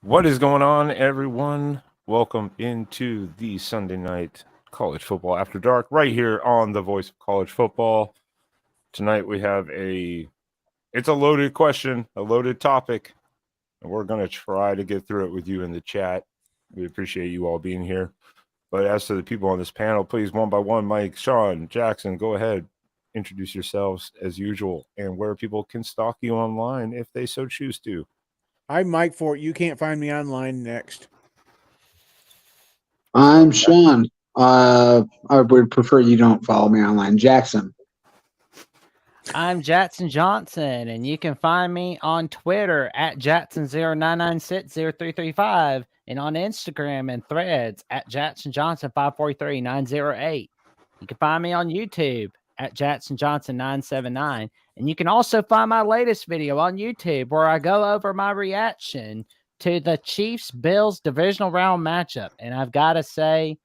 What is going on, everyone? Welcome into the Sunday night college football after dark, right here on the Voice of College Football. Tonight we have it's a loaded question, a loaded topic, and we're going to try to get through it with you in the chat. We appreciate you all being here. But as to the people on this panel, please, one by one, Mike, Sean, Jackson, go ahead, introduce yourselves as usual, and where people can stalk you online if they so choose to. I'm Mike Fort. You can't find me online. Next. I'm Sean. I would prefer you don't follow me online. Jackson. I'm Jackson Johnson, and you can find me on Twitter at Jackson09960335 and on Instagram and Threads at JacksonJohnson543908. You can find me on YouTube at JacksonJohnson979, and you can also find my latest video on YouTube where I go over my reaction to the Chiefs-Bills divisional round matchup. And I've got to say,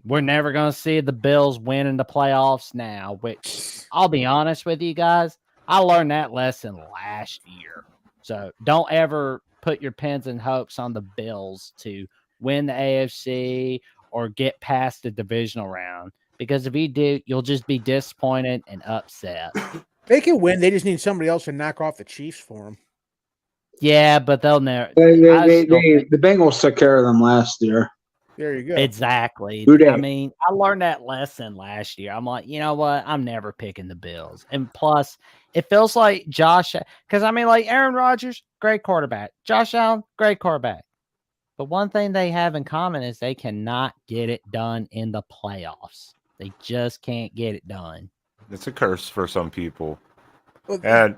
we're never going to see the Bills win in the playoffs now, which I'll be honest with you guys, I learned that lesson last year. So don't ever put your pens and hopes on the Bills to win the AFC or get past the divisional round, because if you do, you'll just be disappointed and upset. They can win. They just need somebody else to knock off the Chiefs for them. Yeah, but they'll never. The Bengals took care of them last year. There you go. Exactly. I mean, I learned that lesson last year. I'm like, you know what? I'm never picking the Bills. And plus, it feels like Josh, because I mean, like Aaron Rodgers, great quarterback. Josh Allen, great quarterback. But one thing they have in common is they cannot get it done in the playoffs. They just can't get it done. It's a curse for some people. And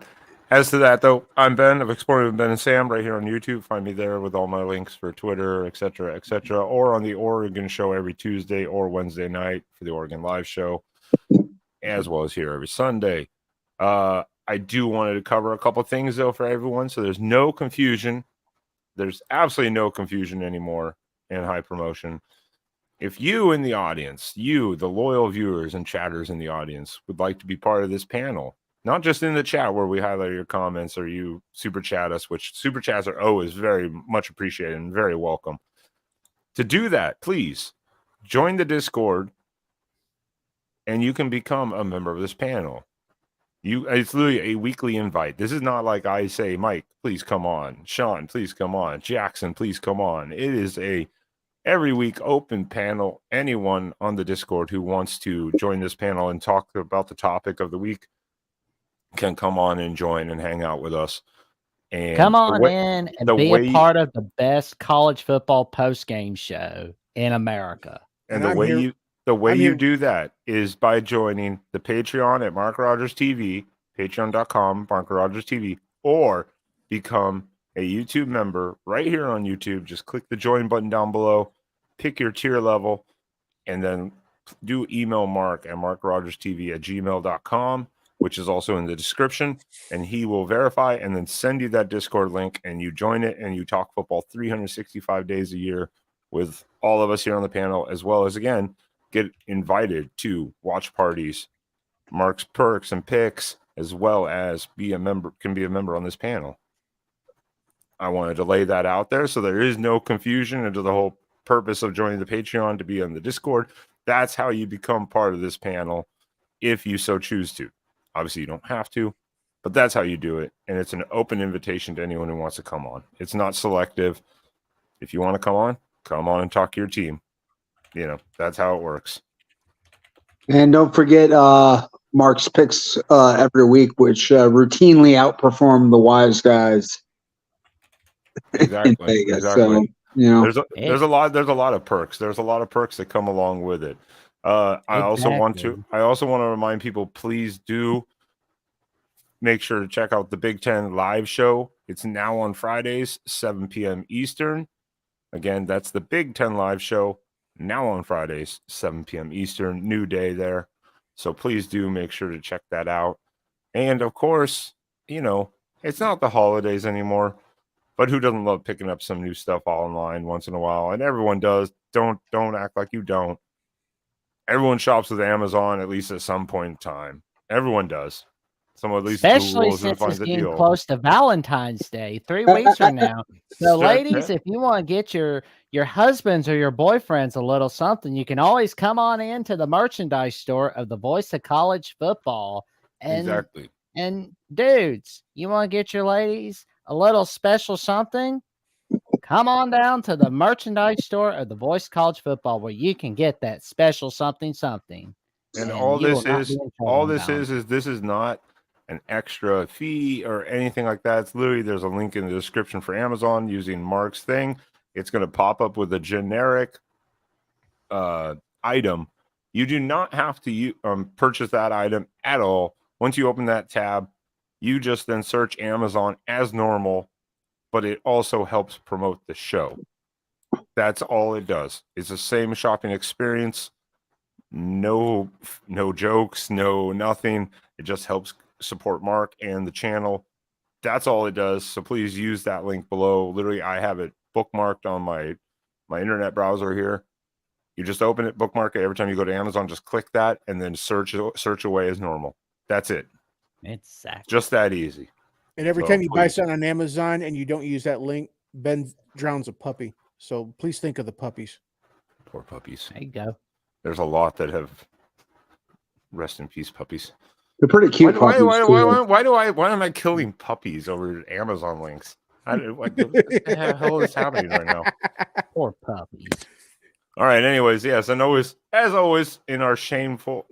as to that, though, I'm Ben of Exploring with Ben and Sam right here on YouTube. Find me there with all my links for Twitter, etc., or on the Oregon show every Tuesday or Wednesday night for the Oregon live show, as well as here every Sunday. I do wanted to cover a couple things, though, for everyone, so there's no confusion. There's absolutely no confusion anymore in high promotion. If you in the audience, you, the loyal viewers and chatters in the audience, would like to be part of this panel, not just in the chat where we highlight your comments or you super chat us, which super chats are always very much appreciated and very welcome. To do that, please join the Discord and you can become a member of this panel. It's literally a weekly invite. This is not like I say, Mike, please come on. Sean, please come on. Jackson, please come on. It is a every week open panel. Anyone on the Discord who wants to join this panel and talk about the topic of the week can come on and join and hang out with us. And come on in and be a part of the best college football post-game show in America. And the way you do that is by joining the Patreon at MarkRogersTV, patreon.com, MarkRogersTV, or become a YouTube member right here on YouTube. Just click the join button down below, pick your tier level, and then do email Mark at MarkRogersTV@gmail.com, which is also in the description, and he will verify and then send you that Discord link, and you join it, and you talk football 365 days a year with all of us here on the panel, as well as, again, get invited to watch parties, Mark's perks and picks, as well as be a member on this panel. I wanted to lay that out there so there is no confusion into the whole purpose of joining the Patreon to be on the Discord. That's how you become part of this panel if you so choose to. Obviously, you don't have to, but that's how you do it. And it's an open invitation to anyone who wants to come on. It's not selective. If you want to come on and talk to your team. You know, that's how it works. And don't forget Mark's picks every week, which routinely outperform the wise guys. Exactly. In Vegas. Exactly. So, you know, there's a lot of perks. There's a lot of perks that come along with it. I also want to remind people, please do make sure to check out the Big Ten live show. It's now on Fridays, 7 p.m. Eastern. Again, that's the Big Ten live show, now on Fridays, 7 p.m. Eastern. New day there. So please do make sure to check that out. And of course, you know, it's not the holidays anymore, but who doesn't love picking up some new stuff online once in a while? And everyone does. Don't act like you don't. Everyone shops with Amazon at least at some point in time. Everyone does. Someone at least Especially Googles and since finds it's a getting deal. close to Valentine's Day, 3 weeks from now. So, ladies, if you want to get your husbands or your boyfriends a little something, you can always come on into the merchandise store of the Voice of College Football. Exactly. And dudes, you want to get your ladies a little special something? Come on down to the merchandise store of the Voice College Football, where you can get that special something. And you all will this not is, be in trouble on this is not an extra fee or anything like that. It's literally, there's a link in the description for Amazon using Mark's thing. It's going to pop up with a generic item. You do not have to purchase that item at all. Once you open that tab, you just then search Amazon as normal, but it also helps promote the show. That's all it does. It's the same shopping experience. No jokes, no nothing. It just helps support Mark and the channel. That's all it does. So please use that link below. Literally, I have it bookmarked on my internet browser here. You just open it, bookmark it. Every time you go to Amazon, just click that and then search away as normal. That's it. Exactly. Just that easy. And every time you buy something on Amazon and you don't use that link, Ben drowns a puppy. So please think of the puppies. Poor puppies. There you go. There's a lot that have rest in peace puppies. They're pretty cute. Why am I killing puppies over Amazon links? What the hell is happening right now? Poor puppies. All right. Anyways, yes, and as always, in our shameless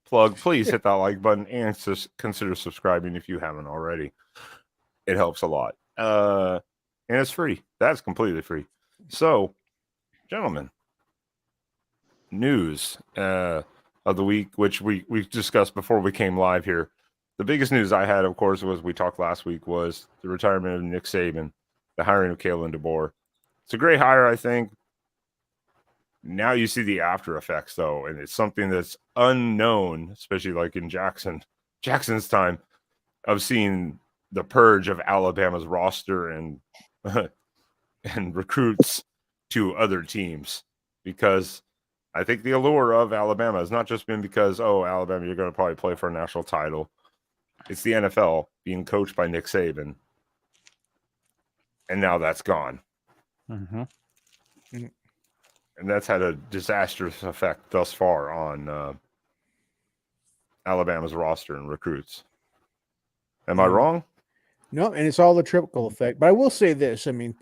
plug, please hit that like button and consider subscribing if you haven't already. It helps a lot, and it's free. That's completely free. So, gentlemen, news of the week, which we discussed before we came live here. The biggest news I had, of course, we talked last week, was the retirement of Nick Saban, the hiring of Kalen DeBoer. It's a great hire, I think. Now you see the after effects, though, and it's something that's unknown, especially like in Jackson's time, of seeing the purge of Alabama's roster and recruits to other teams, because I think the allure of Alabama has not just been because, oh, Alabama, you're going to probably play for a national title. It's the NFL being coached by Nick Saban. And now that's gone. Mm-hmm. And that's had a disastrous effect thus far on Alabama's roster and recruits. Am I wrong? No, and it's all the trickle effect. But I will say this. I mean,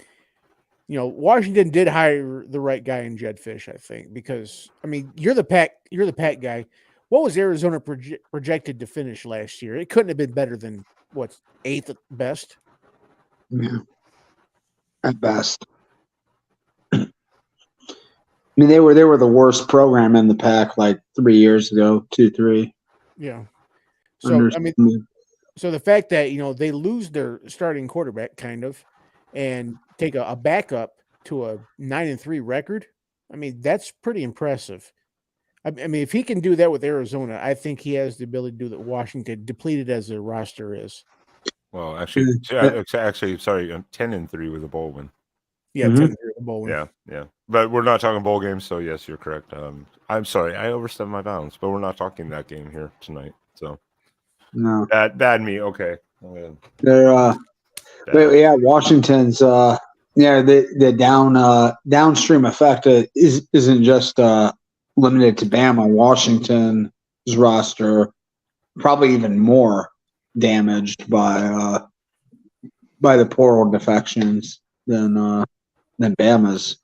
Washington did hire the right guy in Jed Fish, I think, because, I mean, you're the Pac guy. What was Arizona projected to finish last year? It couldn't have been better than, what, 8th at best? Yeah. At best. I mean, they were the worst program in the pack like 3 years ago, 2-3. Yeah. So, I mean, so the fact that, they lose their starting quarterback kind of and take a backup to a 9-3 record, I mean, that's pretty impressive. I mean, if he can do that with Arizona, I think he has the ability to do that. Washington, depleted as their roster is. Well, actually, sorry, 10-3 with a bowl win. Yeah, 10-3 with a bowl win. Yeah. But we're not talking bowl games, so yes, you're correct. I'm sorry, I overstepped my bounds, but we're not talking that game here tonight. So no, bad me. Okay, they're Washington's the downstream effect isn't just limited to Bama. Washington's roster probably even more damaged by the portal defections than Bama's.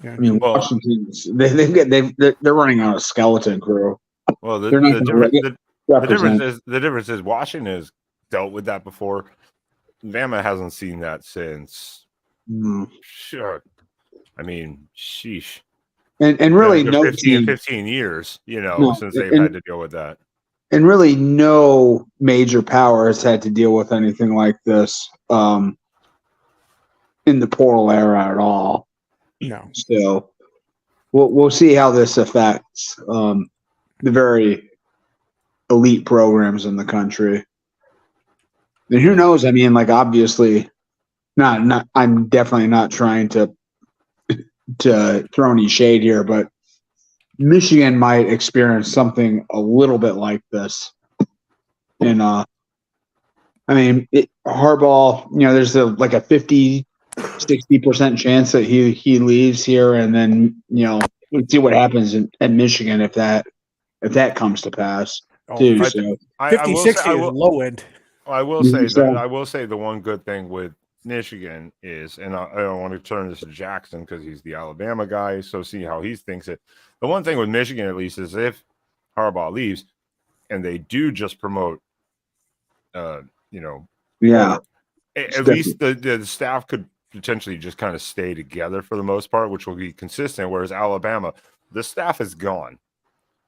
Yeah. I mean, Washington's they're running out of skeleton crew. Well, the difference is Washington has dealt with that before. Bama hasn't seen that since. Sure, I mean, sheesh. And really, no 15 years, since they've had to deal with that. And really, no major power has had to deal with anything like this in the portal era at all. No. So we'll see how this affects the very elite programs in the country. And who knows? I mean, like, obviously, not. I'm definitely not trying to throw any shade here, but Michigan might experience something a little bit like this And I mean, Harbaugh, there's like a 50-60% chance that he leaves here, and then we'll see what happens at Michigan if that comes to pass too. So 50, 60 is low end. I will say that I will say the one good thing with Michigan is, and I don't want to turn this to Jackson because he's the Alabama guy, so see how he thinks it. The one thing with Michigan, at least, is if Harbaugh leaves and they do just promote, at least the staff could potentially just kind of stay together for the most part, which will be consistent. Whereas Alabama, the staff is gone.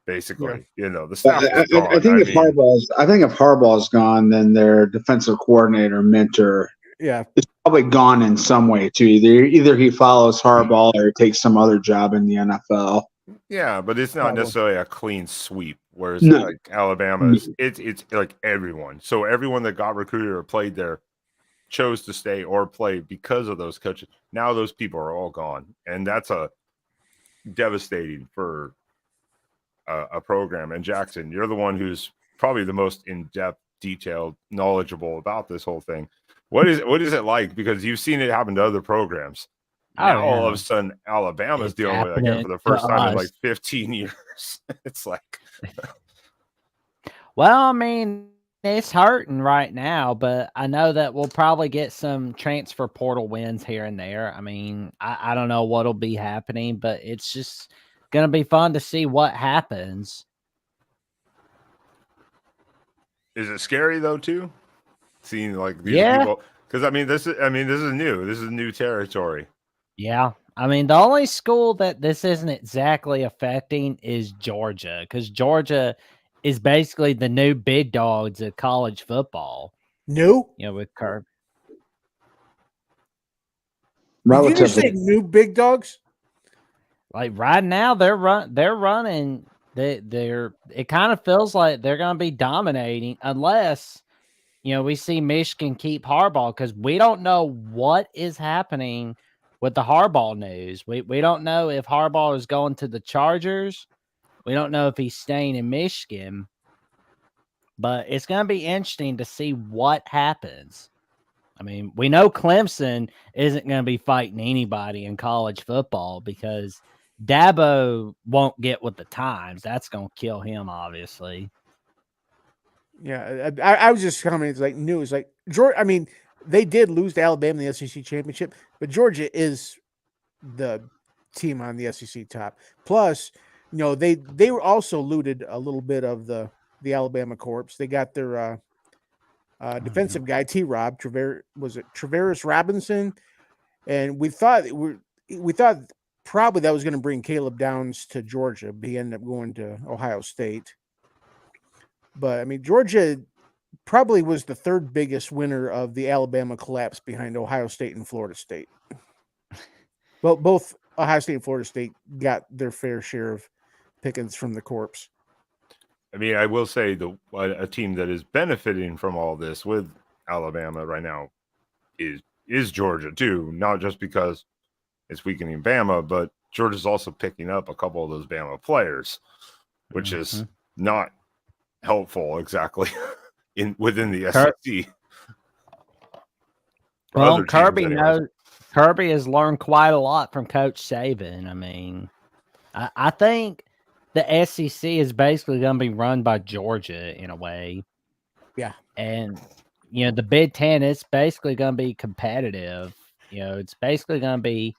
Basically, the staff is gone. I think if Harbaugh's gone, then their defensive coordinator mentor is probably gone in some way too. Either he follows Harbaugh or takes some other job in the NFL. Yeah, but it's not necessarily a clean sweep. Whereas like Alabama it's like everyone. So everyone that got recruited or played there chose to stay or play because of those coaches. Now those people are all gone, and that's devastating for a program. And Jackson, you're the one who's probably the most in-depth, detailed, knowledgeable about this whole thing. What is it like? Because you've seen it happen to other programs. Now all of a sudden Alabama's dealing with it again for the first time in like 15 years. It's like well, I mean, it's hurting right now, but I know that we'll probably get some transfer portal wins here and there. I mean, I don't know what'll be happening, but it's just gonna be fun to see what happens. Is it scary though too? Seeing like these people, because this is new. This is new territory. Yeah, I mean the only school that this isn't exactly affecting is Georgia, because Georgia is basically the new big dogs of college football. New, with Kirby. Did you just say new big dogs? Like right now, they're running. It kind of feels like they're going to be dominating unless, we see Michigan keep Harbaugh, because we don't know what is happening with the Harbaugh news. We don't know if Harbaugh is going to the Chargers. We don't know if he's staying in Michigan. But it's going to be interesting to see what happens. I mean, we know Clemson isn't going to be fighting anybody in college football because Dabo won't get with the times. That's going to kill him, obviously. Yeah, I was just commenting. It's like news. Like Georgia. I mean, they did lose to Alabama in the SEC championship, but Georgia is the team on the SEC top. Plus, they were also looted a little bit of the Alabama corps. They got their defensive guy T-Rob Travaris Robinson, and we thought probably that was going to bring Caleb Downs to Georgia, but he ended up going to Ohio State. But I mean, Georgia probably was the third biggest winner of the Alabama collapse behind Ohio State and Florida State. Well, both Ohio State and Florida State got their fair share of pickings from the corps. I mean, I will say a team that is benefiting from all this with Alabama right now is Georgia too. Not just because it's weakening Bama, but Georgia's also picking up a couple of those Bama players, which is not helpful exactly within the SEC. Well, Kirby has learned quite a lot from Coach Saban. I mean, I think the SEC is basically going to be run by Georgia in a way. Yeah. And, the Big Ten is basically going to be competitive. It's basically going to be,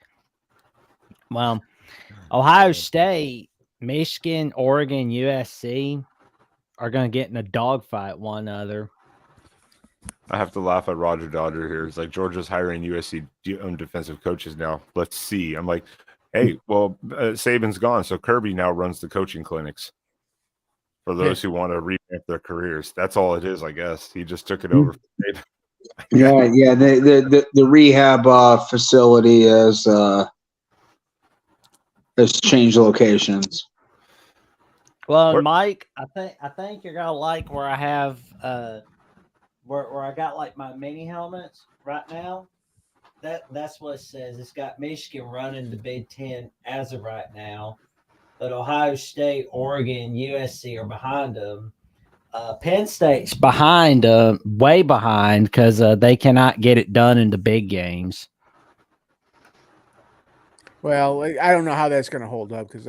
Ohio State, Michigan, Oregon, USC are going to get in a dogfight one another. I have to laugh at Roger Dodger here. It's like Georgia's hiring USC defensive coaches now. Let's see. I'm like, hey, well, Saban's gone, so Kirby now runs the coaching clinics for those who want to revamp their careers. That's all it is, I guess. He just took it over. Yeah. The rehab facility has changed locations. Well, Mike, I think you're gonna like where I have where I got like my mini helmets right now. That's what it says. It's got Michigan running the Big Ten as of right now, but Ohio State, Oregon, USC are behind them. Penn State's behind, way behind, because they cannot get it done in the big games. Well, I don't know how that's going to hold up because,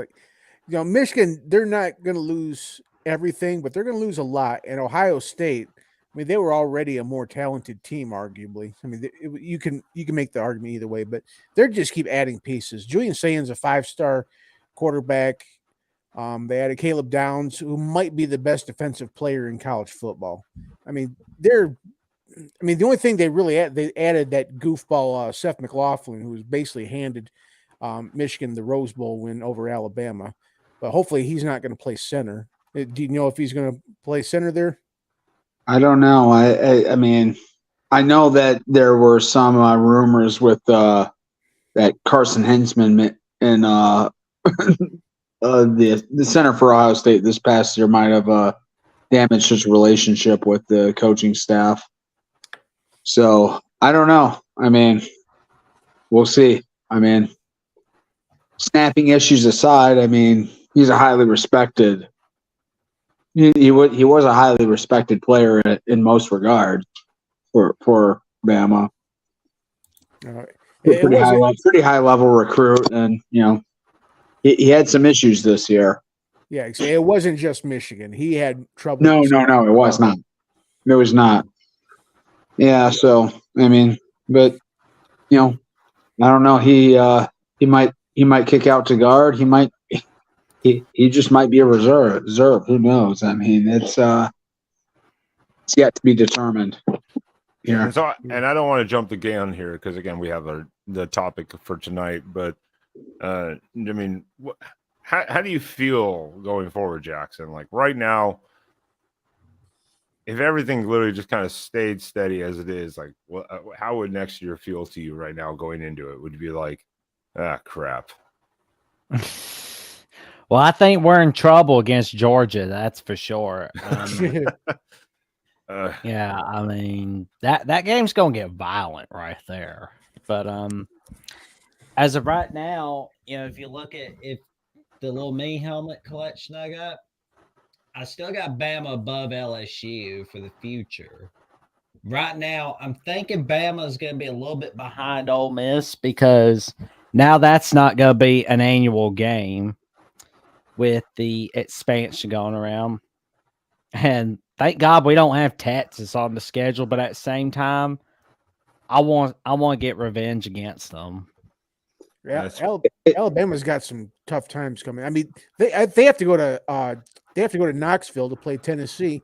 Michigan, they're not going to lose everything, but they're going to lose a lot. And Ohio State, I mean, they were already a more talented team, arguably. I mean, you can make the argument either way, but they're just keep adding pieces. Julian Saint's a 5-star quarterback. They added Caleb Downs, who might be the best defensive player in college football. I mean, the only thing they really they added that goofball Seth McLaughlin, who was basically handed Michigan the Rose Bowl win over Alabama. But hopefully he's not going to play center. Do you know if he's going to play center there? I don't know. I mean, I know that there were some rumors with that Carson Hensman and the center for Ohio State this past year might have damaged his relationship with the coaching staff. So I don't know. I mean, we'll see. I mean, snapping issues aside, I mean, he's a highly respected. He was a highly respected player in most regards for Bama. Pretty high level recruit, and he had some issues this year. Yeah, it wasn't just Michigan. He had trouble. No, it was not. It was not. Yeah, so I mean, but I don't know. He might kick out to guard. He just might be a reserve. Who knows? I mean, it's yet to be determined. Yeah. And I don't want to jump the gun here because again we have the topic for tonight. But I mean, how do you feel going forward, Jackson? Like right now, if everything literally just kind of stayed steady as it is, like how would next year feel to you right now going into it? Would you be like, crap? Well, I think we're in trouble against Georgia. That's for sure. Yeah, I mean that game's gonna get violent right there. But as of right now, if you look at the little mini helmet collection I got, I still got Bama above LSU for the future. Right now, I'm thinking Bama is going to be a little bit behind Ole Miss because now that's not going to be an annual game with the expansion going around. And thank God we don't have Texas on the schedule, but at the same time, I want to get revenge against them. Yeah, Alabama's got some tough times coming. I mean, they have to go to Knoxville to play Tennessee,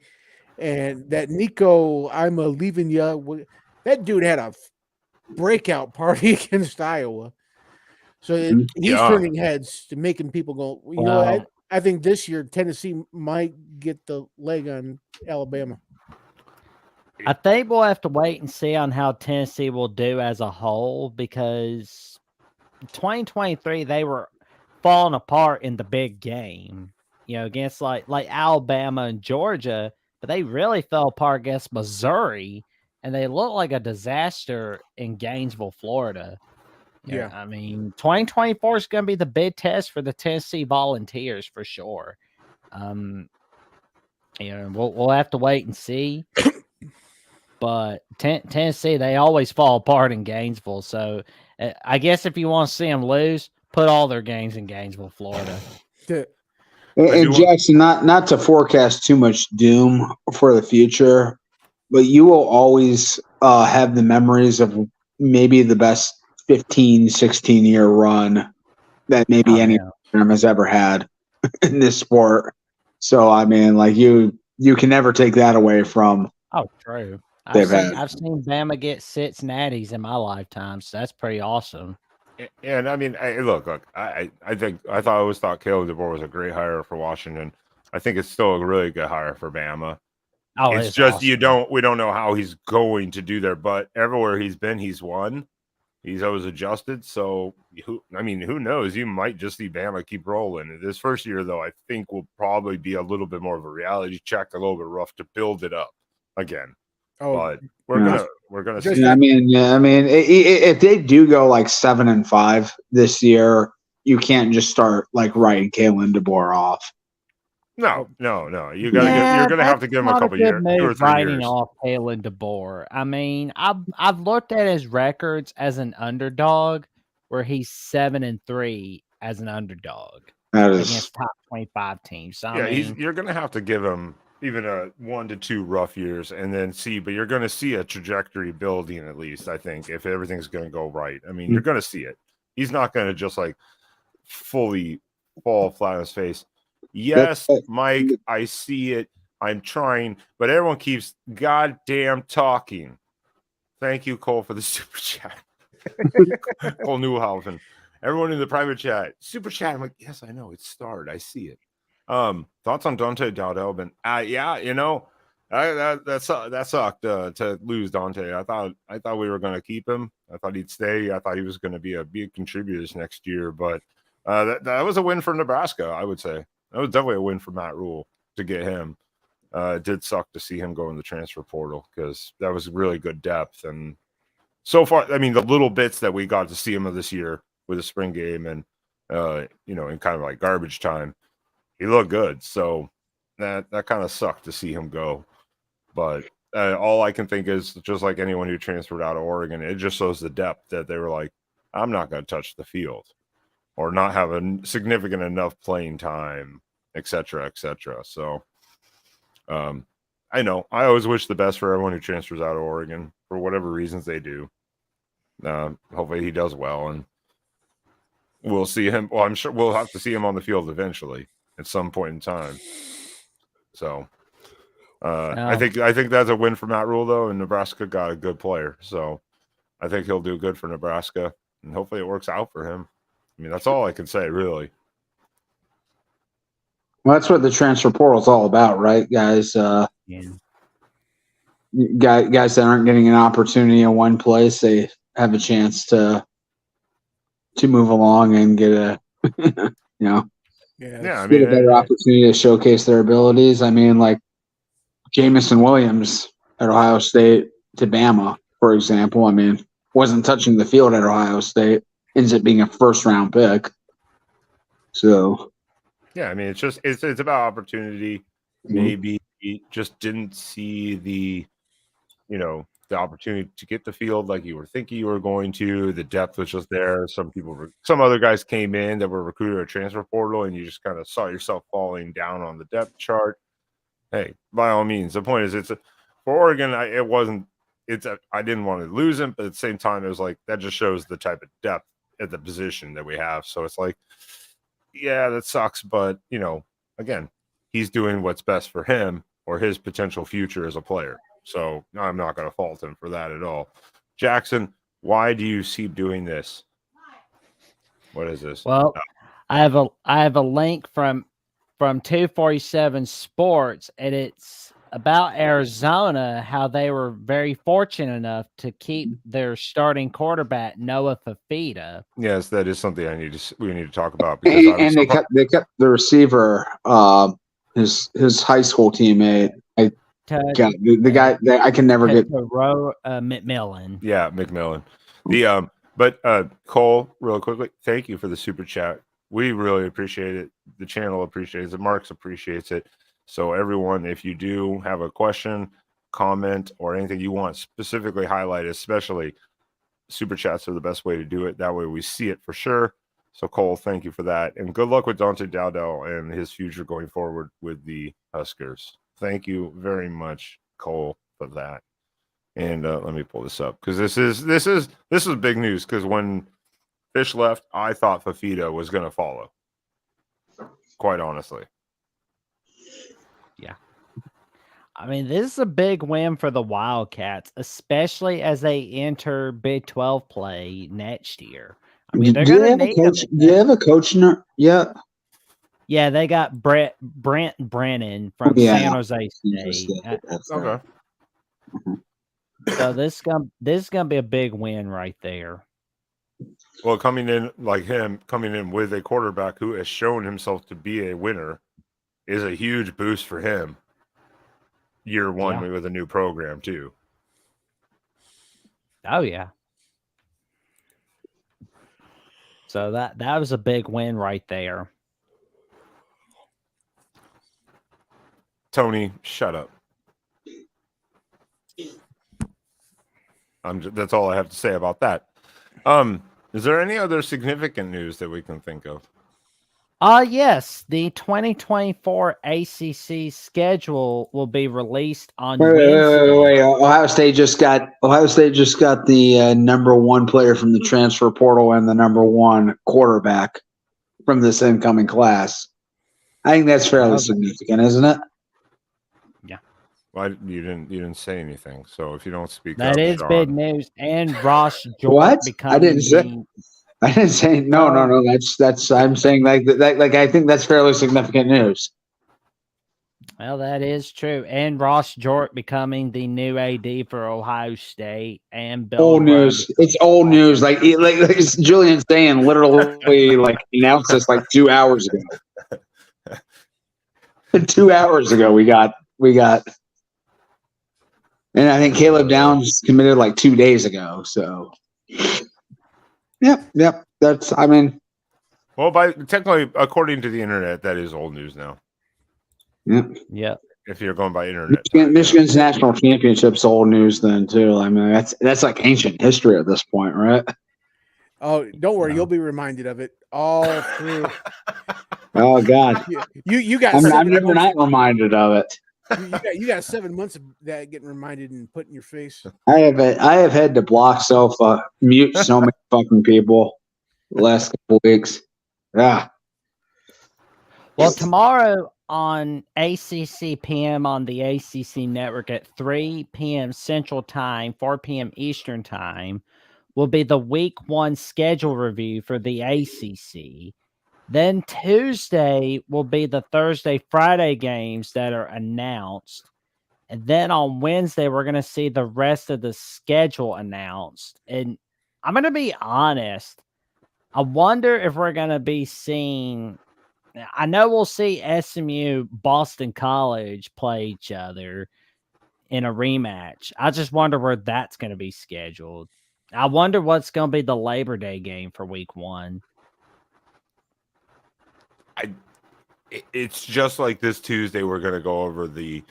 and that Nico, I'm leaving you. That dude had a breakout party against Iowa, so he's turning heads to making people go. You know, I think this year Tennessee might get the leg on Alabama. I think we'll have to wait and see on how Tennessee will do as a whole because 2023 they were falling apart in the big game, against like Alabama and Georgia, but they really fell apart against Missouri, and they look like a disaster in Gainesville, Florida. Yeah, I mean, 2024 is going to be the big test for the Tennessee Volunteers for sure. We'll have to wait and see. But Tennessee, they always fall apart in Gainesville. So I guess if you want to see them lose, put all their games in Gainesville, Florida. And Jackson, not to forecast too much doom for the future, but you will always have the memories of maybe the best 15, 16-year run that maybe any program has ever had in this sport. So, I mean, like you can never take that away from. Oh, true. I've seen Bama get Cincinnati's in my lifetime, so that's pretty awesome. And I mean, look, I always thought Caleb DeBoer was a great hire for Washington. I think it's still a really good hire for Bama. Oh, it's just awesome. We don't know how he's going to do there, but everywhere he's been, he's won. He's always adjusted. So who knows? You might just see Bama keep rolling. This first year, though, I think will probably be a little bit more of a reality check, a little bit rough to build it up again. Oh, but we're gonna see. I mean, if they do go like 7-5 this year, you can't just start like writing Kalen DeBoer off. No. You're gonna have to give him a couple years, 2 or 3 writing years. off Kalen DeBoer. I mean, I've looked at his records as an underdog, where he's 7-3 as an underdog against top 25 teams. So, Yeah, I mean, you're gonna have to give him even a 1 to 2 rough years, and then see. But you're gonna see a trajectory building at least. I think if everything's gonna go right. I mean, you're gonna see it. He's not gonna just like fully fall flat on his face. Yes, Mike, I see it. I'm trying, but everyone keeps goddamn talking. Thank you, Cole, for the super chat. Cole Newhausen. Everyone in the private chat, super chat. I'm like, yes, I know. It's starred. I see it. Thoughts on Dante Dowdell? Yeah, that sucked to lose Dante. I thought we were going to keep him. I thought he'd stay. I thought he was going to be a big contributor next year. But that was a win for Nebraska, I would say. That was definitely a win for Matt Rule to get him. It did suck to see him go in the transfer portal because that was really good depth. And so far, I mean, the little bits that we got to see him of this year with the spring game and, in kind of like garbage time, he looked good. So that kind of sucked to see him go. But all I can think is just like anyone who transferred out of Oregon, it just shows the depth that they were like, I'm not going to touch the field or not have a significant enough playing time, et cetera, et cetera. So I know I always wish the best for everyone who transfers out of Oregon for whatever reasons they do. Hopefully he does well, and we'll see him. Well, I'm sure we'll have to see him on the field eventually at some point in time. So I think that's a win for Matt Rule, though, and Nebraska got a good player. So I think he'll do good for Nebraska, and hopefully it works out for him. I mean, that's all I can say, really. Well, that's what the transfer portal is all about, right, guys? Guys that aren't getting an opportunity in one place, they have a chance to move along and get a get a better opportunity to showcase their abilities. I mean, like Jamison Williams at Ohio State to Bama, for example. I mean, wasn't touching the field at Ohio State, ends up being a first-round pick. So, yeah, I mean, it's about opportunity. Maybe he just didn't see the opportunity to get the field like you were thinking you were going to. The depth was just there. Some other guys came in that were recruited or transfer portal, and you just kind of saw yourself falling down on the depth chart. Hey, by all means, the point is, for Oregon, I didn't want to lose him, but at the same time, it was like that just shows the type of depth at the position that we have. So it's like, yeah, that sucks, but again, he's doing what's best for him or his potential future as a player. So I'm not going to fault him for that at all. Jackson, why do you keep doing this? What is this? Well, I have a link from 247 Sports, and it's about Arizona, how they were very fortunate enough to keep their starting quarterback Noah Fafita. Yes, that is something we need to talk about. And they kept the receiver, his high school teammate. The guy that I can never get. McMillan. Yeah, McMillan. But Cole, real quickly, thank you for the super chat. We really appreciate it. The channel appreciates it. Marks appreciates it. So everyone, if you do have a question, comment, or anything you want specifically highlighted, especially super chats are the best way to do it. That way we see it for sure. So Cole, thank you for that. And good luck with Dante Dowdell and his future going forward with the Huskers. Thank you very much, Cole, for that. And let me pull this up because this is big news, because when Fish left, I thought Fafita was going to follow. Quite honestly. Yeah. I mean, this is a big win for the Wildcats, especially as they enter Big 12 play next year. I mean, they're going to need do you have a coach yet? Yeah, they got Brent Brennan from San Jose State. Okay. So this is gonna be a big win right there. Well, coming in with a quarterback who has shown himself to be a winner is a huge boost for him. Year one with a new program too. Oh yeah. So that was a big win right there. Tony, shut up. That's all I have to say about that. Is there any other significant news that we can think of? Yes, the 2024 ACC schedule will be released on Wait. Wednesday. Ohio State just got the number one player from the transfer portal and the number one quarterback from this incoming class. I think that's fairly significant, isn't it? Yeah. Well, you didn't say anything. So if you don't speak that up, is Sean. big news. And Ross George What? becoming I didn't say no. That's I'm saying like I think that's fairly significant news. Well, that is true. And Ross George becoming the new AD for Ohio State and Bill Old news. It's old news. Like Julian's saying, literally like announced this like 2 hours ago. 2 hours ago, we got, and I think Caleb Downs committed like 2 days ago. So, yep. That's, I mean, well, technically, according to the internet, that is old news now. Yep. If you're going by internet, Michigan's national championship's old news then too. I mean, that's like ancient history at this point, right? Oh, don't worry, you'll be reminded of it all through. Oh God, you got. I'm never not reminded of it. You got 7 months of that getting reminded and put in your face. I have had to block mute so many fucking people the last couple weeks. Yeah. Well, tomorrow on ACC PM on the ACC network at 3 p.m. Central Time, 4 p.m. Eastern Time, will be the Week 1 schedule review for the ACC. Then Tuesday will be the Thursday, Friday games that are announced. And then on Wednesday, we're going to see the rest of the schedule announced. And I'm going to be honest. I wonder if we're going to be seeing... I know we'll see SMU, Boston College play each other in a rematch. I just wonder where that's going to be scheduled. I wonder what's going to be the Labor Day game for Week 1. It's just like this Tuesday, we're going to go over the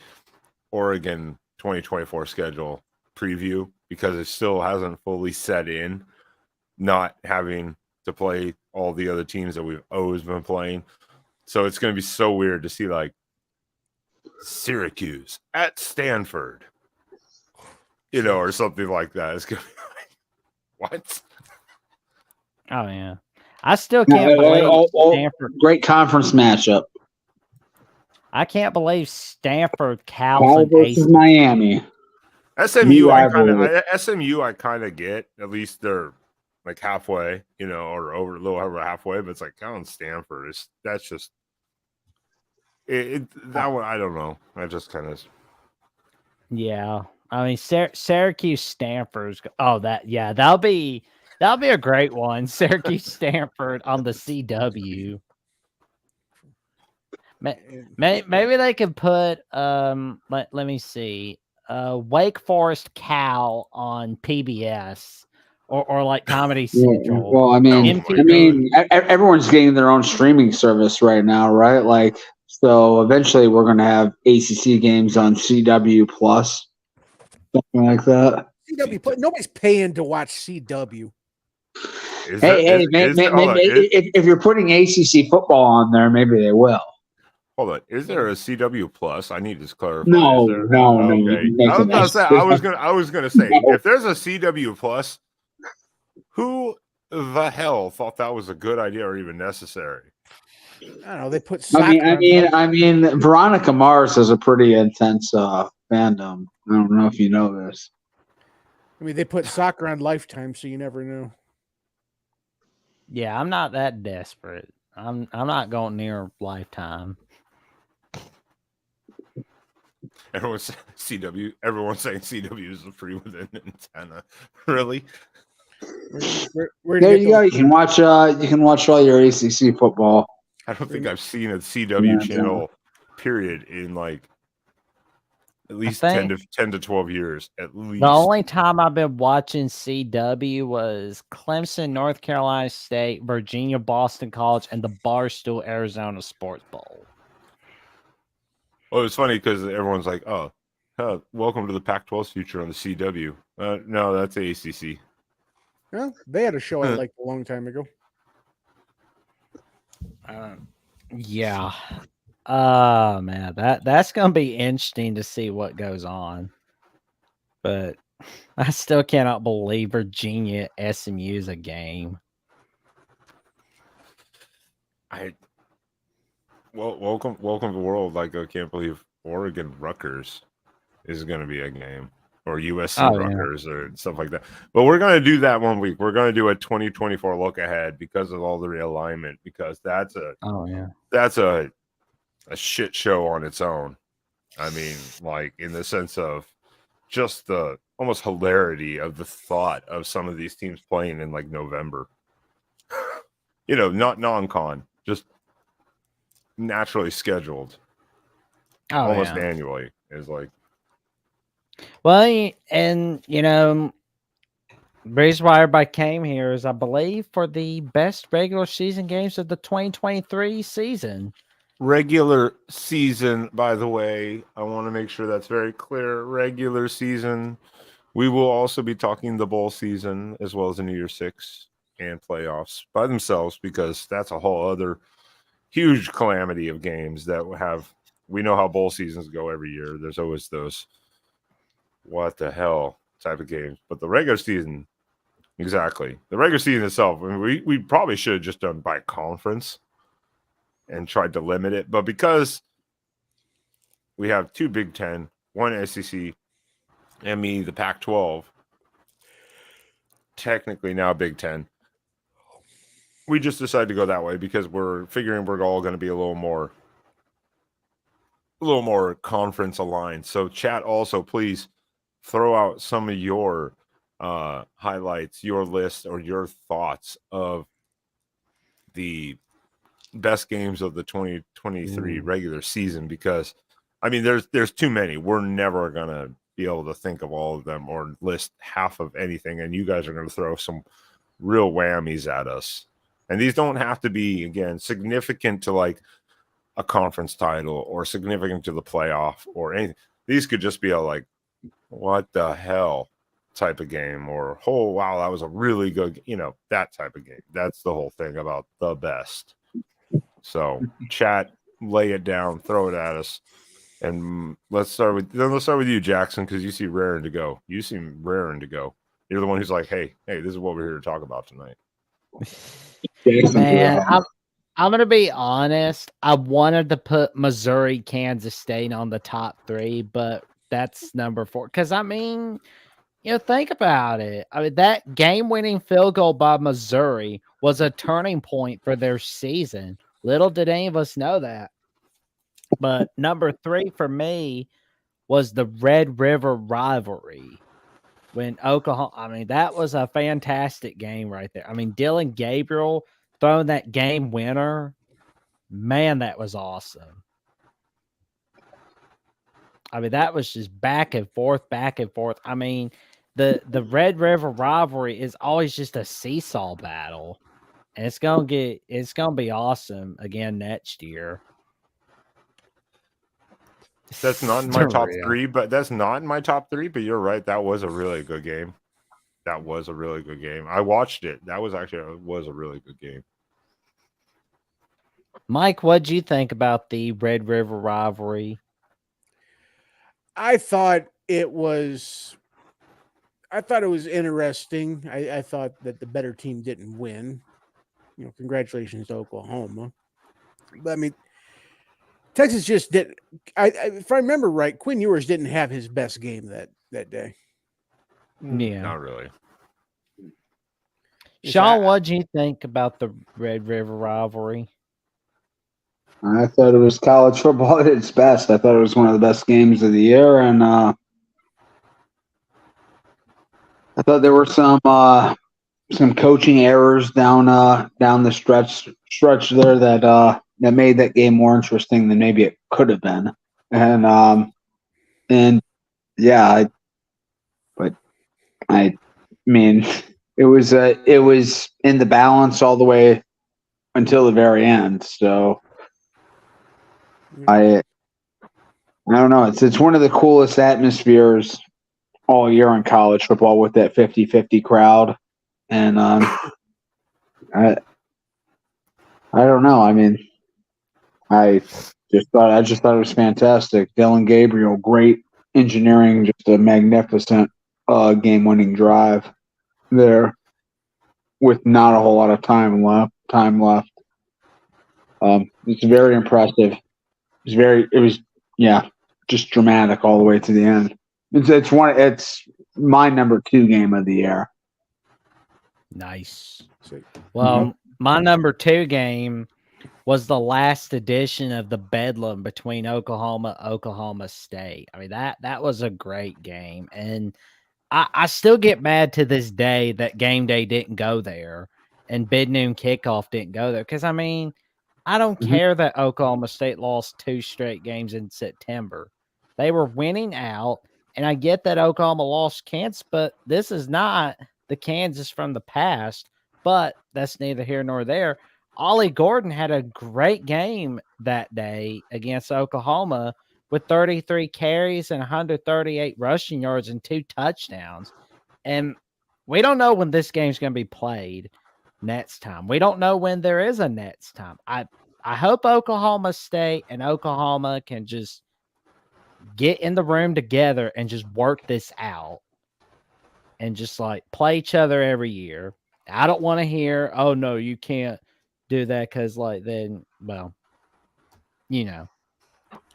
Oregon 2024 schedule preview because it still hasn't fully set in, not having to play all the other teams that we've always been playing. So it's going to be so weird to see like Syracuse at Stanford, or something like that. It's going to be like, what? Oh, yeah. I still can't believe Stanford. Great conference matchup. I can't believe Stanford Cal versus Miami. SMU, I kind of get. At least they're like halfway, or a little over halfway. But it's like Cal and Stanford. That's just that one. I don't know. I just kind of. Yeah, I mean Syracuse Stanford's. Oh, that'll be a great one. Syracuse Stanford on the CW. Maybe they could put let me see, Wake Forest Cal on PBS or like Comedy Central. Well, I mean, everyone's getting their own streaming service right now, right? Like, so eventually we're going to have ACC games on CW Plus, something like that. CW Plus. Nobody's paying to watch CW. If you're putting ACC football on there, maybe they will. Hold on, is there a CW Plus? I need to clarify. No. Okay. I was gonna say if there's a CW Plus, who the hell thought that was a good idea or even necessary? I don't know. They put. I mean, Veronica Mars has a pretty intense fandom. I don't know if you know this. I mean, they put soccer on Lifetime, so you never know. Yeah, I'm not that desperate. I'm not going near Lifetime. Everyone's saying CW is free with an antenna. Really? There you go. You can watch all your ACC football. I don't think I've seen a CW channel, period, in like at least 10 to 12 years. At least. The only time I've been watching CW was Clemson, North Carolina State, Virginia, Boston College, and the Barstool Arizona Sports Bowl. Well, it's funny because everyone's like, "Oh, welcome to the Pac-12's future on the CW." No, that's the ACC. Well, they had a show I liked a long time ago. Yeah. Oh man, that's gonna be interesting to see what goes on. But I still cannot believe Virginia SMU is a game. Welcome to the world. Like, I can't believe Oregon Rutgers is going to be a game, or USC Rutgers or stuff like that. But we're going to do that one week. We're going to do a 2024 look ahead because of all the realignment. Because that's a shit show on its own. I mean, like, in the sense of just the almost hilarity of the thought of some of these teams playing in like November. Not non-con, just naturally scheduled. Almost annually is like. Well, and the reason why everybody came here is, I believe, for the best regular season games of the 2023 season. Regular season, by the way, I want to make sure that's very clear. Regular season. We will also be talking the bowl season as well as the New Year's Six and playoffs by themselves, because that's a whole other huge calamity of games that have. We know how bowl seasons go every year. There's always those what the hell type of games. But the regular season, exactly. The regular season itself, I mean, we probably should have just done by conference and tried to limit it. But because we have two Big Ten, one SEC, and the Pac-12, technically now Big Ten, we just decided to go that way because we're figuring we're all going to be a little more conference aligned. So chat, also please throw out some of your highlights, your list, or your thoughts of the best games of the 2023 regular season, because I mean there's too many. We're never gonna be able to think of all of them or list half of anything, and you guys are going to throw some real whammies at us. And these don't have to be, again, significant to like a conference title or significant to the playoff or anything. These could just be a like, what the hell type of game, or oh wow, that was a really good, that type of game. That's the whole thing about the best. So chat, lay it down, throw it at us. And let's start with you, Jackson, because you seem raring to go. You seem raring to go. You're the one who's like, hey, this is what we're here to talk about tonight. Man, I'm gonna be honest. I wanted to put Missouri, Kansas State on the top 3, but that's number 4. Because I mean, think about it. I mean, that game-winning field goal by Missouri was a turning point for their season. Little did any of us know that. But number 3 for me was the Red River rivalry when Oklahoma. I mean, that was a fantastic game right there. I mean, Dylan Gabriel throwing that game winner, man, that was awesome. I mean, that was just back and forth, back and forth. I mean, the Red River rivalry is always just a seesaw battle, and it's gonna be awesome again next year. That's not in my top 3, but you're right. That was a really good game. I watched it. That was a really good game. Mike, what'd you think about the Red River rivalry? I thought it was interesting. I thought that the better team didn't win. Congratulations to Oklahoma. But I mean, Texas just did. If I remember right, Quinn Ewers didn't have his best game that day. Yeah, not really. Sean, what'd you think about the Red River rivalry? I thought it was college football at its best. I thought it was one of the best games of the year, and I thought there were some coaching errors down the stretch there that made that game more interesting than maybe it could have been. And yeah, I mean, it was in the balance all the way until the very end. So I don't know. It's one of the coolest atmospheres all year in college football with that 50-50 crowd. And I don't know. I mean, I just thought it was fantastic. Dylan Gabriel, great engineering, just a magnificent game-winning drive there with not a whole lot of time left. It's very impressive. It was just dramatic all the way to the end. It's my number 2 game of the year. Nice. Well, my number 2 game was the last edition of the Bedlam between Oklahoma State. I mean, that was a great game. And I still get mad to this day that game day didn't go there and bid noon kickoff didn't go there. Because, I mean, I don't care that Oklahoma State lost 2 straight games in September. They were winning out, and I get that Oklahoma lost Kansas, but this is not the Kansas from the past. But that's neither here nor there. Ollie Gordon had a great game that day against Oklahoma with 33 carries and 138 rushing yards and 2 touchdowns. And we don't know when this game's going to be played next time. We don't know when there is a next time. I hope Oklahoma State and Oklahoma can just get in the room together and just work this out and just like play each other every year. I don't want to hear, oh no, you can't do that because like then, well, you know.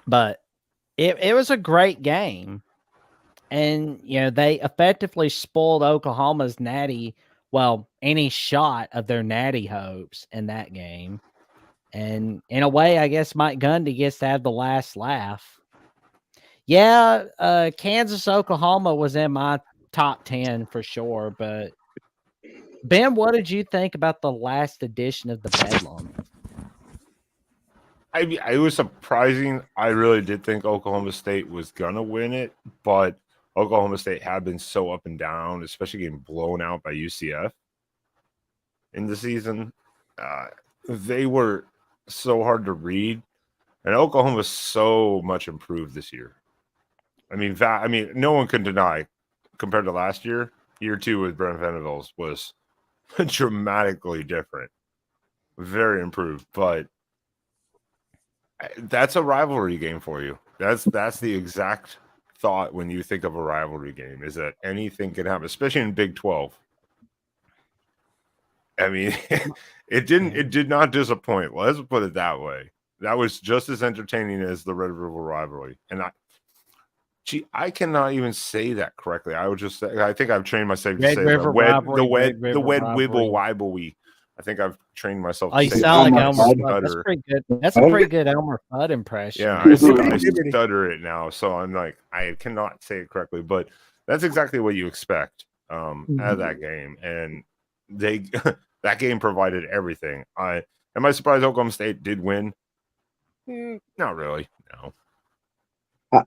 But it was a great game. And, you know, they effectively spoiled Oklahoma's any shot of their natty hopes in that game. And in a way, I guess Mike Gundy gets to have the last laugh. Yeah, Kansas, Oklahoma was in my top 10 for sure. But, Ben, what did you think about the last edition of the Bedlam? It was surprising. I really did think Oklahoma State was going to win it, but Oklahoma State had been so up and down, especially getting blown out by UCF in the season. They were so hard to read, and Oklahoma was so much improved this year. I mean, no one can deny, compared to last year, year 2 with Brent Venables was dramatically different, very improved, but that's a rivalry game for you. That's the exact thought when you think of a rivalry game, is that anything can happen, especially in Big 12. I mean, it did not disappoint. Let's put it that way. That was just as entertaining as the Red River rivalry. And I cannot even say that correctly. I would just say, I think I've trained myself to say the wed wibble wibble. I think I've trained myself to you say sound like Elmer Fudd. Fudd. That's pretty good. That's a pretty good Elmer Fudd impression. Yeah, I stutter it now, so I'm like, I cannot say it correctly, but that's exactly what you expect out of that game, and that game provided everything. Am I surprised Oklahoma State did win? Not really, no.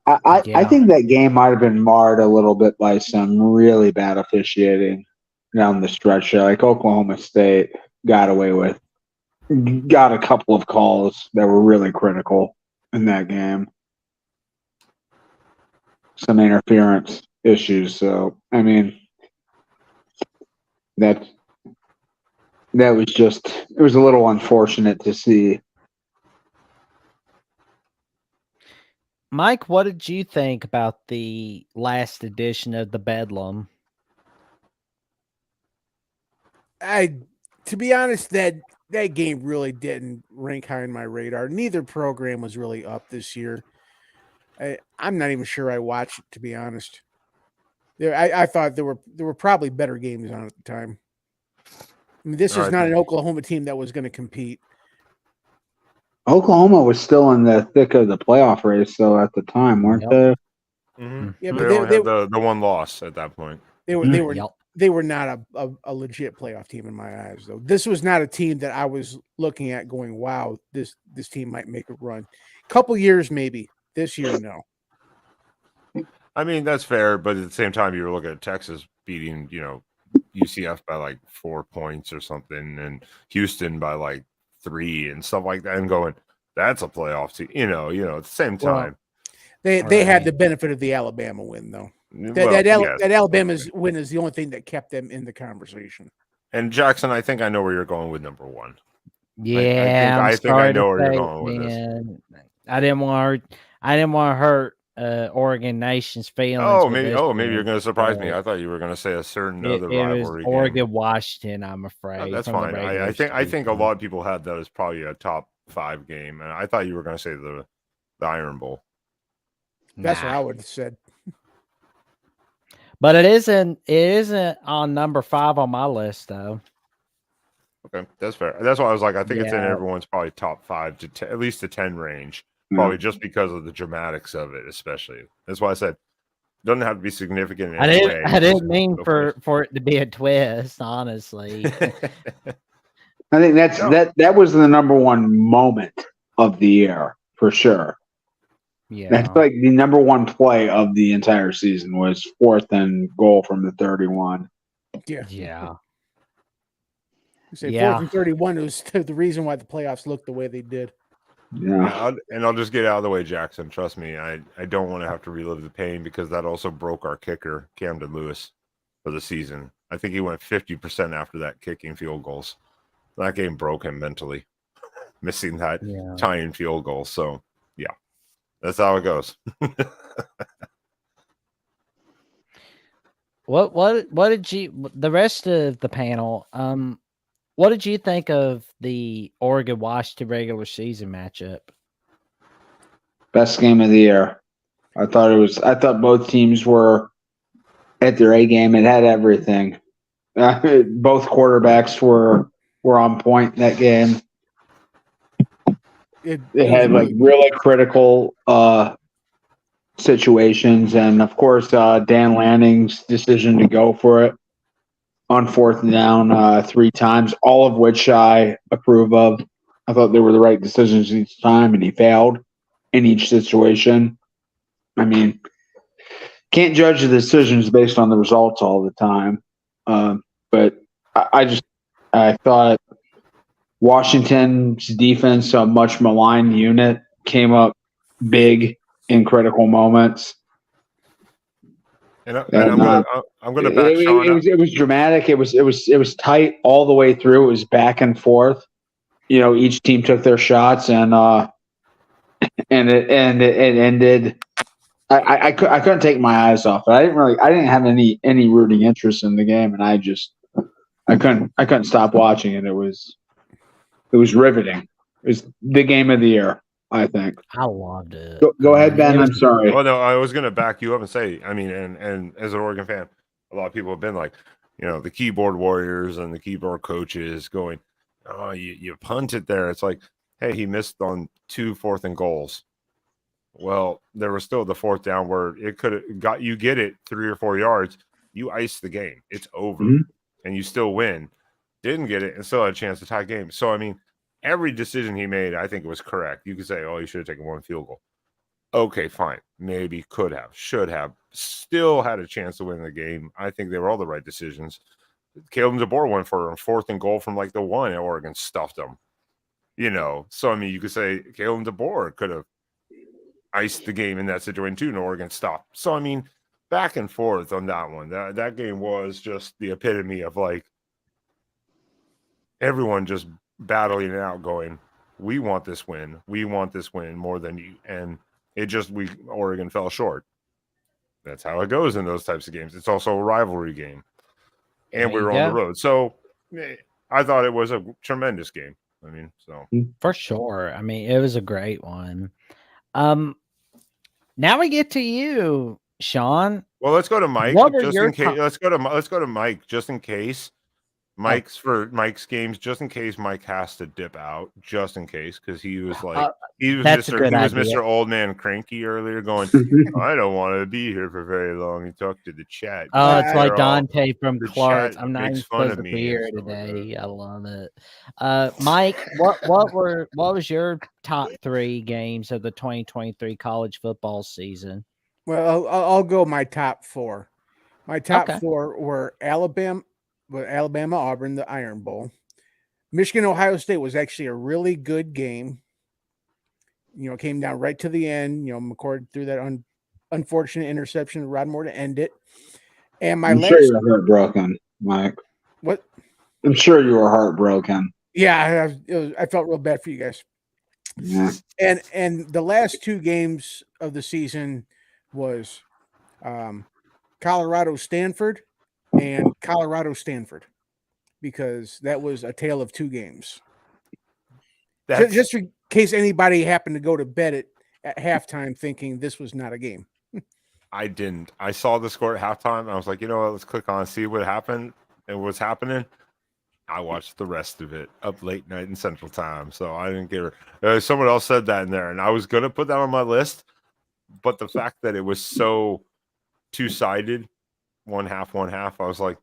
I think that game might have been marred a little bit by some really bad officiating down the stretch. Like Oklahoma State got a couple of calls that were really critical in that game. Some interference issues. So, I mean, that was it was a little unfortunate to see. Mike, what did you think about the last edition of the Bedlam? To be honest, that game really didn't rank high on my radar. Neither program was really up this year. I'm not even sure I watched it, to be honest. I thought there were probably better games on at the time. I mean, this was not an Oklahoma team that was going to compete. Oklahoma was still in the thick of the playoff race, though, at the time, weren't they? Mm-hmm. Yeah, but they had the one loss at that point. They were not a legit playoff team in my eyes, though. This was not a team that I was looking at going, wow, this team might make a run. Couple years, maybe. This year, no. I mean, that's fair, but at the same time, you were looking at Texas beating, UCF by like 4 points or something, and Houston by like 3 and stuff like that, and going, that's a playoff team, at the same time. They had the benefit of the Alabama win, though. That Alabama's win is the only thing that kept them in the conversation. And Jackson, I think I know where you're going with number one. Yeah, I think I know where you're going with this. I didn't want to hurt Oregon Nation's feelings. Maybe you're going to surprise me. I thought you were going to say a certain other rivalry game. Oregon Washington, I'm afraid. That's fine. I think a lot of people had that as probably a top 5 game, and I thought you were going to say the Iron Bowl. That's what I would have said. But it isn't on number 5 on my list, though. Okay, that's fair. That's why I was like, I think it's in everyone's probably top 5 to 10, at least the 10 range, probably just because of the dramatics of it, especially. That's why I said it doesn't have to be significant. In any way. I didn't mean for it to be a twist, honestly. I think that was the number one moment of the year for sure. Yeah, that's like the number one play of the entire season was 4th and goal from the 31. Yeah. Say 4th and 31 was the reason why the playoffs looked the way they did. Yeah. I'll just get out of the way, Jackson. Trust me, I don't want to have to relive the pain because that also broke our kicker, Camden Lewis, for the season. I think he went 50% after that kicking field goals. That game broke him mentally, missing that tying field goal. So, yeah, that's how it goes. What did you, the rest of the panel, what did you think of the Oregon-Washington regular season matchup? Best game of the year. I thought both teams were at their A game. It had everything. Both quarterbacks were on point in that game. It had like really critical situations, and of course Dan Lanning's decision to go for it on 4th down 3 times, all of which I approve of. I thought they were the right decisions each time, and he failed in each situation. I mean, can't judge the decisions based on the results all the time. But I thought Washington's defense, a much maligned unit, came up big in critical moments. And I'm gonna back Sean up. It was dramatic. It was tight all the way through. It was back and forth. You know, each team took their shots, and it ended. I couldn't take my eyes off it. I didn't have any rooting interest in the game, and I couldn't stop watching it. It was riveting. It was the game of the year, I think. I loved it. Go ahead, Ben. I'm sorry. Well, no, I was going to back you up and say, I mean, and as an Oregon fan, a lot of people have been like, the keyboard warriors and the keyboard coaches going, oh, you punted there. It's like, hey, he missed on 2 4th and goals. Well, there was still the 4th down where it could have got you get it 3 or 4 yards. You ice the game. It's over. And you still win. Didn't get it and still had a chance to tie game. So, I mean, every decision he made, I think it was correct. You could say, oh, you should have taken 1 field goal. Okay, fine. Maybe could have, should have, still had a chance to win the game. I think they were all the right decisions. Caleb DeBoer went for a 4th and goal from like the 1, and Oregon stuffed them. So I mean, you could say Caleb DeBoer could have iced the game in that situation too, and Oregon stopped. So I mean, back and forth on that one. That game was just the epitome of like everyone just battling it out, going, "We want this win. We want this win more than you." And Oregon fell short. That's how it goes in those types of games. It's also a rivalry game, and we were on the road. So I thought it was a tremendous game. I mean, so for sure. I mean, it was a great one. Now we get to you, Sean. Well, let's go to Mike just in case. Let's go to Mike just in case. Mike's games, just in case Mike has to dip out, just in case, because he was like he was Mr. Old Man Cranky earlier, going, I don't want to be here for very long. He talked to the chat. Oh, it's like Dante from Clark. I'm not even supposed to be here today. I love it. Mike, what was your top 3 games of the 2023 college football season? Well, I'll go my top 4. My top 4 were Alabama, Auburn, the Iron Bowl. Michigan, Ohio State was actually a really good game. It came down right to the end. McCord threw that unfortunate interception to Rod Moore to end it. And I'm sure you were heartbroken, Mike. What? I'm sure you were heartbroken. Yeah, I felt real bad for you guys. Yeah. And the last 2 games of the season was Colorado Stanford and Colorado Stanford, because that was a tale of 2 games. Just in case anybody happened to go to bed at halftime thinking this was not a game. I didn't. I saw the score at halftime. And I was like, you know what? Let's click on see what happened and what's happening. I watched the rest of it up late night in Central Time, so I didn't give her. Someone else said that in there, and I was gonna put that on my list, but the fact that it was so two-sided, one half, I was like,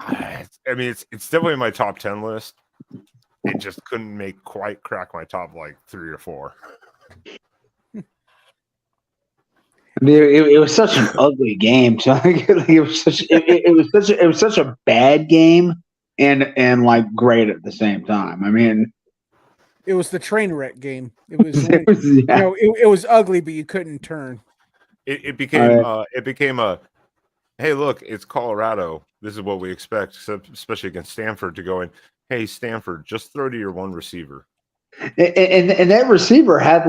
I mean, it's definitely in my top 10 list. It just couldn't quite crack my top 3 or 4. It was such an ugly game. So it was such a bad game and great at the same time. I mean, it was the train wreck game. It was ugly, but you couldn't turn. It became a hey, look, it's Colorado. This is what we expect, especially against Stanford, to go in. Hey, Stanford, just throw to your one receiver. And that receiver had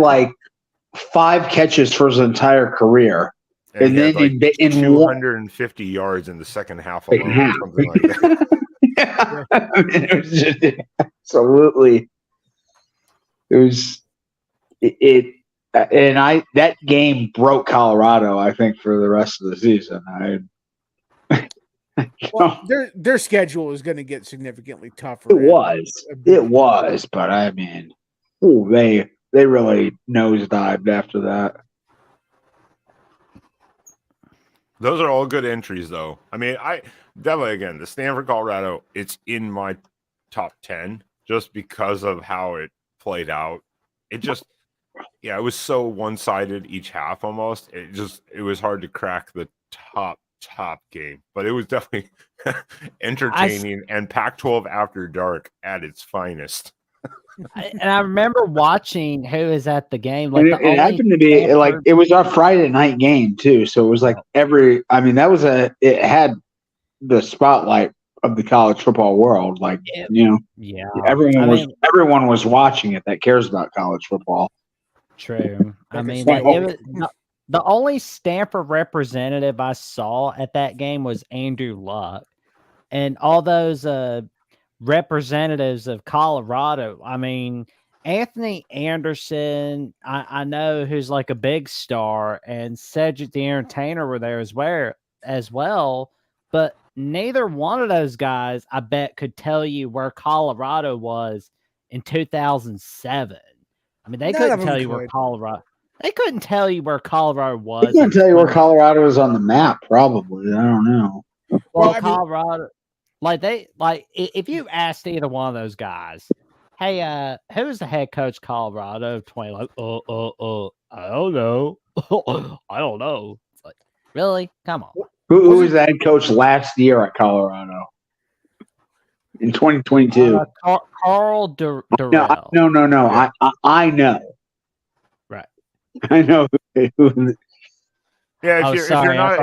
5 catches for his entire career, and then in 250 yards in the second half alone, or something like that. Yeah. I mean, it was just absolutely. It was that game broke Colorado, I think, for the rest of the season. Well, their schedule is going to get significantly tougher. It was, but I mean, they really nosedived after that. Those are all good entries, though. I mean, I definitely, again, the Stanford Colorado, it's in my top 10 just because of how it played out. It was so one-sided each half almost. It was hard to crack the top game, but it was definitely entertaining and Pac-12 after dark at its finest. And I remember watching who is at the game. It happened to be it was our Friday night game too, so it was it had the spotlight of the college football world. Everyone was watching it that cares about college football. True. I mean, the only Stanford representative I saw at that game was Andrew Luck, and all those representatives of Colorado. I mean, Anthony Anderson, I know, who's a big star, and Cedric the Entertainer were there as well. But neither one of those guys, I bet, could tell you where Colorado was in 2007. I mean, they couldn't tell you where Colorado. They couldn't tell you where Colorado was. They couldn't tell you where Colorado was on the map. Probably, I don't know. Well, Colorado. If you asked either one of those guys, hey, who's the head coach of Colorado? 20, I don't know. I don't know. It's like, really? Come on. Who was the head coach last year at Colorado? In 2022. Carl Durrell. No. I know. Right. I know who. Yeah, if you're not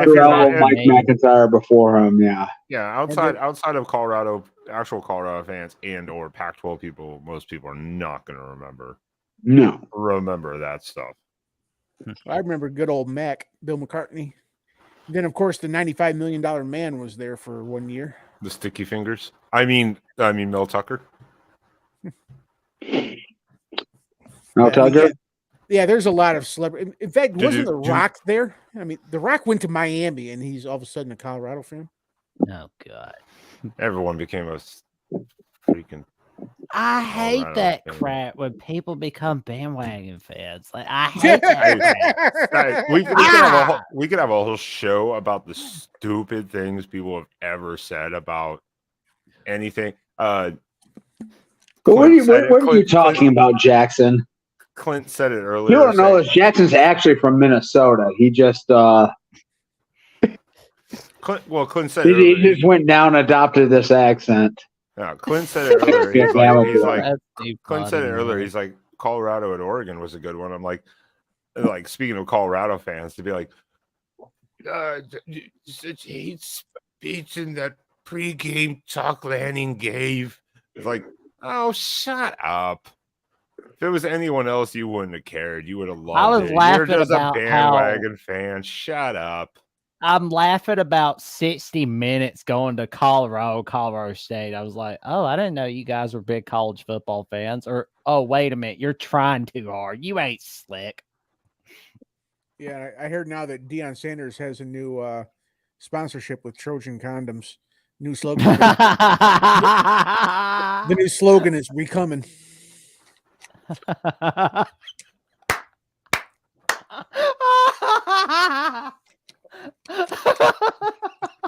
Mike McIntyre before him, yeah. Yeah, outside of Colorado, actual Colorado fans and or Pac-12 people, most people are not going to remember that stuff. I remember good old Mac, Bill McCartney. Then, of course, the $95 million man was there for 1 year. The Sticky Fingers. I mean, Mel Tucker. Mel Tucker. Yeah, there's a lot of celebrity. In fact, wasn't The Rock there? I mean, The Rock went to Miami, and he's all of a sudden a Colorado fan. Oh God! Everyone became a freaking. I hate that crap when people become bandwagon fans. I hate that. We could have a whole show about the stupid things people have ever said about anything. What are you talking about, Jackson? Clint said it earlier. You don't know this. Jackson's actually from Minnesota. He just Clint said he just went down and adopted this accent. Yeah, Clint said it earlier. Clint said it earlier. He's like, Colorado at Oregon was a good one. I'm like speaking of Colorado fans, to be like, such hate speech in that pregame talk Lanning gave. It's like, oh, shut up. If it was anyone else, you wouldn't have cared. You would have loved I was it. You're laughing just a about bandwagon fan. Shut up. I'm laughing about 60 minutes going to Colorado State. I was like, oh, I didn't know you guys were big college football fans. Or, oh, wait a minute, you're trying too hard. You ain't slick. Yeah, I heard now that Deion Sanders has a new sponsorship with Trojan Condoms. New slogan. The new slogan is "We coming."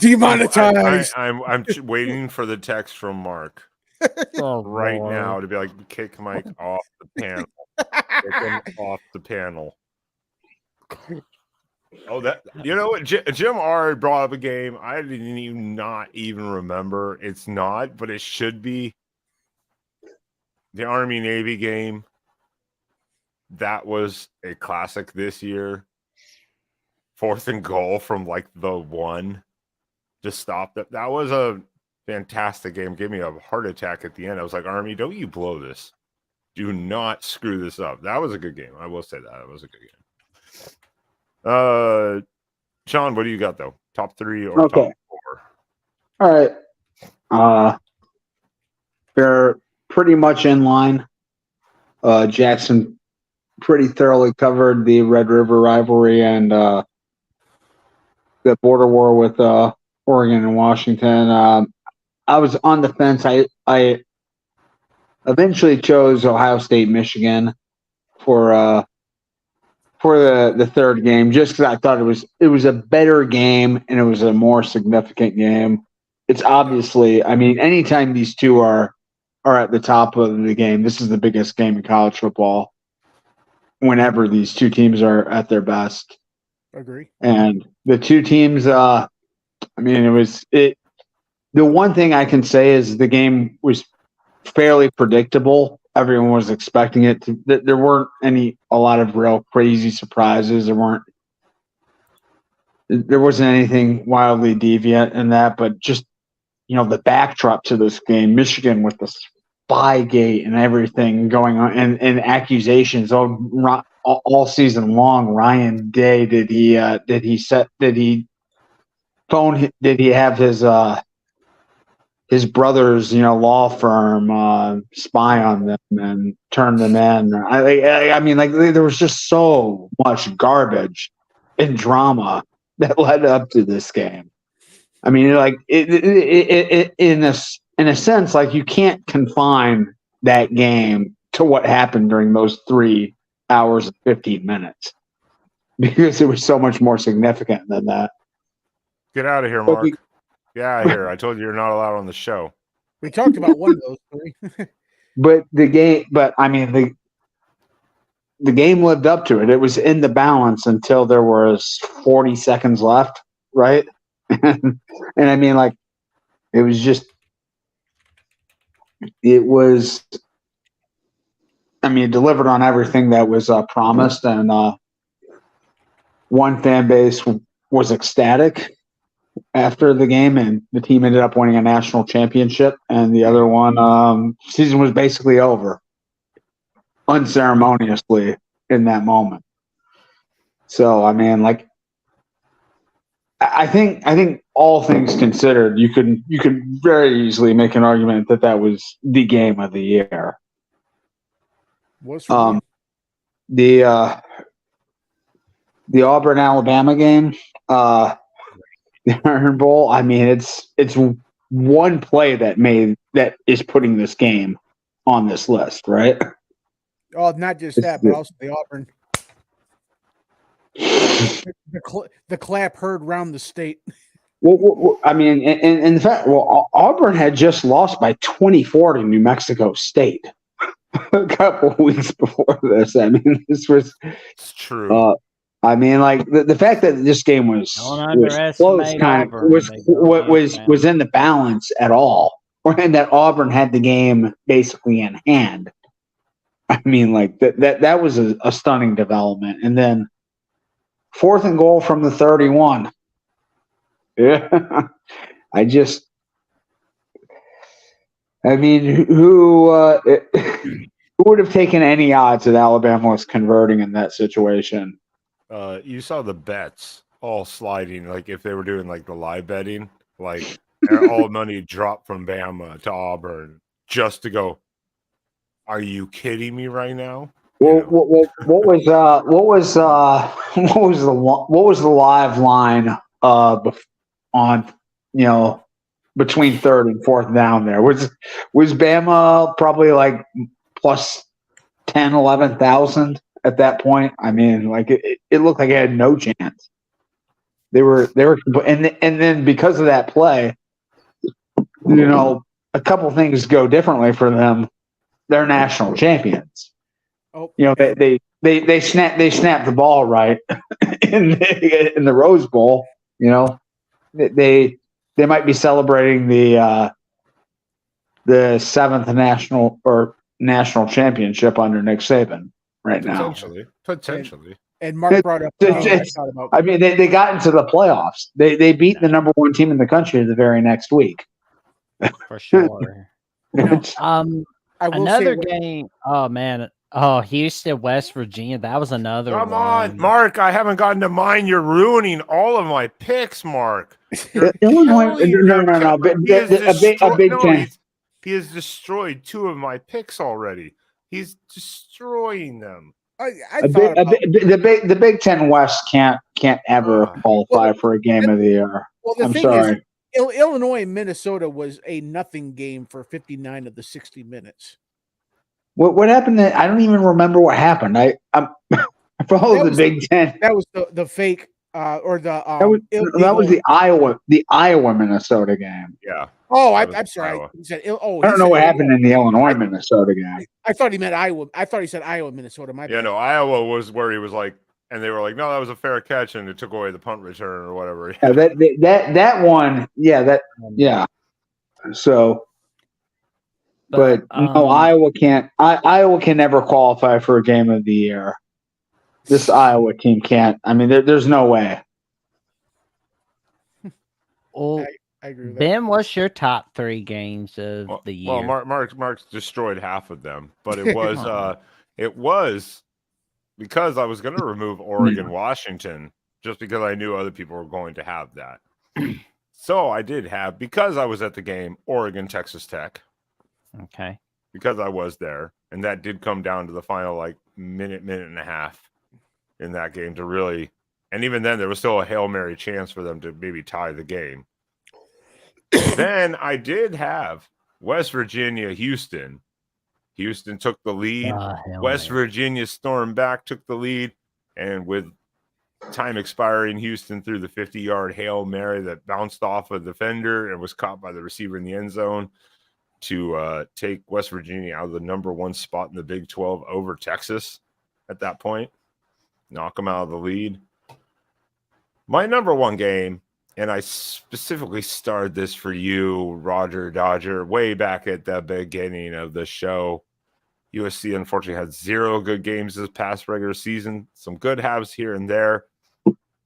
Demonetized. I'm waiting for the text from Mark right now to be like, kick Mike off the panel. Kick him off the panel. Oh, that, you know what? Jim R brought up a game I didn't not even remember. It's not, but it should be. The Army Navy game. That was a classic this year. 4th and goal from like the 1. Just stop that. That was a fantastic game. Gave me a heart attack at the end. I was like, Army, don't you blow this. Do not screw this up. That was a good game. I will say that. It was a good game. Sean, what do you got though? Top 3 or top 4? All right. They're pretty much in line. Jackson pretty thoroughly covered the Red River rivalry and the border war with Oregon and Washington. I was on the fence. I eventually chose Ohio State, Michigan for the third game, just because I thought it was a better game and it was a more significant game. It's obviously, I mean, anytime these two are at the top of the game, this is the biggest game in college football. Whenever these two teams are at their best, agree. And the two teams, I mean, the one thing I can say is the game was fairly predictable. Everyone was expecting it to. There weren't a lot of real crazy surprises. There wasn't anything wildly deviant in that, but just, the backdrop to this game, Michigan with the Spygate and everything going on, and accusations all season long. Ryan Day, did he have his brother's law firm spy on them and turn them in? I mean, like, there was just so much garbage and drama that led up to this game. I mean, like, it in a sense, like, you can't confine that game to what happened during those 3 hours and 15 minutes because it was so much more significant than that. Get out of here, Mark. Get out of here. I told you you're not allowed on the show. We talked about one of those 3. But the game lived up to it. It was in the balance until there was 40 seconds left, right? And I mean, like, it delivered on everything that was promised, and one fan base was ecstatic after the game, and the team ended up winning a national championship, and the other one, season was basically over unceremoniously in that moment. So, I mean, like, I think all things considered, you could very easily make an argument that was the game of the year. What's the Auburn Alabama game, the Iron Bowl. I mean, it's one play that is putting this game on this list, right? Oh, not just that, but also the Auburn. The clap heard round the state. Well, I mean, in fact, Auburn had just lost by 24 to New Mexico State a couple of weeks before this. I mean, It's true. I mean, like, the fact that this game was close, kind of was in the balance at all, and that Auburn had the game basically in hand. I mean, like that was a stunning development. And then 4th and goal from the 31. Yeah, I mean, who would have taken any odds that Alabama was converting in that situation? You saw the bets all sliding, like if they were doing like the live betting, like all money dropped from Bama to Auburn just to go. Are you kidding me right now? Well, what was the live line on between 3rd and 4th down there? Was Bama probably like plus 10, 11,000 at that point? I mean, like it looked like it had no chance. They were and then because of that play, a couple things go differently for them. They're national champions. Oh, they snapped the ball right in the Rose Bowl. They might be celebrating the 7th national championship under Nick Saban right now. Potentially. And Mark brought up. I mean, they got into the playoffs. They beat the number 1 team in the country the very next week. For sure. Another game. Oh man. Oh, Houston, West Virginia. That was another. Come one. on, Mark. I haven't gotten to mine. You're ruining all of my picks, Mark. Illinois. No. A Big Ten. He has destroyed 2 of my picks already. He's destroying them. The Big Ten West can't ever qualify for a game of the year. Well, the thing sorry. is, Illinois and Minnesota was a nothing game for 59 of the 60 minutes. What happened? I don't even remember what happened. I followed the Big Ten. That was the fake or the that was the Iowa Minnesota game. Yeah. Oh, I'm sorry. He said, I don't know what happened in the Illinois Minnesota game. I thought he meant Iowa. I thought he said Iowa Minnesota. No, Iowa was where he was like, and they were like, no, that was a fair catch, and it took away the punt return or whatever. Yeah, that one. Yeah. So. But no, Iowa can't. Iowa can never qualify for a game of the year. This Iowa team can't. I mean, there's no way. Well, I agree with that. Ben, what's your top 3 games of the year? Well, Mark's destroyed half of them, but it was it was because I was going to remove Oregon, Washington, just because I knew other people were going to have that. So I did have, because I was at the game, Oregon, Texas Tech. Okay. Because I was there, and that did come down to the final like minute and a half in that game to really, and even then there was still a Hail Mary chance for them to maybe tie the game. Then I did have West Virginia, Houston. Houston took the lead. West Virginia stormed back, took the lead, and with time expiring, Houston threw the 50-yard Hail Mary that bounced off a defender and was caught by the receiver in the end zone to take West Virginia out of the number 1 spot in the Big 12 over Texas at that point, knock them out of the lead. My number 1 game, and I specifically starred this for you, Roger Dodger, way back at the beginning of the show. USC, unfortunately, had 0 good games this past regular season. Some good halves here and there.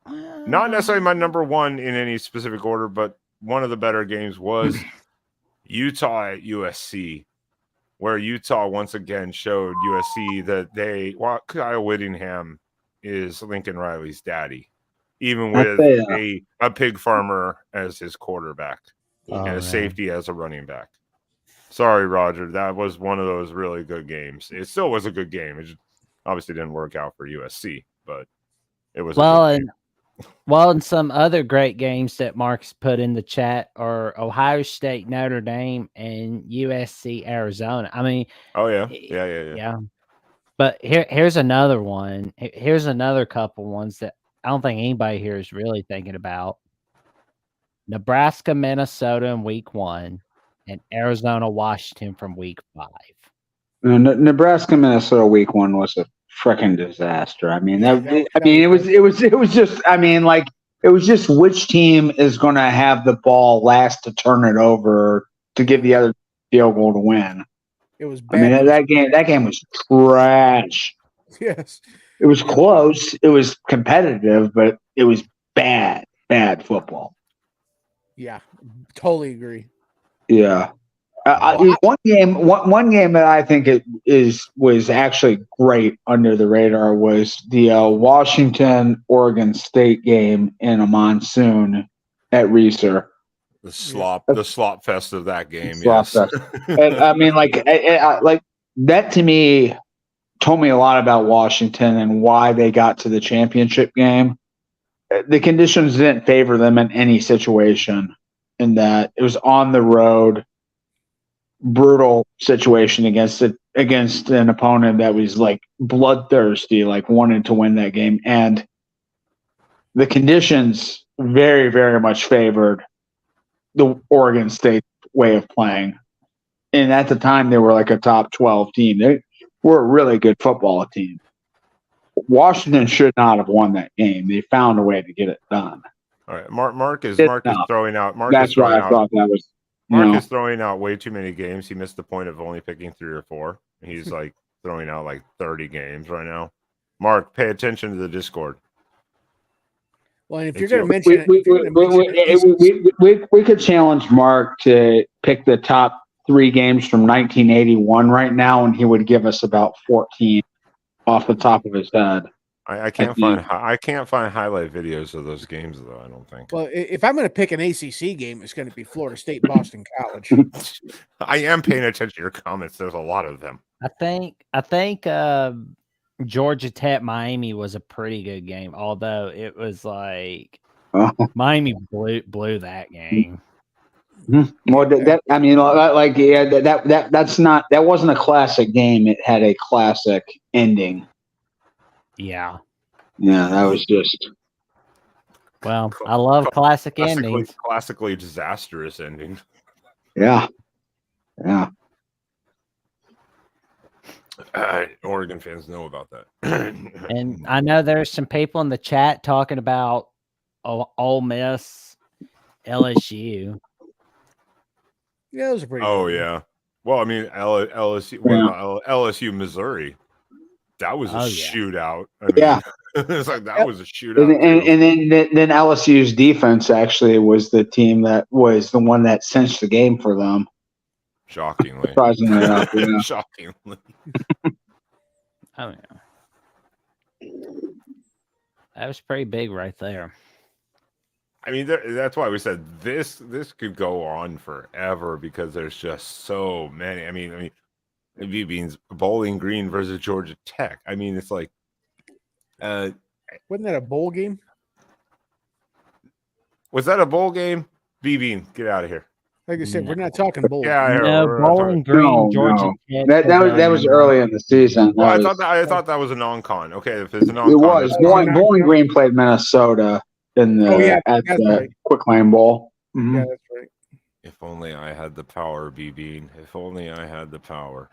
Not necessarily my number 1 in any specific order, but one of the better games was Utah at USC, where Utah once again showed USC that Kyle Whittingham is Lincoln Riley's daddy, even with a pig farmer as his quarterback and a safety as a running back. Sorry, Roger, that was one of those really good games. It still was a good game. It just obviously didn't work out for USC, but it was and some other great games that Mark's put in the chat are Ohio State, Notre Dame, and USC, Arizona. I mean, yeah. But here's another one. Here's another couple ones that I don't think anybody here is really thinking about. Nebraska, Minnesota in week 1, and Arizona, Washington from week 5. Nebraska, Minnesota week 1 was a freaking disaster. I mean, it was just. I mean, like, it was just which team is going to have the ball last to turn it over to give the other field goal to win. It was bad. I mean, that game was trash. Yes. It was close. It was competitive, but it was bad football. Yeah, totally agree. Yeah. One game that I think was actually great under the radar was the Washington Oregon State game in a monsoon at Reeser. The slop fest of that game. Slop Yes. fest. And, I mean, like that to me told me a lot about Washington and why they got to the championship game. The conditions didn't favor them in any situation. In that it was on the road. Brutal situation against an opponent that was like bloodthirsty, like wanted to win that game, and the conditions very, very much favored the Oregon State way of playing. And at the time, they were like a top 12 team. They were a really good football team. Washington should not have won that game. They found a way to get it done. All right, Mark is throwing out. That's why I thought that was. Mark is throwing out way too many games. He missed the point of only picking 3 or 4. He's like throwing out like 30 games right now. Mark, pay attention to the Discord. Well, and if you're going to mention we could challenge Mark to pick the top 3 games from 1981 right now, and he would give us about 14 off the top of his head. I can't find highlight videos of those games though. I don't think. Well, if I'm going to pick an ACC game, it's going to be Florida State, Boston College. I am paying attention to your comments. There's a lot of them. I think Georgia Tech Miami was a pretty good game, although it was like Miami blew that game. Well, that wasn't a classic game. It had a classic ending. Yeah, that was just. Well, I love classic endings. Classically disastrous ending. Yeah. Oregon fans know about that. And I know there's some people in the chat talking about Ole Miss, LSU. Yeah, those are pretty. Oh good. Yeah. Well, I mean LSU. What about LSU, Missouri? That was a shootout. I mean, it's like that was a shootout. And then LSU's defense actually was the team that was the one that cinched the game for them. Shockingly. Surprisingly enough, yeah. Shockingly. Oh yeah. That was pretty big right there. I mean, that's why we said this could go on forever because there's just so many. I mean, means Bowling Green versus Georgia Tech. I mean, it's like, wasn't that a bowl game? Was that a bowl game? B-Bean, get out of here. Like I said, we're not talking bowl. Yeah, Bowling Green, Georgia Tech. That was early in the season. Well, I thought that was a non-con. Okay, if it's a non-con, it was. Bowling Green played Minnesota in the at the Quick Lane Bowl. Mm-hmm. Yeah, that's right. If only I had the power, B-Bean. If only I had the power.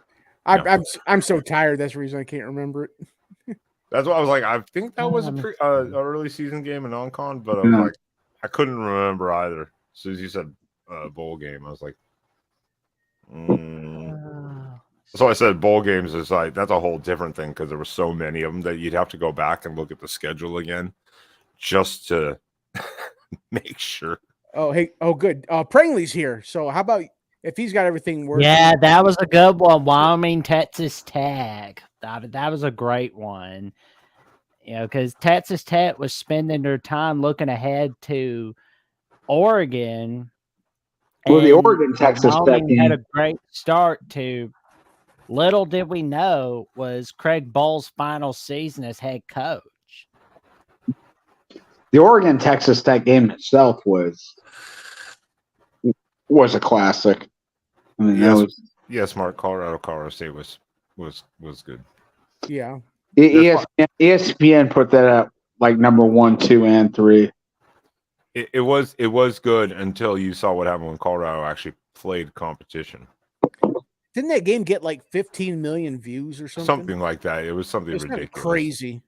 I'm so tired. That's the reason I can't remember it. That's why I was like, I think that was a early season game, a non-con, but I was like, I couldn't remember either. As soon as you said bowl game, I was like, So I said bowl games is like that's a whole different thing because there were so many of them that you'd have to go back and look at the schedule again just to make sure. Oh, hey, good. Prangley's here. So how about if he's got everything working? Yeah, that was a good one. Wyoming, Texas Tech. That was a great one. You know, because Texas Tech was spending their time looking ahead to Oregon. Well, the Oregon Texas Tech game had a great start to. Little did we know was Craig Bowles' final season as head coach. The Oregon Texas Tech game itself was a classic. I mean, yes, Mark. Colorado State was good. Yeah. ESPN put that up like number 1, 2, and 3. It was good until you saw what happened when Colorado actually played competition. Didn't that game get like 15 million views or something? Something like that. It was something ridiculous. Crazy.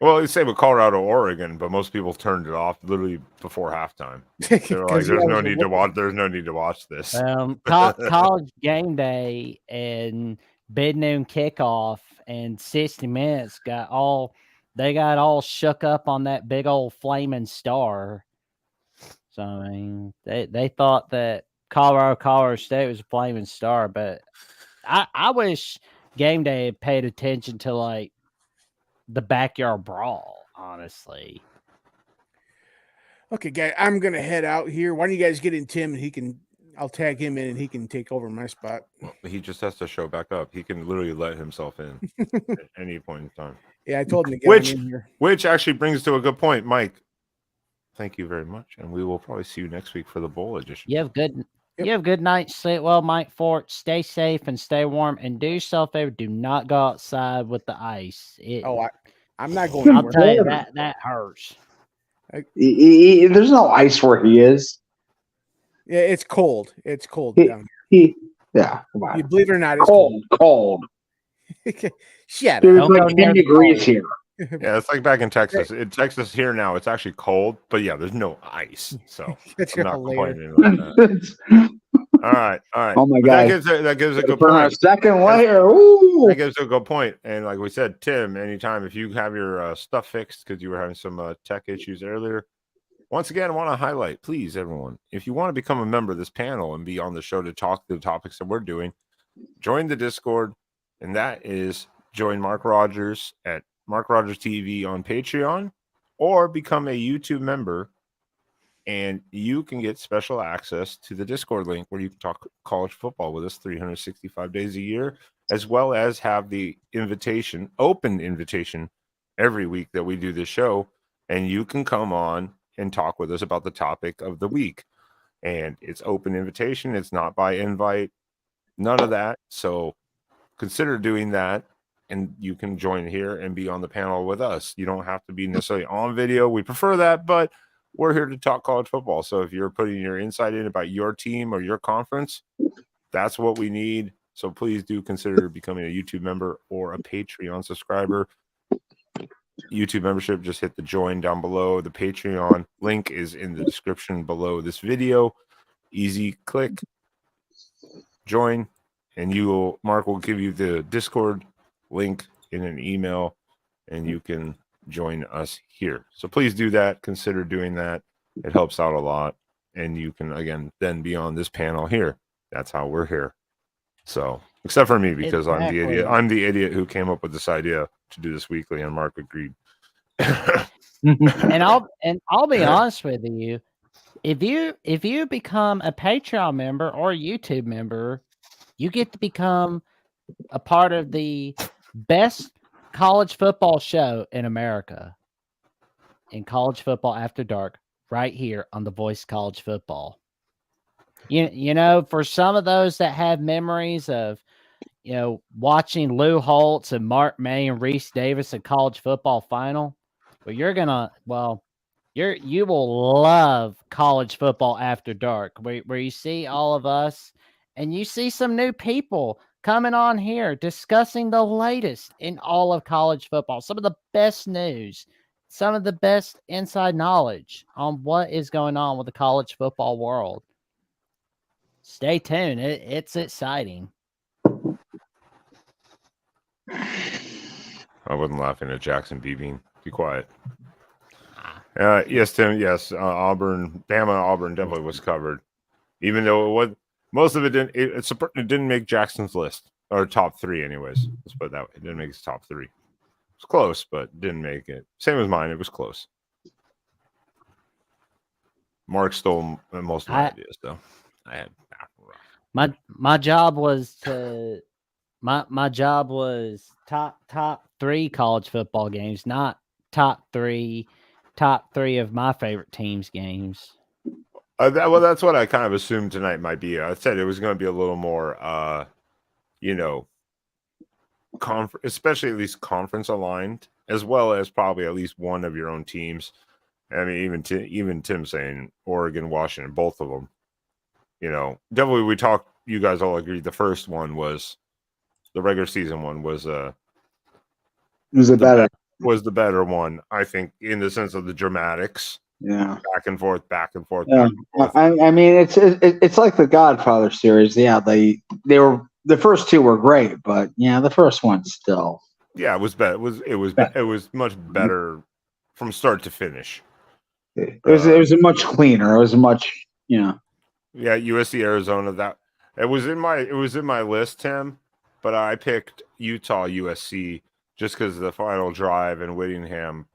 Well, you say with Colorado, Oregon, but most people turned it off literally before halftime. They were like, "There's no need to watch. There's no need to watch this." College game day and mid-noon kickoff and 60 minutes got all shook up on that big old flaming star. So I mean, they thought that Colorado State was a flaming star, but I wish game day had paid attention to like the backyard brawl, honestly. Okay, guys, I'm gonna head out here. Why don't you guys get in Tim and I'll tag him in and he can take over my spot. Well, he just has to show back up. He can literally let himself in at any point in time. Yeah, I told him to get in here. Which actually brings to a good point, Mike. Thank you very much, and we will probably see you next week for the bowl edition. You have good night's sleep. Well, Mike Fort, stay safe and stay warm, and do yourself a favor. Do not go outside with the ice. I'm not going. I'll tell you that hurts. There's no ice where he is. Yeah, it's cold. It's cold down here. Yeah, come on. You believe it or not, it's cold. Shut up. It's like 10 degrees here. Yeah, it's like back in Texas. In Texas here now, it's actually cold, but yeah, there's no ice. So I'm not complaining about that. All right. Oh my God. That gives a good point. A second layer. Ooh. That gives a good point. And like we said, Tim, anytime if you have your stuff fixed because you were having some tech issues earlier, once again, I want to highlight, please, everyone, if you want to become a member of this panel and be on the show to talk to the topics that we're doing, join the Discord, and that is join Mark Rogers at MarkRogersTV on Patreon, or become a YouTube member, and you can get special access to the Discord link where you can talk college football with us 365 days a year, as well as have the open invitation every week that we do this show, and you can come on and talk with us about the topic of the week. And it's open invitation. It's not by invite, none of that. So consider doing that, and you can join here and be on the panel with us. You don't have to be necessarily on video. We prefer that, but we're here to talk college football. So if you're putting your insight in about your team or your conference, that's what we need. So please do consider becoming a YouTube member or a Patreon subscriber. YouTube membership, just hit the join down below. The Patreon link is in the description below this video. Easy click, join, and Mark will give you the Discord link in an email, and you can join us here. So please do that. Consider doing that. It helps out a lot, and you can again then be on this panel here. That's how we're here. So except for me, because I'm the idiot. I'm the idiot who came up with this idea to do this weekly, and Mark agreed. and I'll be honest with you. If you become a Patreon member or a YouTube member, you get to become a part of the best college football show in America, in College Football After Dark, right here on The Voice College Football. You know, for some of those that have memories of, watching Lou Holtz and Mark May and Reese Davis in college football final, you will love College Football After Dark, where you see all of us and you see some new people coming on here discussing the latest in all of college football, some of the best news, some of the best inside knowledge on what is going on with the college football world. Stay tuned. It's exciting. I wasn't laughing at Jackson Beebing. Be quiet. Yes, Tim. Yes, Auburn, Bama, Auburn definitely was covered, even though it was most of it didn't. It didn't make Jackson's list or top three, anyways. Let's put it that way. It didn't make his top three. It was close, but didn't make it. Same as mine. It was close. Mark stole most of my ideas, though. I had my job was to my job was top three college football games, not top three of my favorite teams' games. That's what I kind of assumed tonight might be. I said it was going to be a little more, especially at least conference aligned, as well as probably at least one of your own teams. I mean, even Tim saying Oregon, Washington, both of them. Definitely we talked. You guys all agreed. The first one was the regular season one was. It was a better. was the better one, I think, in the sense of the dramatics. Yeah, back and forth, back and forth, yeah. back and forth. I mean, it's like the Godfather series. Yeah, they were the first two were great, but yeah, the first one still. Yeah, it was better. It was much better from start to finish. It was a much cleaner. It was a much Yeah, USC Arizona. That it was in my list, Tim, but I picked Utah USC just because of the final drive and Whittingham,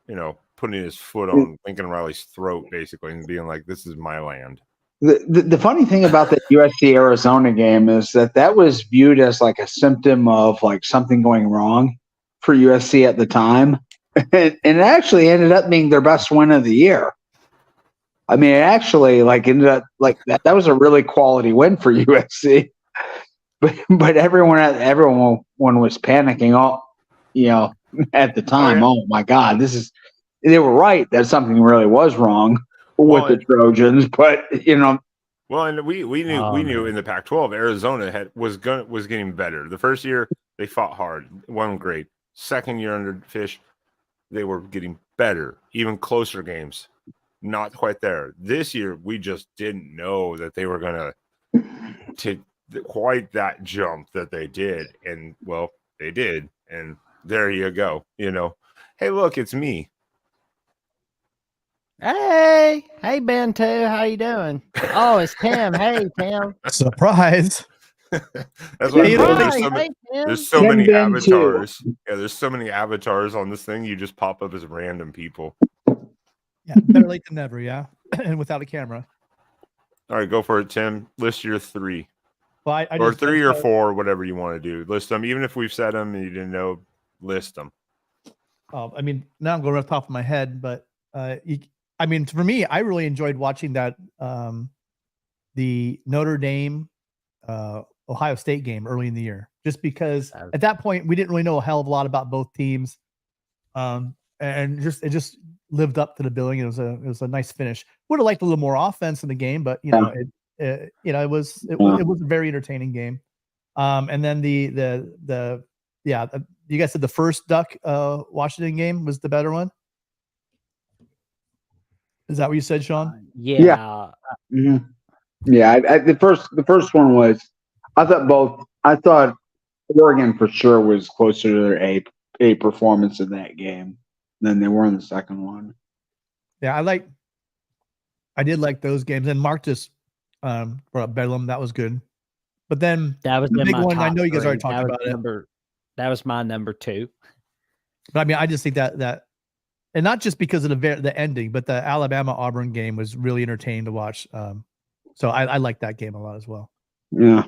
putting his foot on Lincoln Riley's throat basically and being like, "This is my land." The funny thing about the USC Arizona game is that was viewed as like a symptom of like something going wrong for USC at the time, and it actually ended up being their best win of the year. I mean, it actually like ended up like that. That was a really quality win for USC, but everyone was panicking all, at the time. Oh my God, they were right that something really was wrong with the Trojans, but Well, and we knew in the Pac-12 Arizona was getting better. The first year they fought hard, won great. Second year under Fish, they were getting better, even closer games. Not quite there. This year, we just didn't know that they were going to quite that jump that they did. And, well, they did. And there you go. Hey, look, it's me. Hey, Ben too. How you doing? Oh, it's Tim. Hey, Tim. Surprise. That's why there's so many Ben avatars. too. Yeah, there's so many avatars on this thing. You just pop up as random people. Yeah, better late than never, yeah. And without a camera. All right, go for it, Tim. List your three. Well, or three or four, whatever you want to do. List them. Even if we've said them and you didn't know, list them. I mean, now I'm going off the top of my head, but for me, I really enjoyed watching that the Notre Dame Ohio State game early in the year, just because at that point we didn't really know a hell of a lot about both teams, and it just lived up to the billing. It was a nice finish. Would have liked a little more offense in the game, but it was a very entertaining game. And then you guys said the first Duck Washington game was the better one. Is that what you said, Sean? Yeah. Mm-hmm. Yeah. The first one was. I thought Oregon for sure was closer to their A performance in that game than they were in the second one. Yeah, I did like those games, and Mark just brought up Bedlam. That was good. But then that was the big my one. top I know you guys three. already talked about it. That was my number 2. But I mean, I just think that, and not just because of the ending, but the Alabama Auburn game was really entertaining to watch. So I like that game a lot as well. Yeah.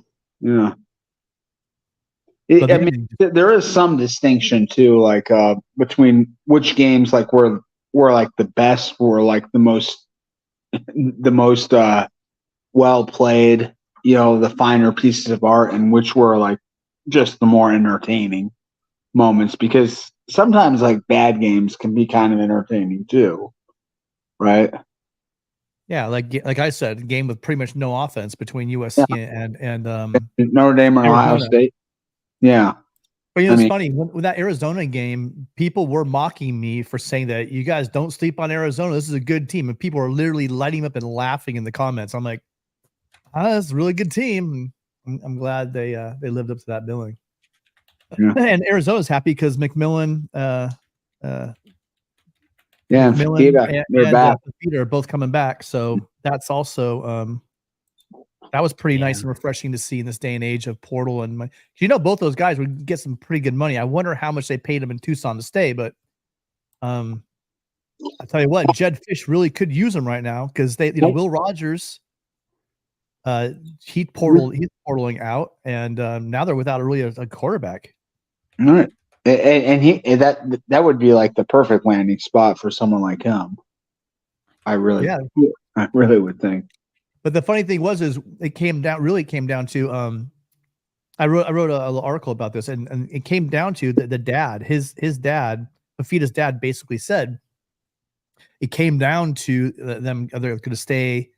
There is some distinction too, like between which games like were like the best, were like the most well played, the finer pieces of art, and which were like just the more entertaining moments, because sometimes like bad games can be kind of entertaining too, right? Yeah, like I said, a game with pretty much no offense between USC and Notre Dame or Ohio State. Yeah. But it's funny, with that Arizona game, people were mocking me for saying that you guys don't sleep on Arizona. This is a good team. And people are literally lighting up and laughing in the comments. I'm like, that's a really good team. I'm glad they lived up to that billing. Yeah. And Arizona's happy because McMillan, McMillan and Peter are both coming back. So that's also that was pretty nice and refreshing to see in this day and age of portal and both those guys would get some pretty good money. I wonder how much they paid them in Tucson to stay, but I tell you what, Jed Fish really could use them right now because they, Will Rogers, he's portaling out, and now they're without a quarterback. All right, and that would be like the perfect landing spot for someone like him. I really would think. But the funny thing is it came down to I wrote a little article about this, and it came down to the dad, his dad, Fafita's dad, basically said it came down to them, are they going to stay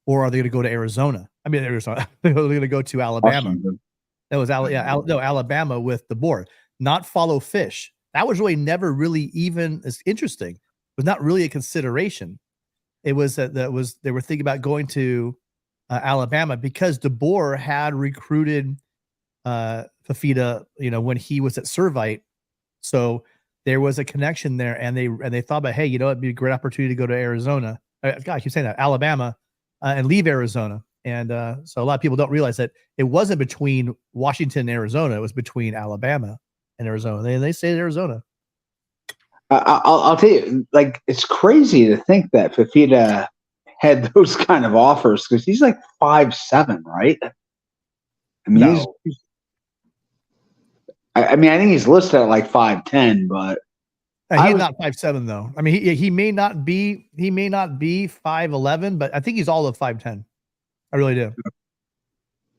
or are they going to go to Arizona? I mean, Arizona, they're going to go to Alabama. Washington. That was Alabama with the board, not follow Fish. that was really never really even as interesting. It was not really a consideration. It was that they were thinking about going to Alabama because DeBoer had recruited Fafita, when he was at Servite. So there was a connection there, and they thought about, hey, it'd be a great opportunity to go to Arizona. God, I keep saying that, Alabama, and leave Arizona. And so a lot of people don't realize that it wasn't between Washington and Arizona. It was between Alabama and Arizona. They stayed in Arizona. I'll tell you, like, it's crazy to think that Fafita had those kind of offers because he's like 5'7", right? I mean, I think he's listed at like 5'10", but he's not 5'7" though. I mean, he may not be 5'11", but I think he's all of 5'10". I really do.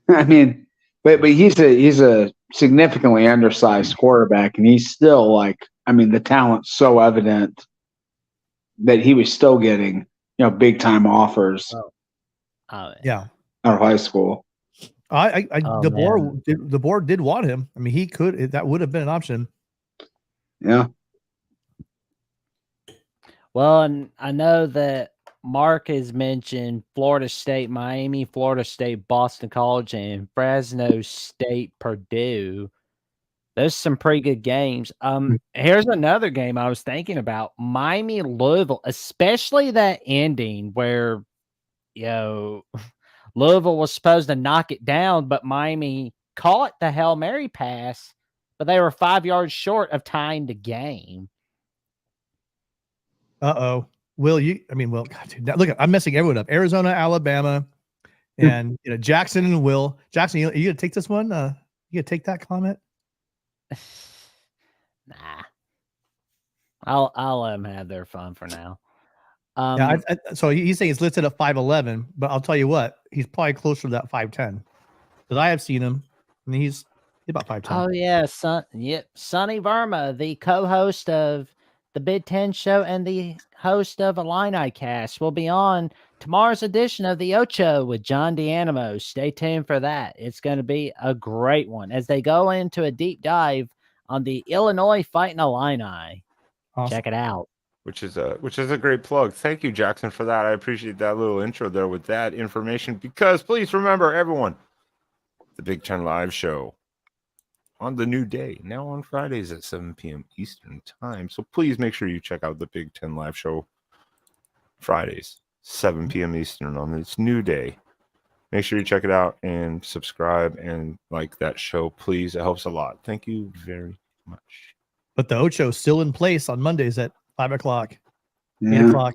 I mean, but he's a significantly undersized quarterback, and he's still like, I mean, the talent's so evident that he was still getting, big time offers. Yeah, out of high school. The board did want him. I mean, that would have been an option. Yeah. Well, and I know that Mark has mentioned Florida State, Miami, Florida State, Boston College, and Fresno State, Purdue. Those are some pretty good games. Here's another game I was thinking about: Miami, Louisville, especially that ending where, Louisville was supposed to knock it down, but Miami caught the Hail Mary pass, but they were 5 yards short of tying the game. Uh-oh. Will, God, dude, look, I'm messing everyone up. Arizona, Alabama, and Jackson and Will. Jackson, you gonna take this one? You gonna take that comment? Nah. I'll let them have their fun for now. So he's saying he's listed at 5'11", but I'll tell you what, he's probably closer to that 5'10", because I have seen him, and he's about 5'10". Oh yeah, Sonny Verma, the co-host of the Big Ten Show and the host of Illini Cast, will be on tomorrow's edition of the Ocho with John D'Animo. Stay tuned for that. It's going to be a great one as they go into a deep dive on the Illinois Fighting Illini. Awesome. Check it out. Which is a great plug. Thank you, Jackson, for that. I appreciate that little intro there with that information, because please remember, everyone, the Big Ten Live Show on the new day, now on Fridays at 7 p.m. Eastern Time. So please make sure you check out the Big Ten Live Show Fridays, 7 p.m. Eastern on this new day. Make sure you check it out and subscribe and like that show, please. It helps a lot. Thank you very much. But the Ocho is still in place on Mondays at 5 o'clock, 8 o'clock.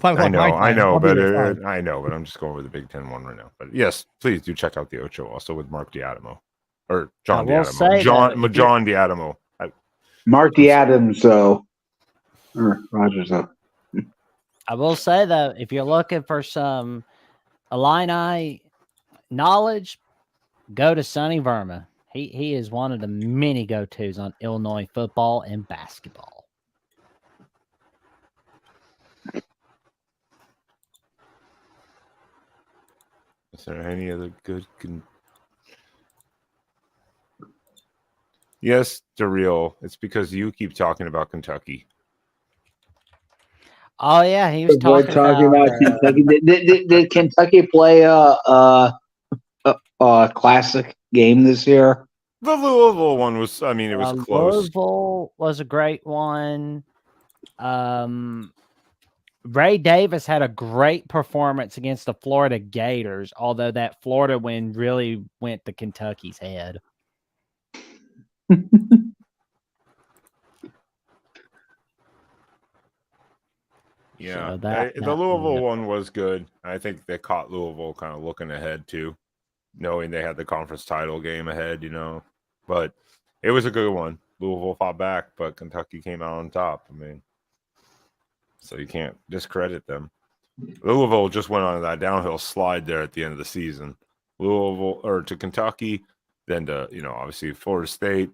5 o'clock. I know, but I'm just going with the Big Ten one right now. But yes, please do check out the Ocho also with Mark D'Adamo. Or John D'Adamo. John D'Adamo. Mark D'Adams, or Rogers. I will say, though, if you're looking for some Illini knowledge, go to Sonny Verma. He is one of the many go-tos on Illinois football and basketball. Is there any other good... Yes, Daryl, it's because you keep talking about Kentucky. Oh yeah, he was talking about Kentucky. Did Kentucky play a classic game this year? The Louisville one was, it was close. Louisville was a great one. Ray Davis had a great performance against the Florida Gators, although that Florida win really went to Kentucky's head. Yeah, so the Louisville one was good. I think they caught Louisville kind of looking ahead too, knowing they had the conference title game ahead, But it was a good one. Louisville fought back, but Kentucky came out on top. So you can't discredit them. Louisville just went on that downhill slide there at the end of the season. Louisville to Kentucky, then to obviously Florida State,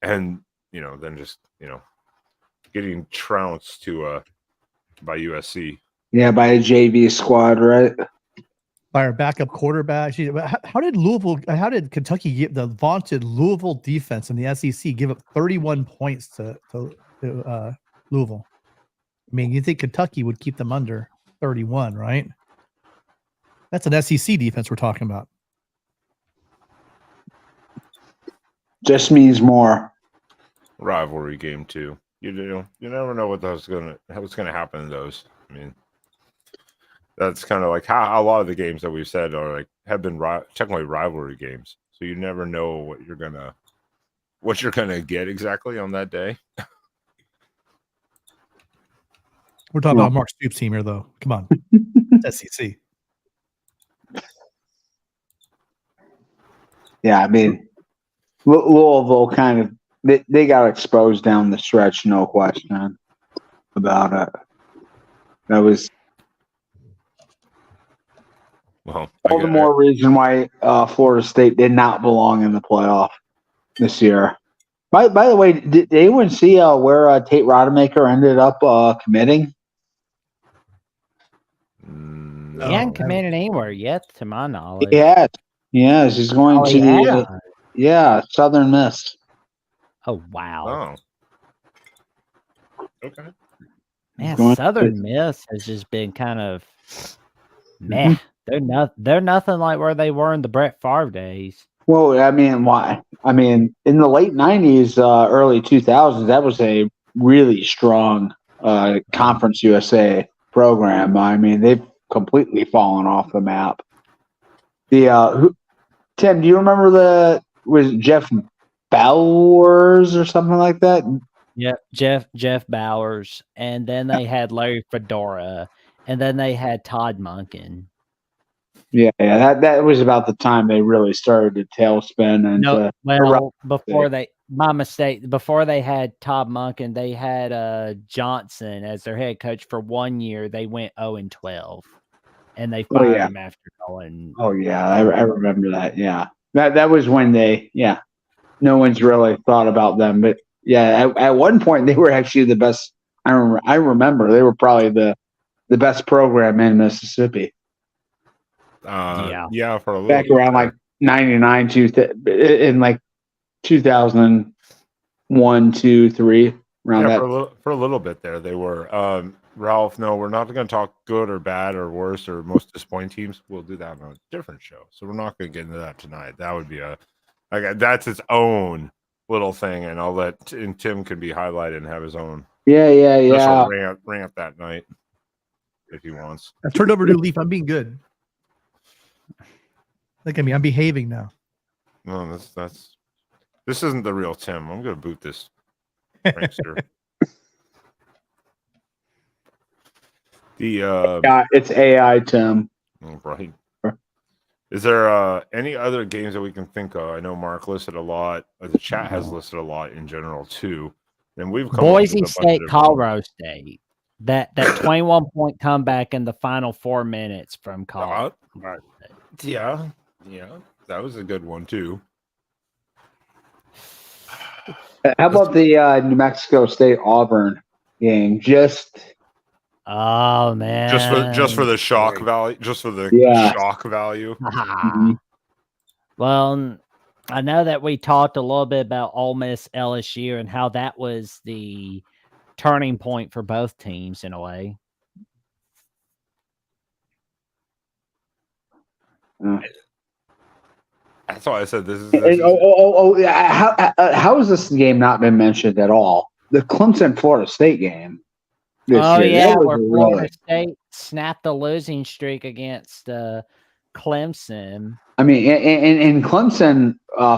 and then just getting trounced by USC. Yeah, by a JV squad, right? by our backup quarterback. How did Kentucky get the vaunted Louisville defense in the SEC give up 31 points to Louisville? I mean, you think Kentucky would keep them under 31, right? That's an SEC defense we're talking about. Just means more. Rivalry game too. You never know what's gonna happen in those. I mean, that's kind of like how a lot of the games that we've said have been technically rivalry games. So you never know what you're gonna get exactly on that day. We're talking about Mark Stoops' team here, though. Come on, SEC. Yeah, I mean, Louisville kind of they got exposed down the stretch, no question about it. That was all the more reason why Florida State did not belong in the playoff this year. By the way, did anyone see where Tate Rodemaker ended up committing? No. He hasn't committed anywhere yet, to my knowledge. Yes, he's going to Southern Miss. Oh wow! Oh, okay. Man, Southern Miss has just been kind of meh. They're nothing like where they were in the Brett Favre days. Well, I mean, why? I mean, in the late '90s, early 2000s, that was a really strong Conference USA program. I mean, they've completely fallen off the map. Tim, do you remember was Jeff Bowers or something like that? Yeah, Jeff Bowers, and then they had Larry Fedora, and then they had Todd Monken. Yeah, that was about the time they really started to tailspin. And my mistake. Before they had Todd Monken, they had Johnson as their head coach for 1 year. They went 0-12, and they fired him after going. Oh yeah, I remember that. Yeah, that was when no one's really thought about them, but yeah, at one point they were actually the best. I remember they were probably the best program in Mississippi. For a little back around like 99 in like 2001, 2, 3 around that. For a little bit there they were. Ralph, no, we're not going to talk good or bad or worse or most disappointing teams. We'll do that on a different show. So we're not going to get into that tonight. That would be that's its own little thing, and I'll let Tim can be highlighted and have his own. Yeah. Rant that night if he wants. I've turned over to Leaf. I'm being good. Look at me. I'm behaving now. No, this isn't the real Tim. I'm going to boot this prankster. It's AI Tim. Right. Is there any other games that we can think of? I know Mark listed a lot. The chat has listed a lot in general too. And we've come Boise State, Colorado State. That 21-point comeback in the final 4 minutes from Colorado. Yeah, that was a good one too. How about the New Mexico State Auburn game? Oh man! Just for the shock value, shock value. Well, I know that we talked a little bit about Ole Miss LSU and how that was the turning point for both teams in a way. That's why I said this is. How has this game not been mentioned at all? The Clemson Florida State game. Where Florida State snapped the losing streak against Clemson. I mean, in Clemson,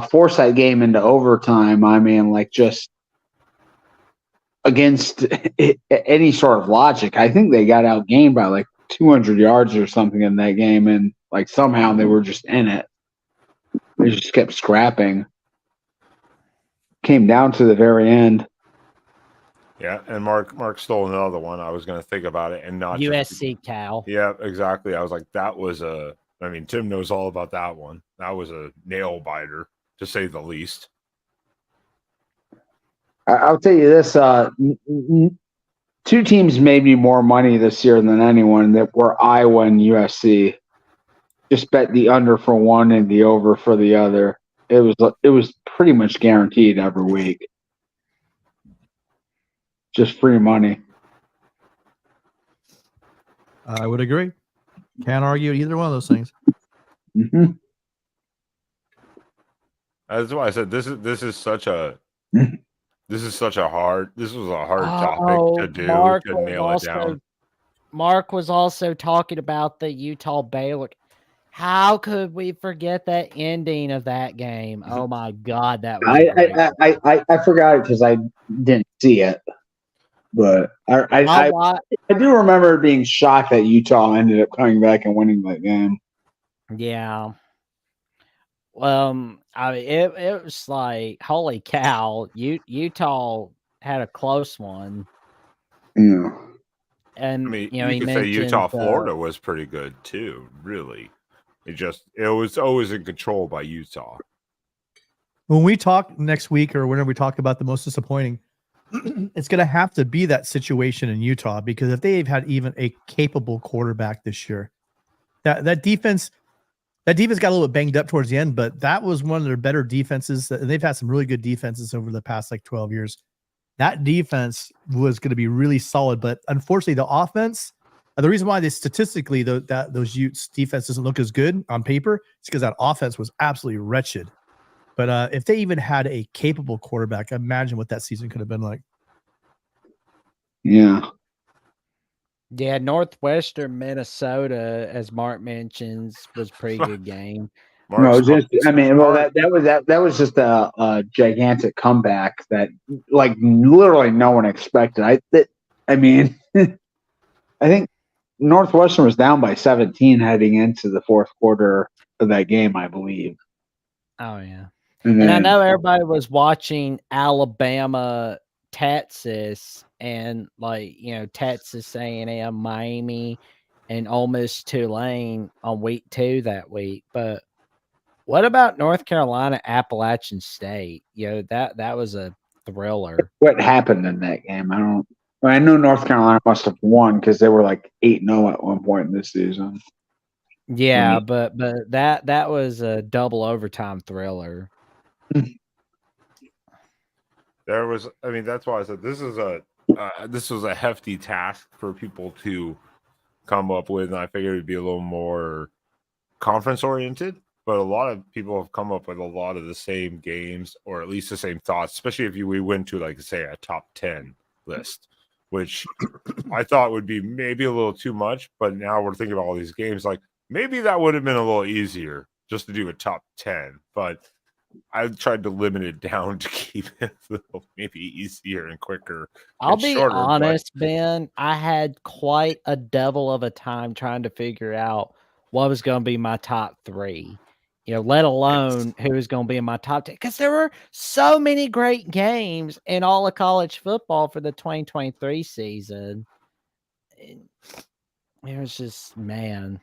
forced that game into overtime. I mean, like just against any sort of logic. I think they got outgained by like 200 yards or something in that game, and like somehow they were just in it. They just kept scrapping. Came down to the very end. Yeah, and Mark stole another one. I was going to think about it and not USC Cal. Yeah, exactly. I was like, that was I mean, Tim knows all about that one. That was a nail biter, to say the least. I'll tell you this: 2 teams made me more money this year than anyone. That were Iowa and USC. just bet the under for one and the over for the other. It was pretty much guaranteed every week. Just free money. I would agree. Can't argue either one of those things. Mm-hmm. That's why I said this is such a hard topic to do to nail it down. Mark was also talking about the Utah Baylor. How could we forget that ending of that game? Oh my God, that was I forgot it because I didn't see it, but I do remember being shocked that Utah ended up coming back and winning that game. Yeah. I mean, it was like, holy cow! Utah had a close one. Yeah. And I mean, you know, you could say Utah, Florida was pretty good too. Really, it was always in control by Utah. When we talk next week or whenever we talk about the most disappointing, it's going to have to be that situation in Utah, because if they've had even a capable quarterback this year, that defense got a little bit banged up towards the end, but that was one of their better defenses. They've had some really good defenses over the past 12 years. That defense was going to be really solid, but unfortunately, the offense. The reason why statistically those Utes defense doesn't look as good on paper is because that offense was absolutely wretched. But if they even had a capable quarterback, imagine what that season could have been like. Yeah. Yeah, Northwestern Minnesota, as Mark mentions, was a pretty good game. That was just a gigantic comeback that literally no one expected. I think Northwestern was down by 17 heading into the fourth quarter of that game, I believe. Oh yeah, and I know everybody was watching Alabama, Texas, and Texas A&M, Miami, and Ole Miss Tulane on week 2 that week, but. What about North Carolina, Appalachian State? That was a thriller. What happened in that game? I know North Carolina must have won because they were 8-0 at one point in this season. Yeah, but that was a double overtime thriller. That's why I said this was a hefty task for people to come up with, and I figured it'd be a little more conference oriented. But a lot of people have come up with a lot of the same games, or at least the same thoughts, especially if we went to, say, a top 10 list, which I thought would be maybe a little too much. But now we're thinking about all these games. Maybe that would have been a little easier just to do a top 10. But I tried to limit it down to keep it a little maybe easier and quicker. I'll be honest, Ben. I had quite a devil of a time trying to figure out what was going to be my top 3. Let alone who is going to be in my top 10, because there were so many great games in all of college football for the 2023 season. It was just, man,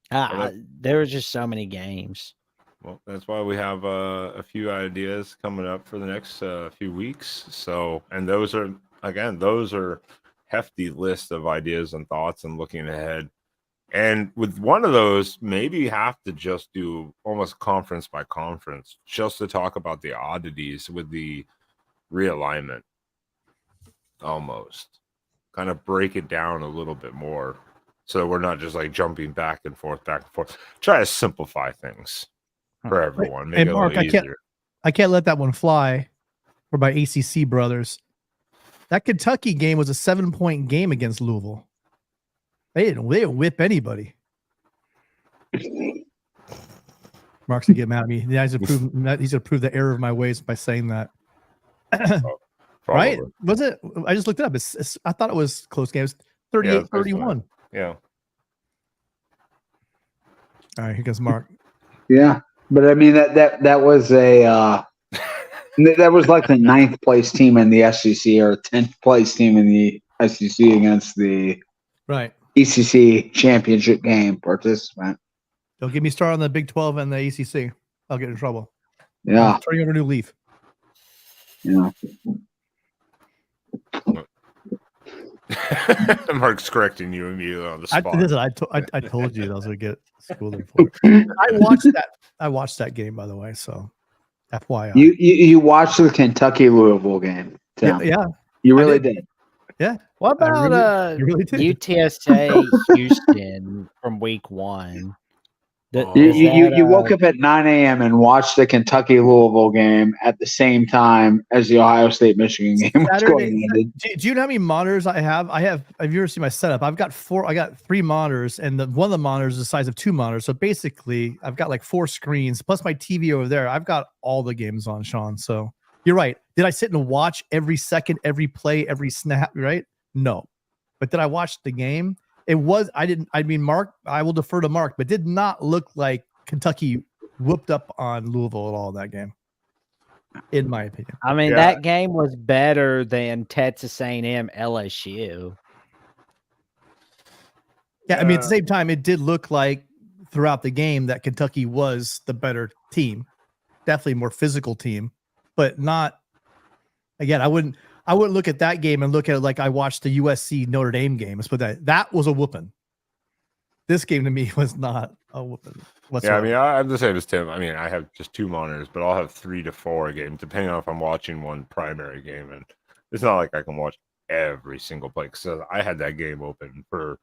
there were just so many games. Well, that's why we have a few ideas coming up for the next few weeks. So, and those are hefty lists of ideas and thoughts and looking ahead. And with one of those, maybe you have to just do almost conference by conference just to talk about the oddities with the realignment. Almost kind of break it down a little bit more so we're not just jumping back and forth. Try to simplify things for everyone. Make it Mark, a little easier. I can't let that one fly for my ACC brothers. That Kentucky game was a 7-point game against Louisville. They didn't whip anybody. Mark's gonna get mad at me. He's gonna prove the error of my ways by saying that. Right? Was it? I just looked it up. I thought it was close game. It was 38-31. Yeah. All right, here comes Mark. Yeah, but I mean that was a that was like the 9th place team in the SEC or 10th place team in the SEC against the ECC championship game participant. Don't get me started on the Big 12 and the ACC. I'll get in trouble. Yeah, I'm turning over a new leaf. Yeah. Mark's correcting you immediately on the spot. I told you I was going to get schooled for it. I watched that game, by the way. So, FYI. You watched the Kentucky Louisville game. Tim. Yeah. You really did. Yeah. What about really did. UTSA Houston from week 1? You woke up at 9 a.m. and watched the Kentucky Louisville game at the same time as the Ohio State Michigan game. Do you know how many monitors I have? Have you ever seen my setup? I've got 4. I got 3 monitors, and one of the monitors is the size of 2 monitors. So basically, I've got like 4 screens plus my TV over there. I've got all the games on, Sean. So you're right. Did I sit and watch every second, every play, every snap? Right? No. But did I watch the game? Mark, I will defer to Mark, but did not look like Kentucky whooped up on Louisville at all in that game, in my opinion. I mean, that game was better than Texas A&M LSU. Yeah, I mean, at the same time, it did look like throughout the game that Kentucky was the better team, definitely more physical team, but not. Again, I wouldn't look at that game and look at it like I watched the USC Notre Dame game. But that was a whooping. This game to me was not a whooping whatsoever. Yeah, I mean, I'm the same as Tim. I mean, I have just 2 monitors, but I'll have 3 to 4 games, depending on if I'm watching one primary game. And it's not like I can watch every single play. So I had that game open for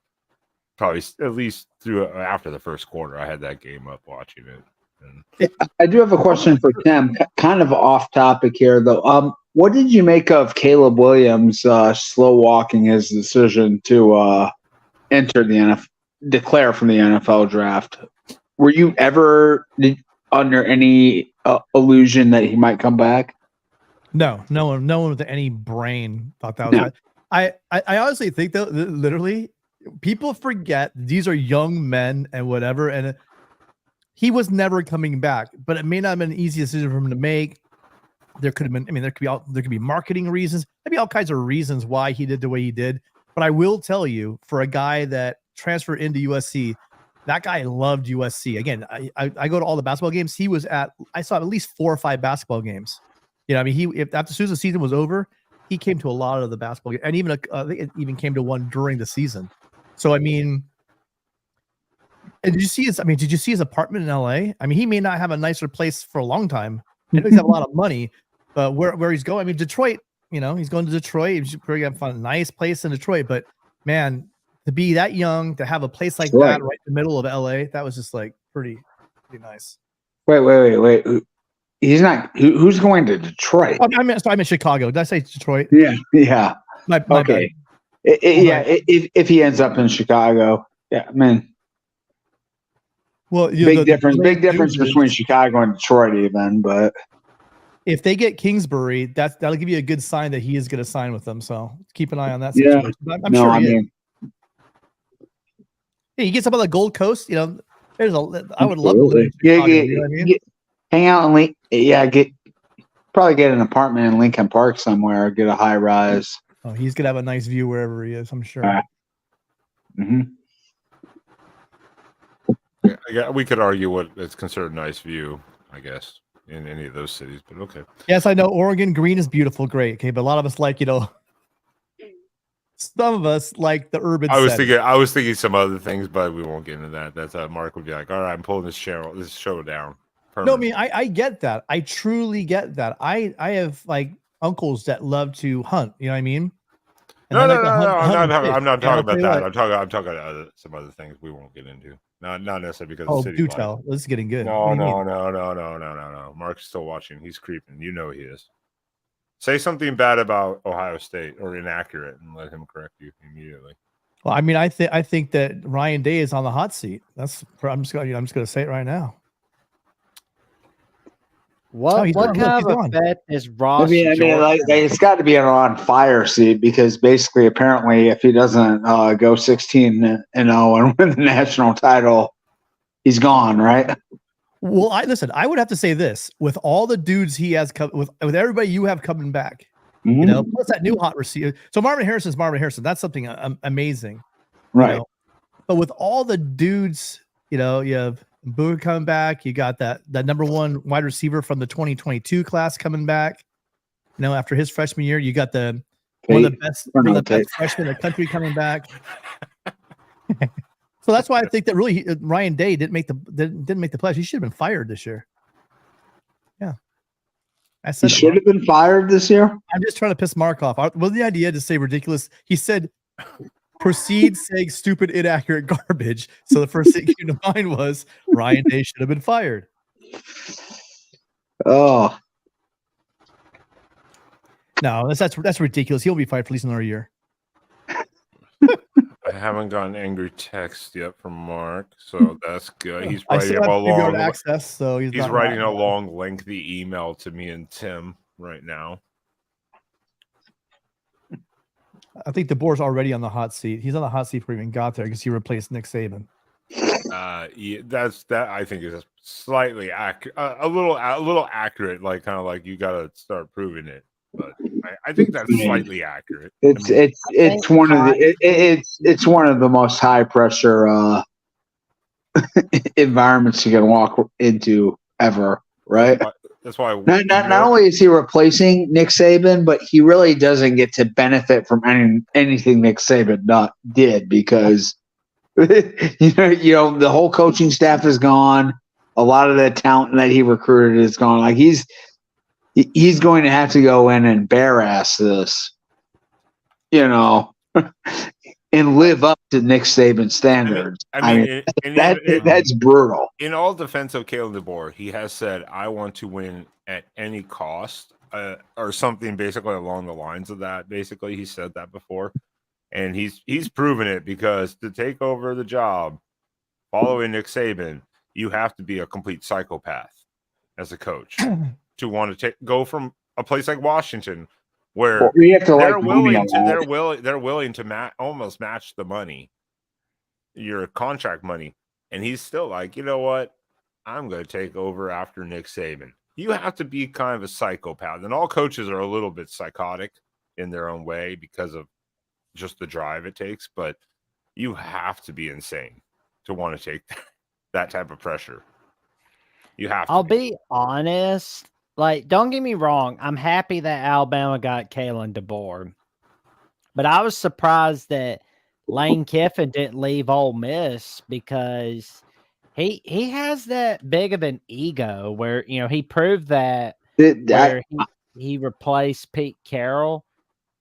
probably at least through after the first quarter. I had that game up watching it. And I do have a question for Tim, kind of off topic here, though. What did you make of Caleb Williams slow walking his decision to enter the NFL, declare from the NFL draft? Were you ever under any illusion that he might come back? No one with any brain thought that was. No. I honestly think that literally people forget these are young men and whatever, and he was never coming back. But it may not have been an easy decision for him to make. There could have been. I mean, there could be marketing reasons. Maybe all kinds of reasons why he did the way he did. But I will tell you, for a guy that transferred into USC, that guy loved USC. Again, I go to all the basketball games. I saw at least 4 or 5 basketball games. You know, I mean, as soon as the season was over, he came to a lot of the basketball games, and even came to one during the season. So I mean, and did you see his apartment in LA? I mean, he may not have a nicer place for a long time. I know he's got a lot of money, but where he's going, I mean, Detroit, you know, he's going to Detroit. He's probably going to find a nice place in Detroit. But man, to be that young, to have a place like that right in the middle of LA, that was just like pretty nice. Wait. He's not. Who's going to Detroit? I meant Chicago. Did I say Detroit? Yeah. My okay. If he ends up in Chicago, yeah, I mean, well, big difference between Chicago and Detroit, even. But if they get Kingsbury, that'll give you a good sign that he is going to sign with them. So keep an eye on that situation. Yeah. I'm sure he is. Hey, he gets up on the Gold Coast. You know, I would love to live in Chicago, you know what I mean? Hang out and probably get an apartment in Lincoln Park somewhere. Get a high rise. Oh, he's gonna have a nice view wherever he is, I'm sure. Mm-hmm. Yeah, we could argue what is considered a nice view, I guess, in any of those cities, but okay. Yes, I know Oregon green is beautiful, great. Okay, but a lot of us like, some of us like the urban. I was thinking some other things, but we won't get into that. That's Mark would be like, all right, I'm pulling this show down. No, I mean, I get that. I truly get that. I have like uncles that love to hunt. You know what I mean? And no. I'm not talking about that. I'm talking about some other things we won't get into. Not necessarily because of the city. Do tell. This is getting good. No. Mark's still watching. He's creeping. You know he is. Say something bad about Ohio State or inaccurate, and let him correct you immediately. Well, I mean, I think that Ryan Day is on the hot seat. I'm just going to say it right now. What kind of effect is Ross? I mean, it's got to be an on fire seat because basically, apparently, if he doesn't go 16-0 and win the national title, he's gone, right? Well, I would have to say this: with all the dudes he has with everybody you have coming back, plus that new hot receiver. So Marvin Harrison's Marvin Harrison. That's something amazing, right? But with all the dudes, you have Booker coming back. You got that number 1 wide receiver from the 2022 class coming back. After his freshman year, you got the One of the best freshmen in the country coming back. So that's why I think that really Ryan Day didn't make the pledge. He should have been fired this year. Yeah, I said he should have been fired this year. I'm just trying to piss Mark off. Was the idea to say ridiculous? He said, "Proceed saying stupid, inaccurate garbage." So the first thing came to mind was Ryan Day should have been fired. Oh no, that's ridiculous. He'll be fired for at least another year. I haven't gotten angry text yet from Mark, so that's good. He's writing he's writing a long, lengthy email to me and Tim right now. I think DeBoer's already on the hot seat. He's on the hot seat before he even got there because he replaced Nick Saban. Yeah, that I think is slightly accurate, a little accurate. Like kind of like you got to start proving it. But I think that's slightly accurate. It's one of the most high pressure environments you can walk into ever, right? That's why not only is he replacing Nick Saban, but he really doesn't get to benefit from anything Nick Saban did because you know the whole coaching staff is gone. A lot of the talent that he recruited is gone. Like he's going to have to go in and bare ass this, you know, and live up to Nick Saban's standards. That's brutal. In all defense of Kalen DeBoer, he has said, "I want to win at any cost," or something basically along the lines of that. Basically, he said that before, and he's proven it because to take over the job following Nick Saban, you have to be a complete psychopath as a coach. To want to go from a place like Washington, where we have to they're willing to almost match the money, your contract money, and he's still like, you know what, I'm going to take over after Nick Saban. You have to be kind of a psychopath, and all coaches are a little bit psychotic in their own way because of just the drive it takes. But you have to be insane to want to take that type of pressure. You have to. I'll be honest. Like, don't get me wrong. I'm happy that Alabama got Kalen DeBoer, but I was surprised that Lane Kiffin didn't leave Ole Miss because he has that big of an ego where, you know, he proved that he replaced Pete Carroll.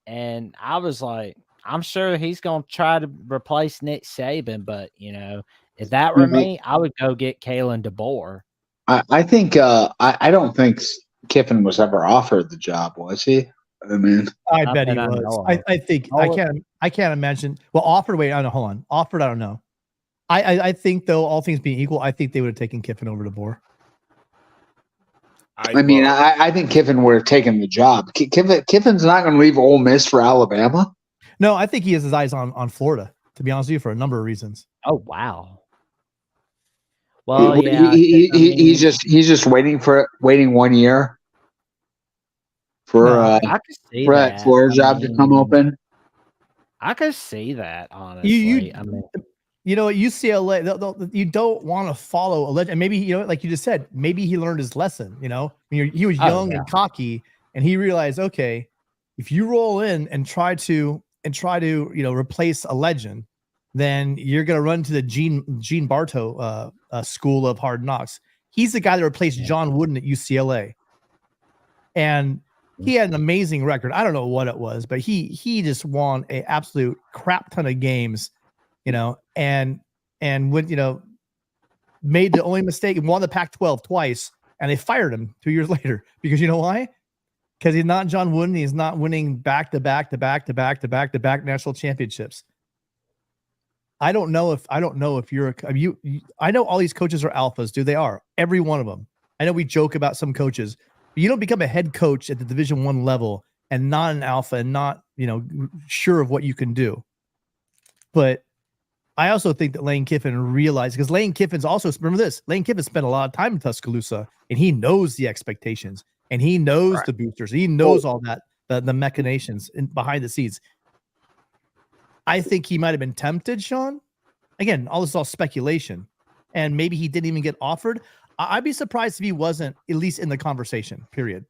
And I was like, I'm sure he's going to try to replace Nick Saban, but, you know, if that were me, I would go get Kalen DeBoer. I think I don't think Kiffin was ever offered the job, was he? I mean, I bet he was. I think I can't imagine. Well, offered. Wait, I don't know. Hold on. Offered. I don't know. I think though, all things being equal, I think they would have taken Kiffin over DeBoer. I think Kiffin would have taken the job. Kiffin's not going to leave Ole Miss for Alabama. No, I think he has his eyes on Florida. To be honest with you, for a number of reasons. Oh wow. Well, yeah, he's just waiting 1 year for that Florida job to come open. I could see that, honestly. You know, UCLA, you don't want to follow a legend. And maybe, you know, like you just said, maybe he learned his lesson. You know, he was young and cocky, and he realized, okay, if you roll in and try to you know replace a legend, then you're going to run to the Gene Bartow school of hard knocks. He's the guy that replaced John Wooden at UCLA. And he had an amazing record. I don't know what it was, but he just won an absolute crap ton of games, you know, and went, you know, made the only mistake and won the Pac-12 twice, and they fired him 2 years later. Because you know why? Because he's not John Wooden. He's not winning back-to-back national championships. I don't know if you're I know all these coaches are alphas, dude. They are, every one of them. I know we joke about some coaches, but you don't become a head coach at the Division I level and not an alpha and not, you know, sure of what you can do. But I also think that Lane Kiffin realized, because Lane Kiffin's also, remember this, Lane Kiffin spent a lot of time in Tuscaloosa, and he knows the expectations, and he knows the boosters, he knows all that, the machinations behind the scenes. I think he might have been tempted, Sean. Again, all this is all speculation. And maybe he didn't even get offered. I'd be surprised if he wasn't at least in the conversation, period.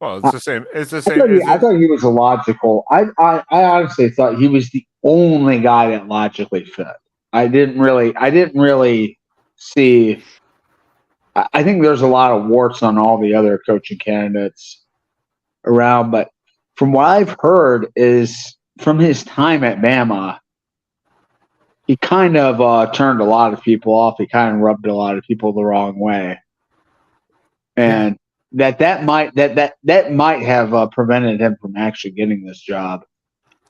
Well, it's the same. It's the I same. thought he was illogical. I honestly thought he was the only guy that logically fit. I didn't really see. I think there's a lot of warts on all the other coaching candidates around, but from what I've heard is from his time at Bama, he kind of turned a lot of people off. He kind of rubbed a lot of people the wrong way, and that might have prevented him from actually getting this job.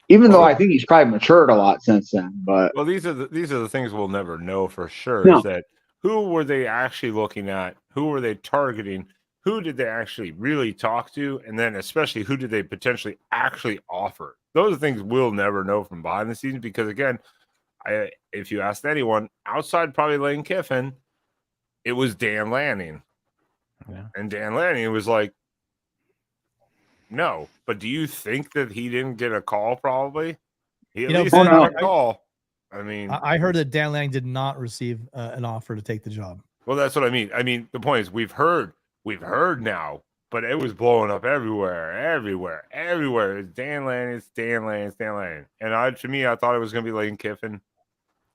Even though I think he's probably matured a lot since then. But these are the things we'll never know for sure. No. Is that who were they actually looking at? Who were they targeting? Who did they actually really talk to? And then especially who did they potentially actually offer? Those are things we'll never know from behind the scenes because, again, if you asked anyone outside probably Lane Kiffin, it was Dan Lanning. Yeah. And Dan Lanning was like, no. But do you think that he didn't get a call probably? He at least got a call. I mean, I heard that Dan Lanning did not receive an offer to take the job. Well, that's what I mean. I mean, the point is we've heard now, but it was blowing up everywhere. It's Dan Lanning. And to me, I thought it was going to be Lane Kiffin.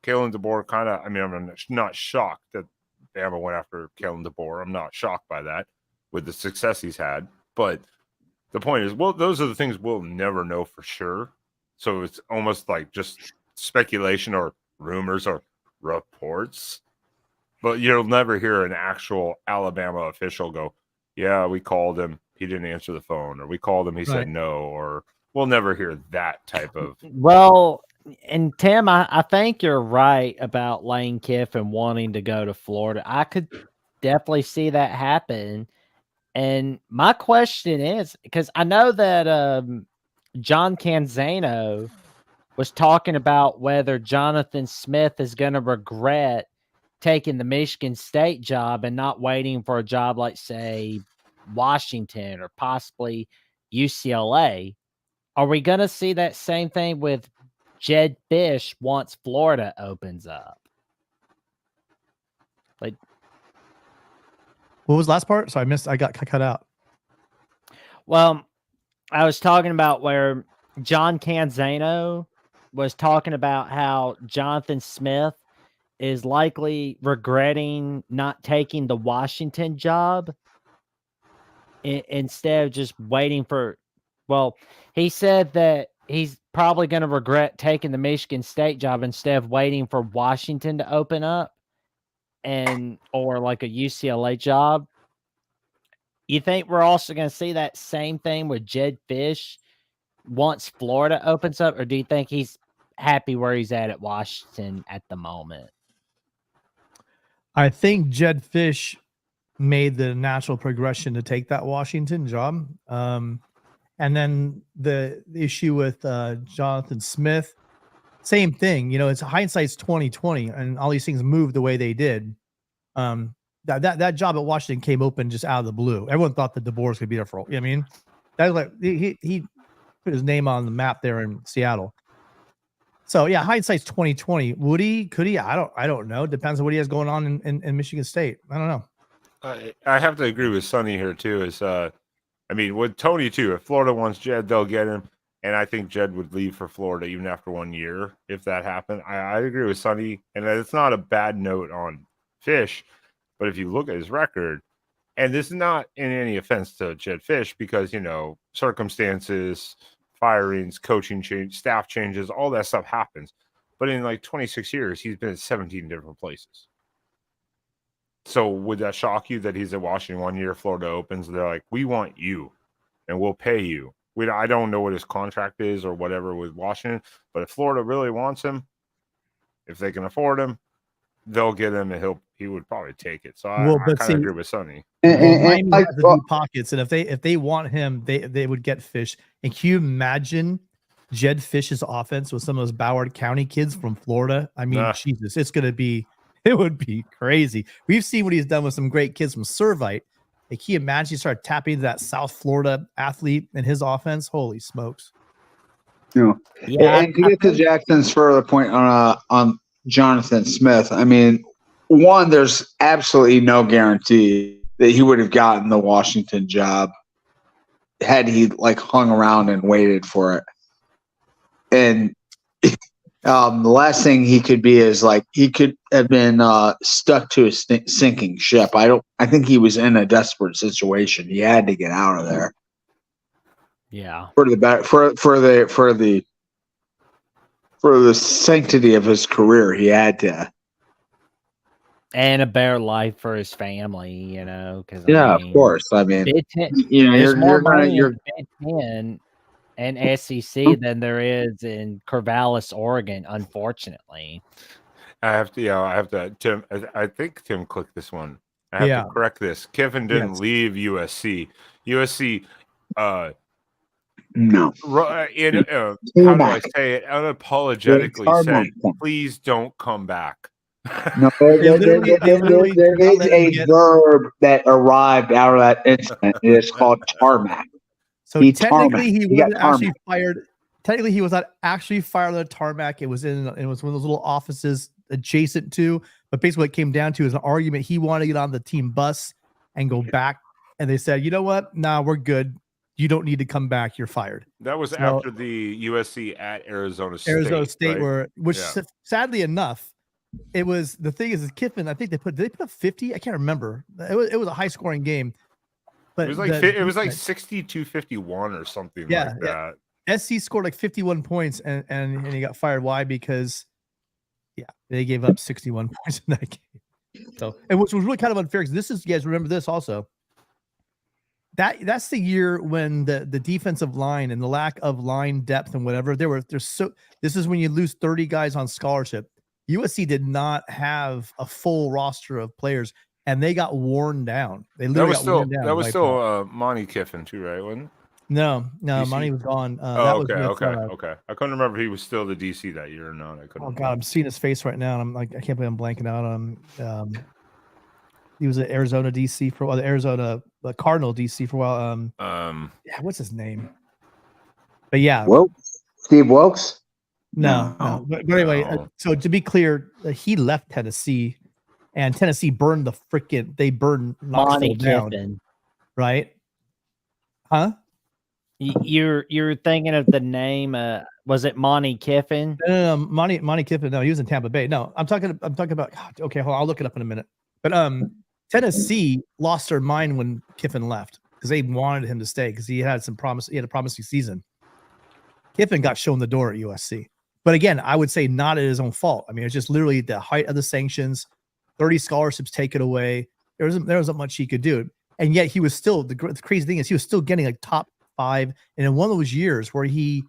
Kalen DeBoer kind of, I mean, I'm not shocked that Bama went after Kalen DeBoer. I'm not shocked by that with the success he's had. But the point is, well, those are the things we'll never know for sure. So it's almost like just speculation or rumors or reports. But you'll never hear an actual Alabama official go, yeah, we called him. He didn't answer the phone. Or we called him. He said no. Or we'll never hear that type of. Well, and Tim, I think you're right about Lane Kiffin wanting to go to Florida. I could definitely see that happen. And my question is, because I know that John Canzano was talking about whether Jonathan Smith is going to regret taking the Michigan State job and not waiting for a job like, say, Washington or possibly UCLA. Are we going to see that same thing with Jed Fish once Florida opens up? Like, what was the last part? So I got cut out. Well, I was talking about where John Canzano was talking about how Jonathan Smith is likely regretting not taking the Washington job instead of just waiting for, well, he said that he's probably going to regret taking the Michigan State job instead of waiting for Washington to open up or like a UCLA job. You think we're also going to see that same thing with Jed Fish once Florida opens up, or do you think he's happy where he's at Washington at the moment? I think Jed Fish made the natural progression to take that Washington job. And then the issue with Jonathan Smith, same thing. You know, it's hindsight's 2020, and all these things moved the way they did. That job at Washington came open just out of the blue. Everyone thought that DeBoer could be there for. I mean, that was like he put his name on the map there in Seattle. So yeah, hindsight's 2020. Would he? Could he? I don't know. Depends on what he has going on in Michigan State. I don't know. I have to agree with Sonny here too. I mean, with Tony too. If Florida wants Jed, they'll get him, and I think Jed would leave for Florida even after 1 year if that happened. I agree with Sonny, and it's not a bad note on Fish, but if you look at his record, and this is not in any offense to Jed Fish, because circumstances, firings, coaching change, staff changes, all that stuff happens. But in like 26 years, he's been at 17 different places. So would that shock you that he's at Washington 1 year, Florida opens, they're like, we want you and we'll pay you. I don't know what his contract is or whatever with Washington, but if Florida really wants him, if they can afford him, they'll get him and he would probably take it. So I kind of agree with Sonny. Miami has the deep pockets, and if they want him, they would get Fish. And can you imagine Jed Fish's offense with some of those Broward County kids from Florida? I mean, Jesus, it would be crazy. We've seen what he's done with some great kids from Servite. Like, can you imagine you start tapping into that South Florida athlete and his offense? Holy smokes. Yeah. And to get to Jackson's further point on Jonathan Smith, I mean, one, there's absolutely no guarantee that he would have gotten the Washington job. had he like hung around and waited for it. And the last thing he could be is like he could have been stuck to a sinking ship. I think he was in a desperate situation. He had to get out of there. Yeah. For the sanctity of his career, he had to. And a better life for his family, you know. Because of course. I mean, there's more money in Big Ten and SEC than there is in Corvallis, Oregon. Unfortunately, I have to. Tim, I think Tim clicked this one. I have to correct this. Kiffin didn't leave USC. USC, no. How do I say it? Unapologetically said, "Please don't come back." No, there is a verb that arrived out of that incident. It's called tarmac. So technically, he wasn't actually fired. Technically, he was not actually fired on the tarmac. It was one of those little offices adjacent to. But basically, what it came down to is an argument. He wanted to get on the team bus and go back, and they said, "You know what? Nah, we're good. You don't need to come back. You're fired." That was after the USC at Arizona State. Arizona State, right? which sadly enough, it was the thing is Kiffin. I think did they put up 50? I can't remember. It was a high scoring game, but it was like 62-51 or something like that. SC scored like 51 points and he got fired. Why? Because they gave up 61 points in that game. So, and which was really kind of unfair because this is, you guys remember this also. That's the year when the defensive line and the lack of line depth and whatever this is when you lose 30 guys on scholarship. USC did not have a full roster of players and they got worn down. That was still Monty Kiffin too, right? Wasn't it? No, Monty was gone. Okay. I couldn't remember if he was still the DC that year or not. God, I'm seeing his face right now, and I'm like, I can't believe I'm blanking out on him. He was at Arizona DC for a while, the Cardinal DC for a while. What's his name? But Steve Wilkes. No. But anyway, so to be clear, he left Tennessee, and Tennessee burned burned Knoxville down, right? Huh? You're thinking of the name? Was it Monty Kiffin? No, Monty Kiffin. No, he was in Tampa Bay. No, I'm talking about. God, okay, hold on, I'll look it up in a minute. But Tennessee lost their mind when Kiffin left because they wanted him to stay because he had some promise. He had a promising season. Kiffin got shown the door at USC, but again, I would say not at his own fault. I mean, it's just literally the height of the sanctions, 30 scholarships taken away. There wasn't much he could do, and yet he was still the crazy thing is he was still getting like top 5, and in one of those years where he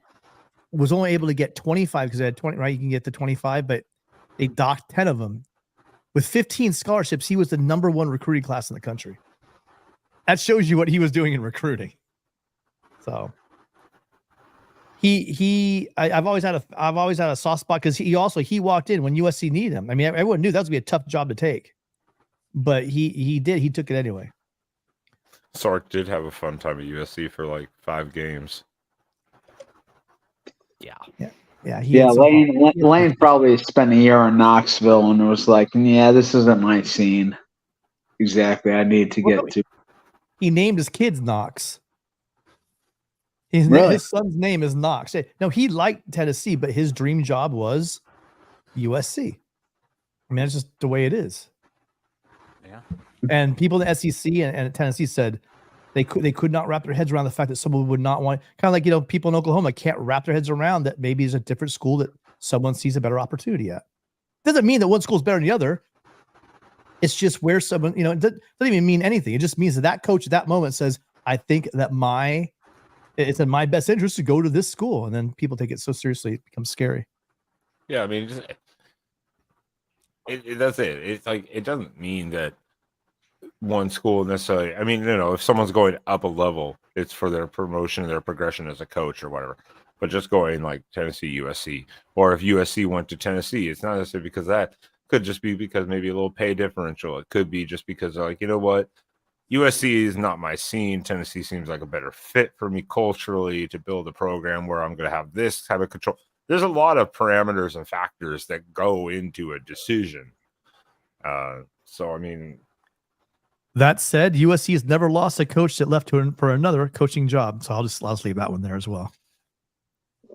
was only able to get 25 because they had 20, right? You can get to 25, but they docked 10 of them. With 15 scholarships, he was the #1 recruiting class in the country. That shows you what he was doing in recruiting. So I've always had a soft spot because he walked in when USC needed him. I mean, everyone knew that was gonna be a tough job to take, but he took it anyway. Sark did have a fun time at USC for like 5 games. Lane probably spent a year in Knoxville and was like, this isn't my scene. Exactly. I need to get to. He named his kids Knox. His son's name is Knox. No, he liked Tennessee, but his dream job was USC. I mean, that's just the way it is. Yeah. And people in the SEC and Tennessee said they could not wrap their heads around the fact that someone would not want, kind of like, people in Oklahoma can't wrap their heads around that maybe there's a different school that someone sees a better opportunity at. Doesn't mean that one school is better than the other. It's just where someone, it doesn't even mean anything. It just means that coach at that moment says, I think that it's in my best interest to go to this school. And then people take it so seriously, it becomes scary. Yeah. I mean, that's it. It's like, it doesn't mean that one school necessarily. I mean, if someone's going up a level, it's for their promotion, their progression as a coach or whatever. But just going like Tennessee, USC, or if USC went to Tennessee, it's not necessarily because that could just be because maybe a little pay differential. It could be just because they're like, you know what, USC is not my scene. Tennessee seems like a better fit for me culturally to build a program where I'm going to have this type of control. There's a lot of parameters and factors that go into a decision. So, I mean, That said, USC has never lost a coach that left for another coaching job. So I'll just leave that one there as well.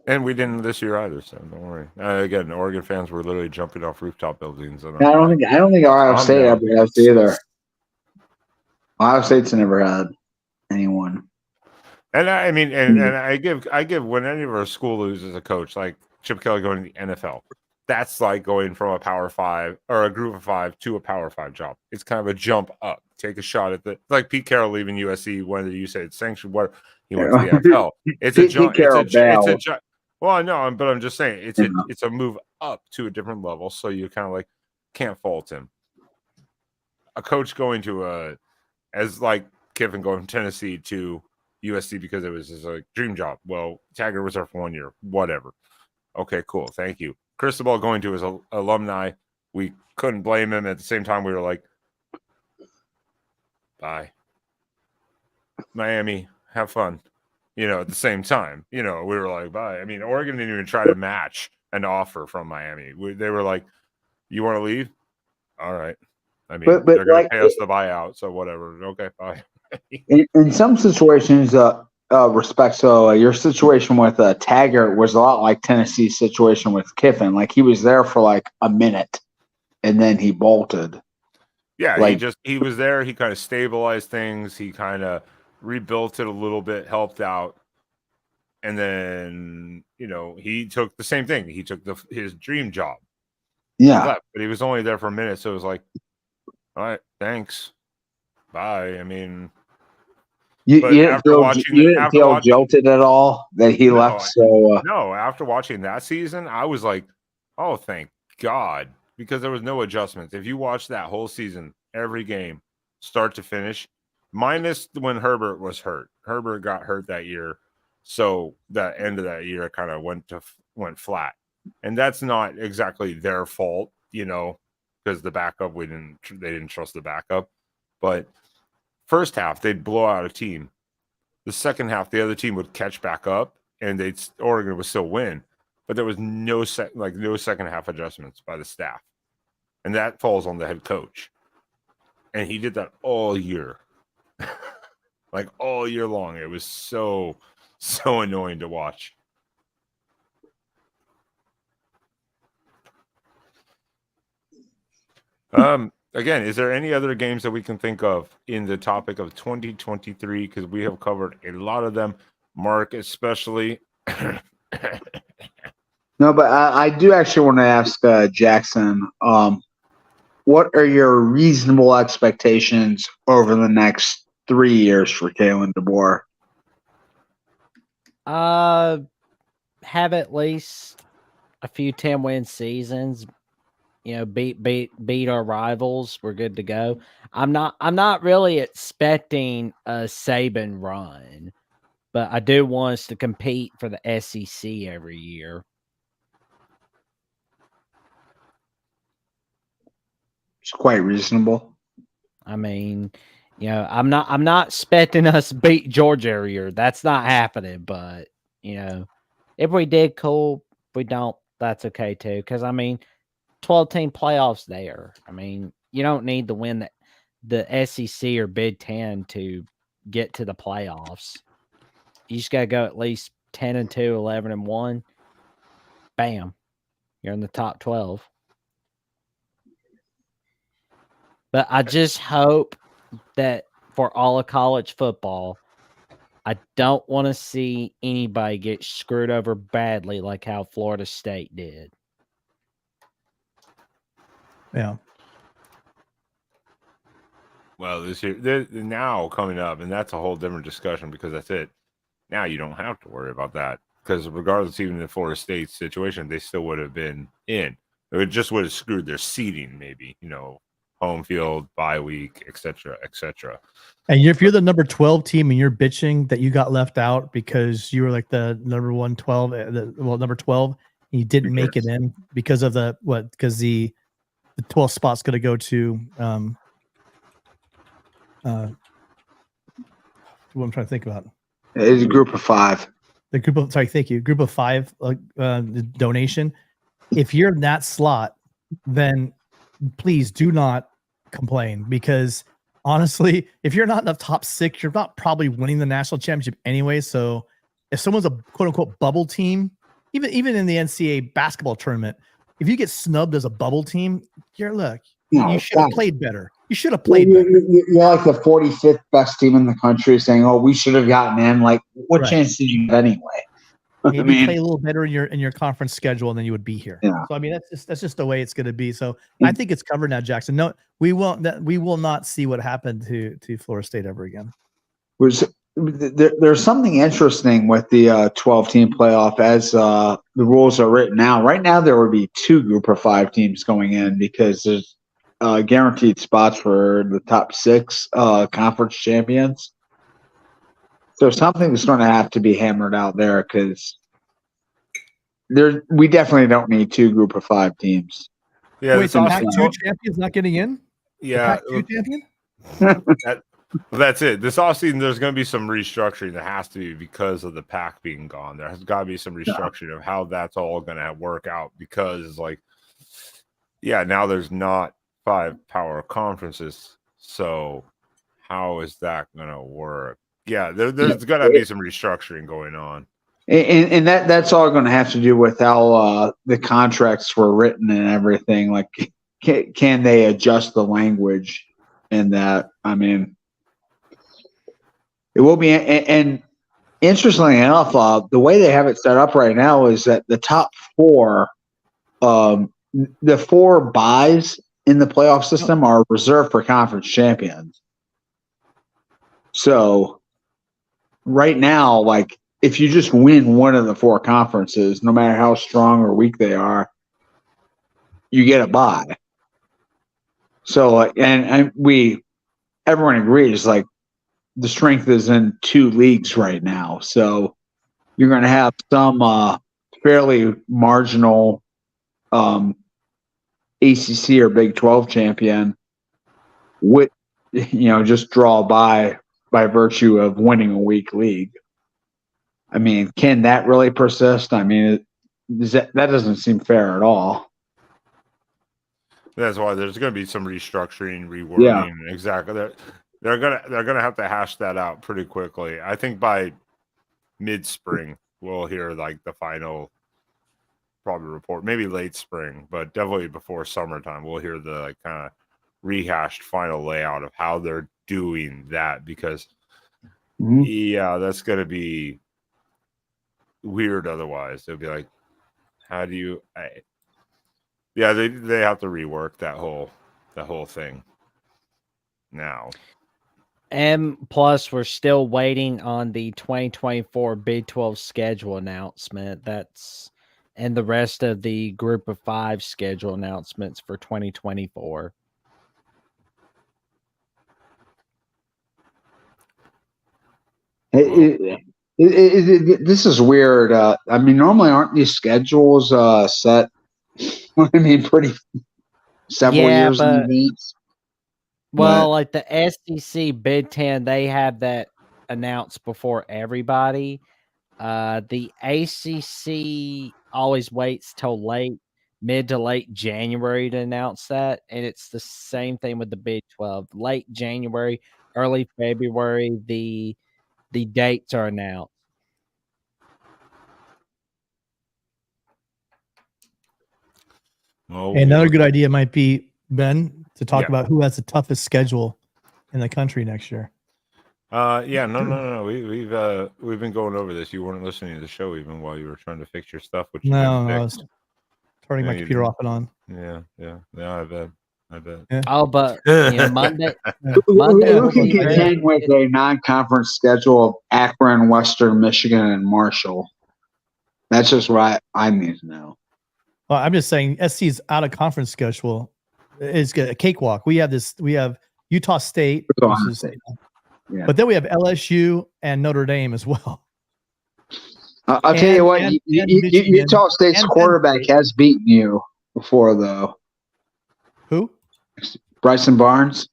And we didn't this year either, so don't worry. Again, Oregon fans were literally jumping off rooftop buildings. And I don't think Ohio State ever has either. Ohio State's never had anyone. And I mean, and I give when any of our school loses a coach, like Chip Kelly going to the NFL, that's like going from a Power 5 or a Group of 5 to a Power 5 job. It's kind of a jump up. Take a shot at like Pete Carroll leaving USC. Whether you say it's sanctioned, what he went to the NFL. It's a jump. It's a jump. Well, I know, but I'm just saying it's a move up to a different level. So you kind of like can't fault him. A coach going to as like Kiffin going from Tennessee to USC because it was his dream job. Well, Taggart was there for 1 year. Whatever. Okay, cool. Thank you. Cristobal going to his alumni. We couldn't blame him. At the same time, we were like, bye. Miami, have fun. At the same time, we were like, bye. I mean, Oregon didn't even try to match an offer from Miami. They were like, you want to leave? All right. I mean, they're going to pay us the buyout, so whatever. Okay, bye. in some situations, respect, so your situation with Taggart was a lot like Tennessee's situation with Kiffin. Like, he was there for like a minute, and then he bolted. Yeah, he was there. He kind of stabilized things. He kind of rebuilt it a little bit, helped out, and then he took the same thing. He took his dream job. Yeah, left, but he was only there for a minute, so it was like, all right, thanks, bye. I mean, you didn't feel jolted at all that he left. So no, after watching that season, I was like, oh, thank God, because there was no adjustments. If you watch that whole season, every game, start to finish, minus when Herbert was hurt. Herbert got hurt that year, so that end of that year kind of went flat, and that's not exactly their fault, because the backup they didn't trust the backup. But first half they'd blow out a team. The second half the other team would catch back up, and Oregon would still win. But there was no second half adjustments by the staff, and that falls on the head coach. And he did that all year, like all year long. It was so annoying to watch. Again, is there any other games that we can think of in the topic of 2023? Because we have covered a lot of them, Mark especially. No, but I do actually want to ask Jackson, what are your reasonable expectations over the next 3 years for Kalen DeBoer? Have at least a few 10-win seasons. Beat our rivals. We're good to go. I'm not really expecting a Saban run, but I do want us to compete for the SEC every year. It's quite reasonable. I mean, I'm not expecting us to beat Georgia every year. That's not happening. But if we did, cool. If we don't, that's okay too. Because 12-team playoffs there. I mean, you don't need to win the SEC or Big Ten to get to the playoffs. You just got to go at least 10-2, 11-1. Bam. You're in the top 12. But I just hope that for all of college football, I don't want to see anybody get screwed over badly like how Florida State did. Yeah. Well, this year, they're now coming up, and that's a whole different discussion because that's it. Now you don't have to worry about that because regardless, even in the Florida State situation, they still would have been in. It just would have screwed their seeding, maybe, home field, bye week, etc., etc. And if you're the number 12 team and you're bitching that you got left out because you were like the number 112, number 12, and you didn't make it in because of the 12 spot's going to go to what I'm trying to think about. It's a group of 5. Group of 5 donation. If you're in that slot, then please do not complain because honestly, if you're not in the top 6, you're not probably winning the national championship anyway. So if someone's a quote unquote bubble team, even in the NCAA basketball tournament, if you get snubbed as a bubble team, you should have played better. You should have played better. You're like the 45th best team in the country saying, "Oh, we should have gotten in." Like, what chance did you have anyway? Maybe play a little better in your conference schedule, and then you would be here. Yeah. So I mean, that's just the way it's going to be. So I think it's covered now, Jackson. No, we will not see what happened to Florida State ever again. There's something interesting with the 12-team playoff as the rules are written now. Right now, there would be 2 Group of 5 teams going in because there's guaranteed spots for the top 6 conference champions. So something's going to have to be hammered out there because we definitely don't need 2 Group of 5 teams. Yeah, wait, the Pac-2 champion's not getting in? Yeah, the Pac-2 champion. That's it. This offseason, there's going to be some restructuring that has to be because of the Pac being gone. There has got to be some restructuring of how that's all going to work out because, now there's not 5 power conferences. So how is that going to work? Yeah, there's going to be some restructuring going on. And that's all going to have to do with how the contracts were written and everything. Like, can they adjust the language in that? I mean, it will be. And interestingly enough, the way they have it set up right now is that the top 4, the 4 buys in the playoff system are reserved for conference champions. So right now, like, if you just win one of the 4 conferences, no matter how strong or weak they are, you get a bye. So, everyone agrees, like, the strength is in 2 leagues right now. So you're going to have some fairly marginal ACC or Big 12 champion with, just draw by virtue of winning a weak league. I mean, can that really persist? I mean, that doesn't seem fair at all. That's why there's going to be some restructuring, rewording. Yeah. Exactly. They're gonna have to hash that out pretty quickly. I think by mid-spring we'll hear like the final probably report, maybe late spring, but definitely before summertime we'll hear the kind of rehashed final layout of how they're doing that because that's going to be weird otherwise. They'll be like, how do you they have to rework that whole thing now. And plus, we're still waiting on the 2024 Big 12 schedule announcement. And the rest of the Group of 5 schedule announcements for 2024. This is weird. I mean, normally aren't these schedules set? I mean, pretty several years in advance. Well, like the SEC, Big Ten, they have that announced before everybody. The ACC always waits till mid to late January to announce that, and it's the same thing with the Big 12. Late January, early February, the dates are announced. And another good idea might be, Ben, to talk about who has the toughest schedule in the country next year. No. We've been going over this. You weren't listening to the show even while you were trying to fix your stuff. Which I was turning my computer off and on. Yeah. I bet. Yeah. Oh, but Monday. Who can contend with a non-conference schedule of Akron, Western Michigan, and Marshall? That's just what I need to know. Well, I'm just saying SC's out of conference schedule is a cakewalk. We have Utah State, but then we have LSU and Notre Dame as well. I'll tell you what, Utah State's quarterback has beaten you before, though. Who? Bryson Barnes.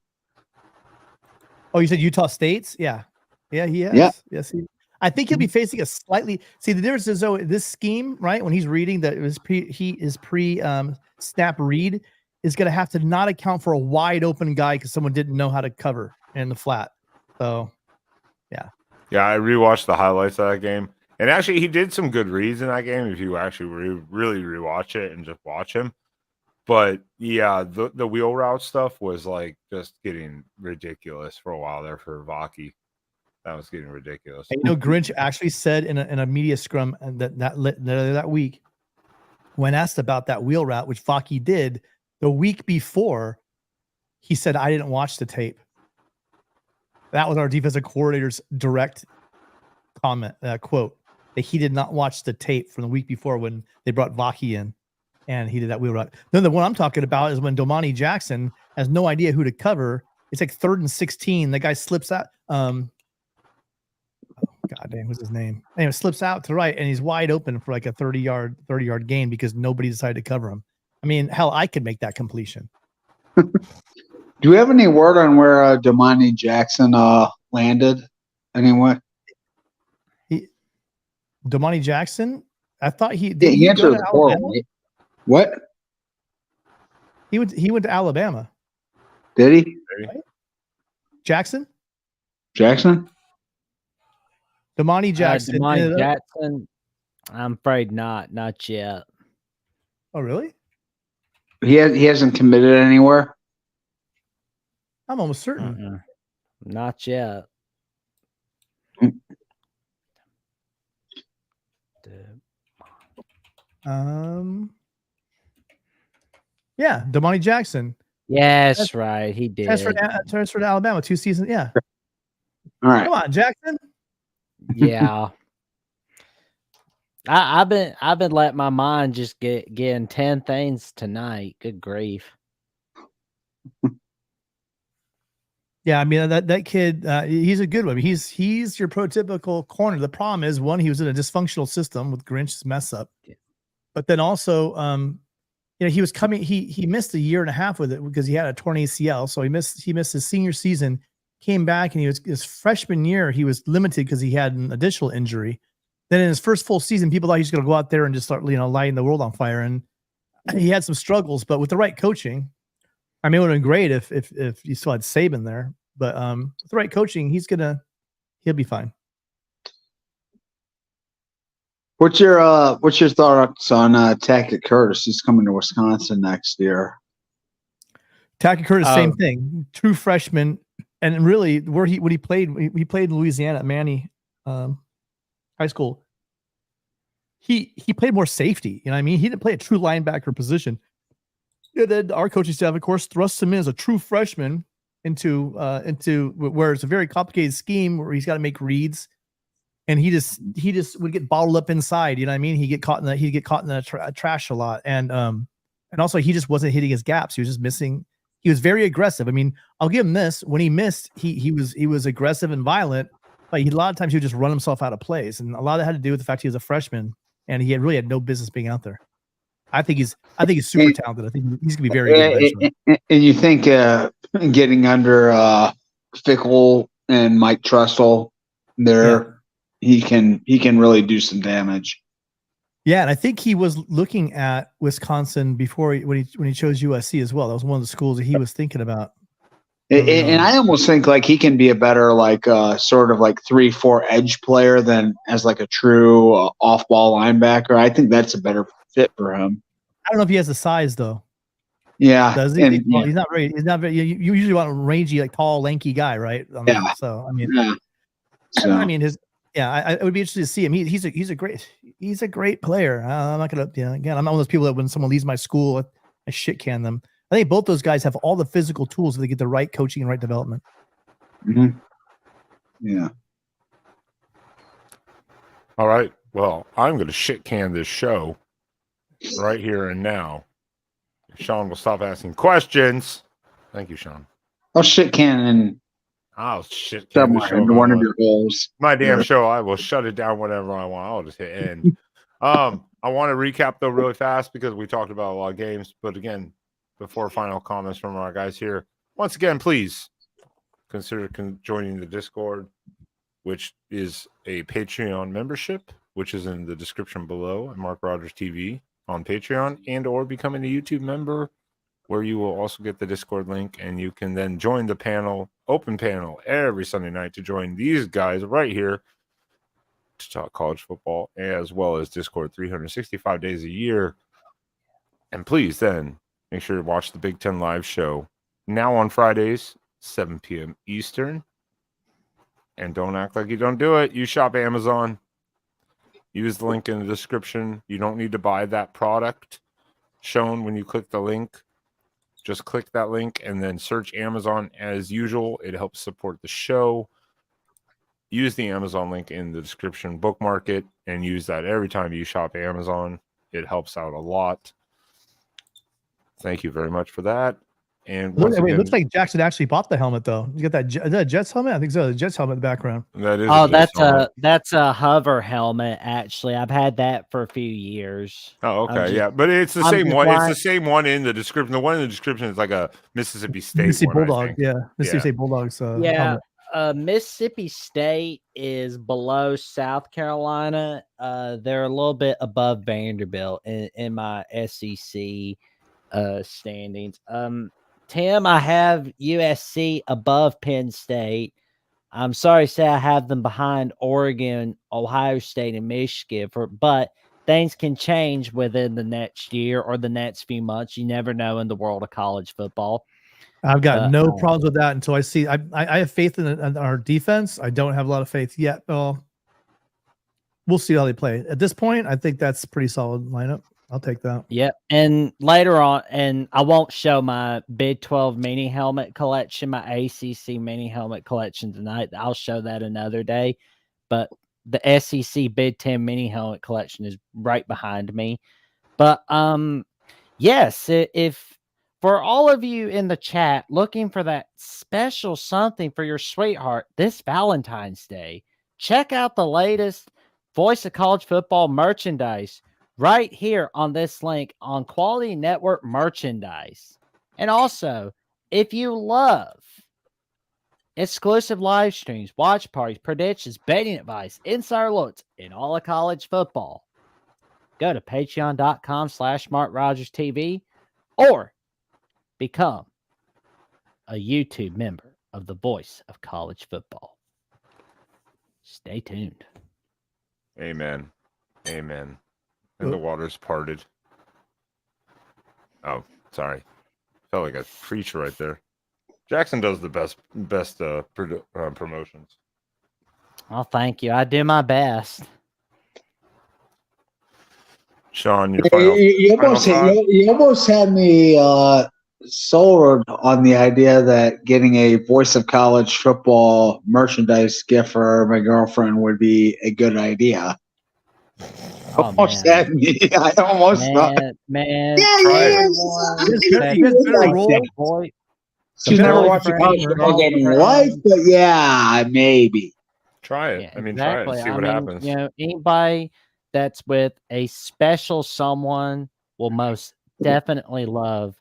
Oh, you said Utah State's? Yeah, he has. Yeah. Yes, I think he'll be facing a slightly. See, the difference is, though, this scheme, right? When he's reading that he is pre snap read, is going to have to not account for a wide open guy because someone didn't know how to cover. in the flat. So, Yeah, I rewatched the highlights of that game, and actually, he did some good reads in that game. If you actually really rewatch it and just watch him, but yeah, the wheel route stuff was like just getting ridiculous for a while there for Vaki. That was getting ridiculous. and Grinch actually said in a media scrum that week, when asked about that wheel route, which Vaki did the week before, he said, "I didn't watch the tape." That was our defensive coordinator's direct comment, quote, that he did not watch the tape from the week before when they brought Vaki in and he did that wheel route. Then the one I'm talking about is when Domani Jackson has no idea who to cover. It's like 3rd and 16. The guy slips out. God damn, what's his name? Anyway, slips out to the right and he's wide open for like a 30-yard gain because nobody decided to cover him. I mean, hell, I could make that completion. Do we have any word on where Domani Jackson landed? Anyway, Domani Jackson, I thought he answered the portal. What? He went to Alabama. Did he? Right? Jackson. Domani Jackson. Domani Jackson. I'm afraid not yet. Oh, really? He hasn't committed anywhere. I'm almost certain. Not yet. Yeah, Domani Jackson. Yes, right. He did. Transferred to Alabama 2 seasons. Yeah. All right. Come on, Jackson. Yeah. I've been letting my mind just getting 10 things tonight. Good grief. Yeah, I mean that kid, he's a good one. He's your prototypical corner. The problem is, one, he was in a dysfunctional system with Grinch's mess up, but then also, he was coming. He missed 1.5 years with it because he had a torn ACL, so he missed his senior season. Came back and his freshman year he was limited because he had an additional injury. Then in his first full season, people thought he was going to go out there and just start lighting the world on fire, and he had some struggles. But with the right coaching, I mean, it would have been great if you still had Saban there, but with the right coaching, he'll be fine. What's your thoughts on Tackett Curtis? He's coming to Wisconsin next year. Tackett Curtis, same thing. True freshman, and really when he played in Louisiana at Manny High School. He played more safety. You know what I mean? He didn't play a true linebacker position. Yeah, then our coaching staff, of course, thrusts him in as a true freshman into where it's a very complicated scheme where he's got to make reads, and he just would get bottled up inside. You know what I mean? He'd get caught in the trash a lot, and also he just wasn't hitting his gaps. He was just missing. He was very aggressive. I mean, I'll give him this. When he missed, he was aggressive and violent, but a lot of times he would just run himself out of plays, and a lot of that had to do with the fact he was a freshman and he really had no business being out there. I think he's super talented. I think he's gonna be very good eventually. And you think getting under Fickle and Mike Tressel there, he can really do some damage. Yeah, and I think he was looking at Wisconsin before when he chose USC as well. That was one of the schools that he was thinking about. And I almost think like he can be a better sort of like 3-4 edge player than as like a true off-ball linebacker. I think that's a better fit for him. I don't know if he has the size though. Yeah, does he? He's not very. He's not very. You usually want a rangy, like tall, lanky guy, right? Yeah. So I mean, I mean his. Yeah, I would be interested to see him. He's a great player. I'm not gonna. Again, I'm not one of those people that when someone leaves my school, I shit can them. I think both those guys have all the physical tools so they get the right coaching and right development. Mm-hmm. Yeah. All right. Well, I'm going to shit can this show right here and now. Sean will stop asking questions. Thank you, Sean. I'll shit can and I'll shit can the show. One of your goals. My damn show. I will shut it down whenever I want. I'll just hit end. I want to recap though really fast because we talked about a lot of games. But again, before final comments from our guys here, once again, please consider joining the Discord, which is a Patreon membership, which is in the description below at MarkRogersTV on Patreon, and or becoming a YouTube member where you will also get the Discord link, and you can then join the panel, open panel, every Sunday night to join these guys right here to talk college football, as well as Discord 365 days a year. And please then make sure to watch the Big Ten Live show now on Fridays, 7 p.m. Eastern. And don't act like you don't do it. You shop Amazon. Use the link in the description. You don't need to buy that product shown when you click the link. Just click that link and then search Amazon as usual. It helps support the show. Use the Amazon link in the description, bookmark it, and use that every time you shop Amazon. It helps out a lot. Thank you very much for that. And Look, it looks like Jackson actually bought the helmet, though. You got that Jets helmet? I think so. The Jets helmet in the background. That is. Oh, that's a hover helmet. Actually, I've had that for a few years. Oh, okay, yeah, but it's the same one. It's the same one in the description. The one in the description is like a Mississippi State. Mississippi one, Bulldog, yeah. Mississippi State Bulldogs. Helmet. Mississippi State is below South Carolina. They're a little bit above Vanderbilt in my SEC standings. Tim, I have USC above Penn State. I'm sorry to say I have them behind Oregon, Ohio State, and Michigan. But things can change within the next year or the next few months. You never know in the world of college football. I've got no problems with that until I see. I have faith in our defense. I don't have a lot of faith yet. We'll see how they play. At this point, I think that's a pretty solid lineup. I'll take that. Yep. And later on, and I won't show my Big 12 mini helmet collection, my ACC mini helmet collection tonight. I'll show that another day. But the SEC Big 10 mini helmet collection is right behind me. But yes, if for all of you in the chat looking for that special something for your sweetheart this Valentine's Day, check out the latest Voice of College Football merchandise right here on this link on Quality Network merchandise. And also, if you love exclusive live streams, watch parties, predictions, betting advice, insider looks, and all of college football, go to patreon.com/MarkRogersTV or become a YouTube member of the Voice of College Football. Stay tuned. Amen. Amen. And the water's parted. Oh, sorry. Felt like a preacher right there. Jackson does the best promotions. Oh, thank you. I do my best. Sean, you almost had me sold on the idea that getting a Voice of College Football merchandise gift for my girlfriend would be a good idea. Oh, almost had me. I almost thought. Man. She's never watched a college football game in her life, but yeah, maybe. Try it. Yeah, I mean, try it and see what happens. You know, anybody that's with a special someone will most definitely love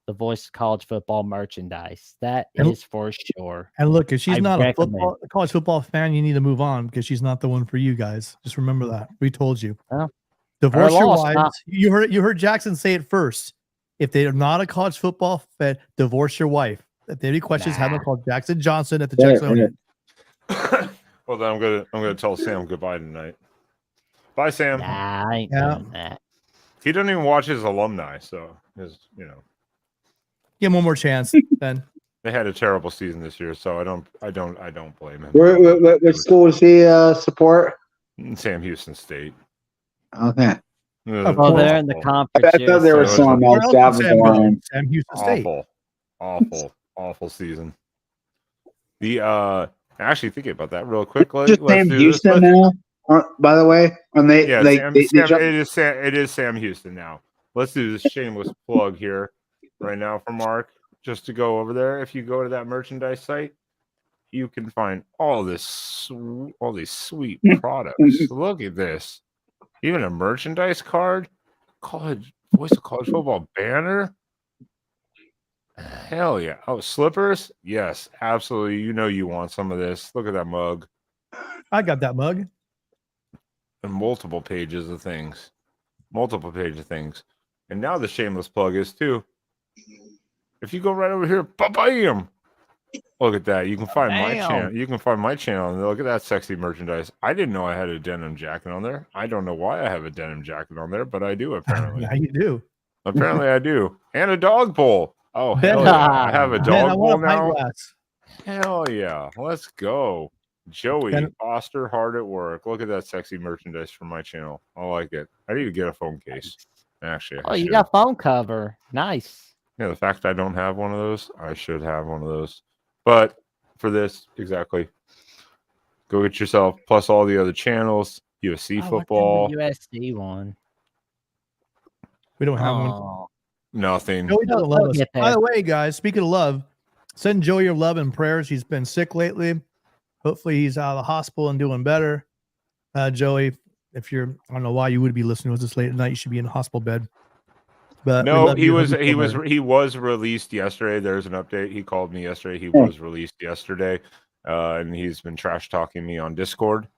the Voice of College Football merchandise. That is for sure. And look, if she's not a college football fan, you need to move on because she's not the one for you guys. Just remember that. We told you. Well, divorce your wives. You heard Jackson say it first. If they are not a college football fan, divorce your wife. If they have any questions, have them call Jackson Johnson at the Jackson. Well, then I'm gonna tell Sam goodbye tonight. Bye, Sam. Nah, I ain't doing that. He doesn't even watch his alumni, so give him one more chance. Then they had a terrible season this year, so I don't blame him. Which school does he support? Sam Houston State. Okay. Oh, they're in the conference. I thought there was someone else. Sam Houston State. Awful season. Actually, thinking about that real quick. Let's Sam Houston now. By the way, it is Sam Houston now. Let's do this shameless plug here right now for Mark. Just to go over there, if you go to that merchandise site, you can find all these sweet products. Look at this. Even a merchandise card, Voice of College Football banner. Hell yeah. Oh, slippers? Yes, absolutely. You know you want some of this. Look at that mug. I got that mug. And multiple pages of things. And now the shameless plug is too. If you go right over here, bam! Look at that. You can find my Damn. channel. You can find my channel. And look at that sexy merchandise. I didn't know I had a denim jacket on there. I don't know why I have a denim jacket on there, but I do apparently. Yeah, you do. Apparently I do. And a dog bowl. Oh, Ben, hell yeah. I have a Ben, dog I bowl want a pint now. glass. Hell yeah. Let's go. Joey Ben- Foster, hard at work. Look at that sexy merchandise from my channel. I like it. I need to get a phone case. Actually, Oh, I you should. got phone cover. Nice. Yeah, the fact I don't have one of those, I should have one of those. But for this, exactly. Go get yourself, plus all the other channels, UFC football. USD one. We don't have one. Oh, Nothing. Joey doesn't We'll love us. get there. By the way, guys, speaking of love, send Joey your love and prayers. He's been sick lately. Hopefully he's out of the hospital and doing better. Joey, if you're, I don't know why you would be listening to us this late at night. You should be in a hospital bed. But we No, love he you. was Hope you feel better. he was released yesterday. There's an update. He called me yesterday. He was released yesterday. And he's been trash talking me on Discord,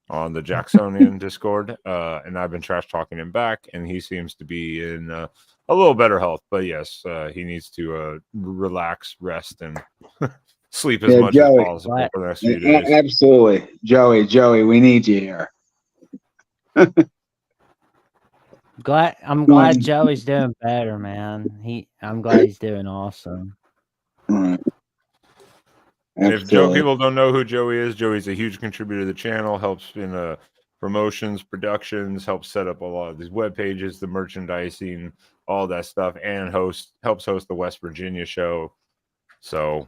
on the Jacksonian Discord. And I've been trash talking him back, and he seems to be in a little better health. But yes, he needs to relax, rest, and sleep as much Joey. as possible for the next few days. Absolutely. Joey, we need you here. I'm glad Joey's doing better, man. I'm glad he's doing awesome. Right. And if people don't know who Joey is, Joey's a huge contributor to the channel, helps in promotions, productions, helps set up a lot of these web pages, the merchandising, all that stuff, and helps host the West Virginia show. So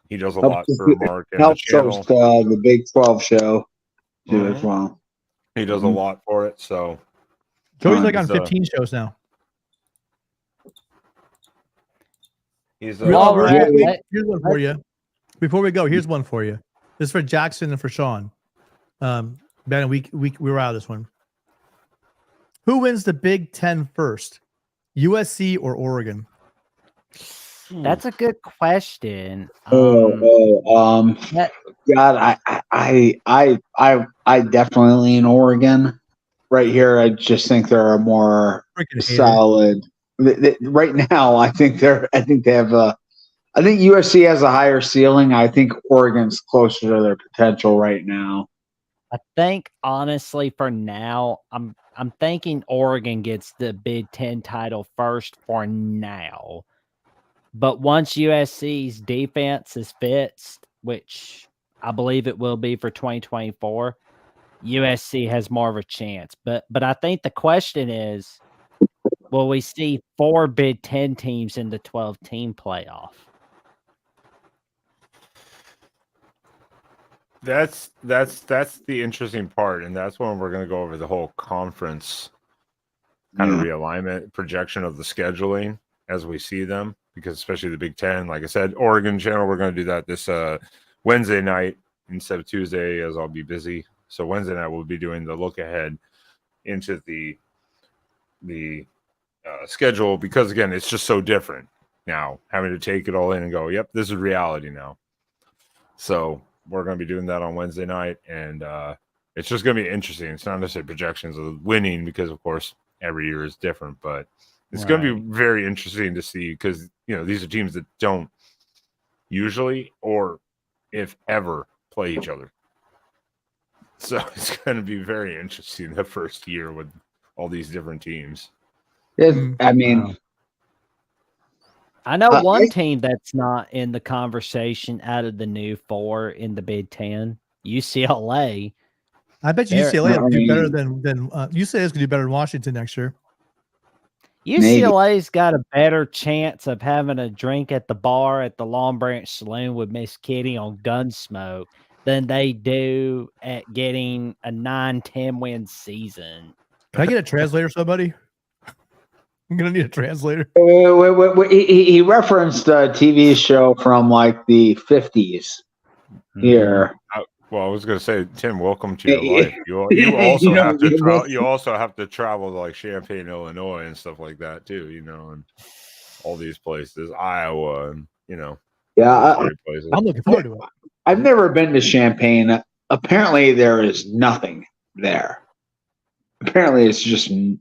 he does a lot for Mark and the channel. Helps host the Big 12 show too as well. He does a lot for it. So Joey's like on 15 shows now. He's Here's one for you. Before we go, here's one for you. This is for Jackson and for Sean. Ben, we were out of this one. Who wins the Big Ten first, USC or Oregon? That's a good question. God, I definitely lean Oregon. Right here, I just think they're a more solid. Right now, I think they have I think USC has a higher ceiling. I think Oregon's closer to their potential right now. I think honestly, for now, I'm thinking Oregon gets the Big Ten title first for now. But once USC's defense is fixed, which I believe it will be for 2024, USC has more of a chance. But I think the question is, will we see 4 Big Ten teams in the 12-team playoff? That's the interesting part, and that's when we're going to go over the whole conference kind of realignment projection of the scheduling as we see them, because especially the Big Ten, like I said, Oregon channel, we're going to do that this Wednesday night instead of Tuesday, as I'll be busy. So Wednesday night we'll be doing the look ahead into the schedule, because again, it's just so different now, having to take it all in and go, yep, this is reality now. So we're going to be doing that on Wednesday night, and it's just going to be interesting. It's not necessarily projections of winning, because of course every year is different, but it's going to be very interesting to see, because these are teams that don't usually, or if ever, play each other. So it's going to be very interesting the first year with all these different teams. I mean, I know one team that's not in the conversation out of the new 4 in the Big Ten, UCLA. I bet you UCLA will do better than UCLA is going to do better than Washington next year. UCLA's got a better chance of having a drink at the bar at the Long Branch Saloon with Miss Kitty on Gunsmoke than they do at getting a 9-10 win season. Can I get a translator, somebody? I'm going to need a translator. He referenced a TV show from like the 50s here. Well, I was going to say, Tim, welcome to your life. You also have to travel. You also have to travel to like Champaign, Illinois, and stuff like that too. And all these places, Iowa, and Yeah, places. I'm looking forward to it. I've never been to Champaign. Apparently, there is nothing there. Apparently, it's just in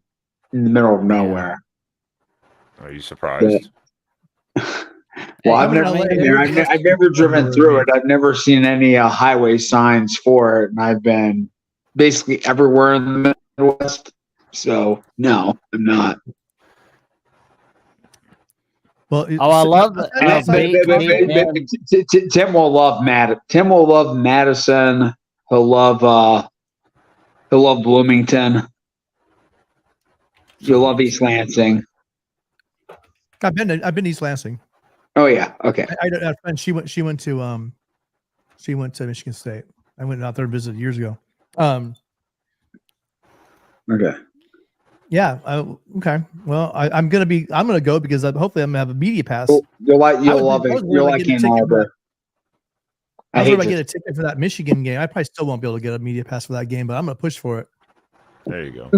the middle of nowhere. Are you surprised? Well, I've never been there. I've never driven through it. I've never seen any highway signs for it, and I've been basically everywhere in the Midwest. So no, I'm not. Well, I love that. Tim will love Tim will love Madison. He'll love Bloomington. You'll love East Lansing. I've been East Lansing. Oh yeah, okay. I had a friend. She went to Michigan State. I went out there to visit years ago. Okay. Yeah. Okay. Well, I'm gonna go because hopefully I'm gonna have a media pass. You'll love it. You'll like Ann Arbor. I hope I get a ticket for that Michigan game. I probably still won't be able to get a media pass for that game, but I'm gonna push for it. There you go.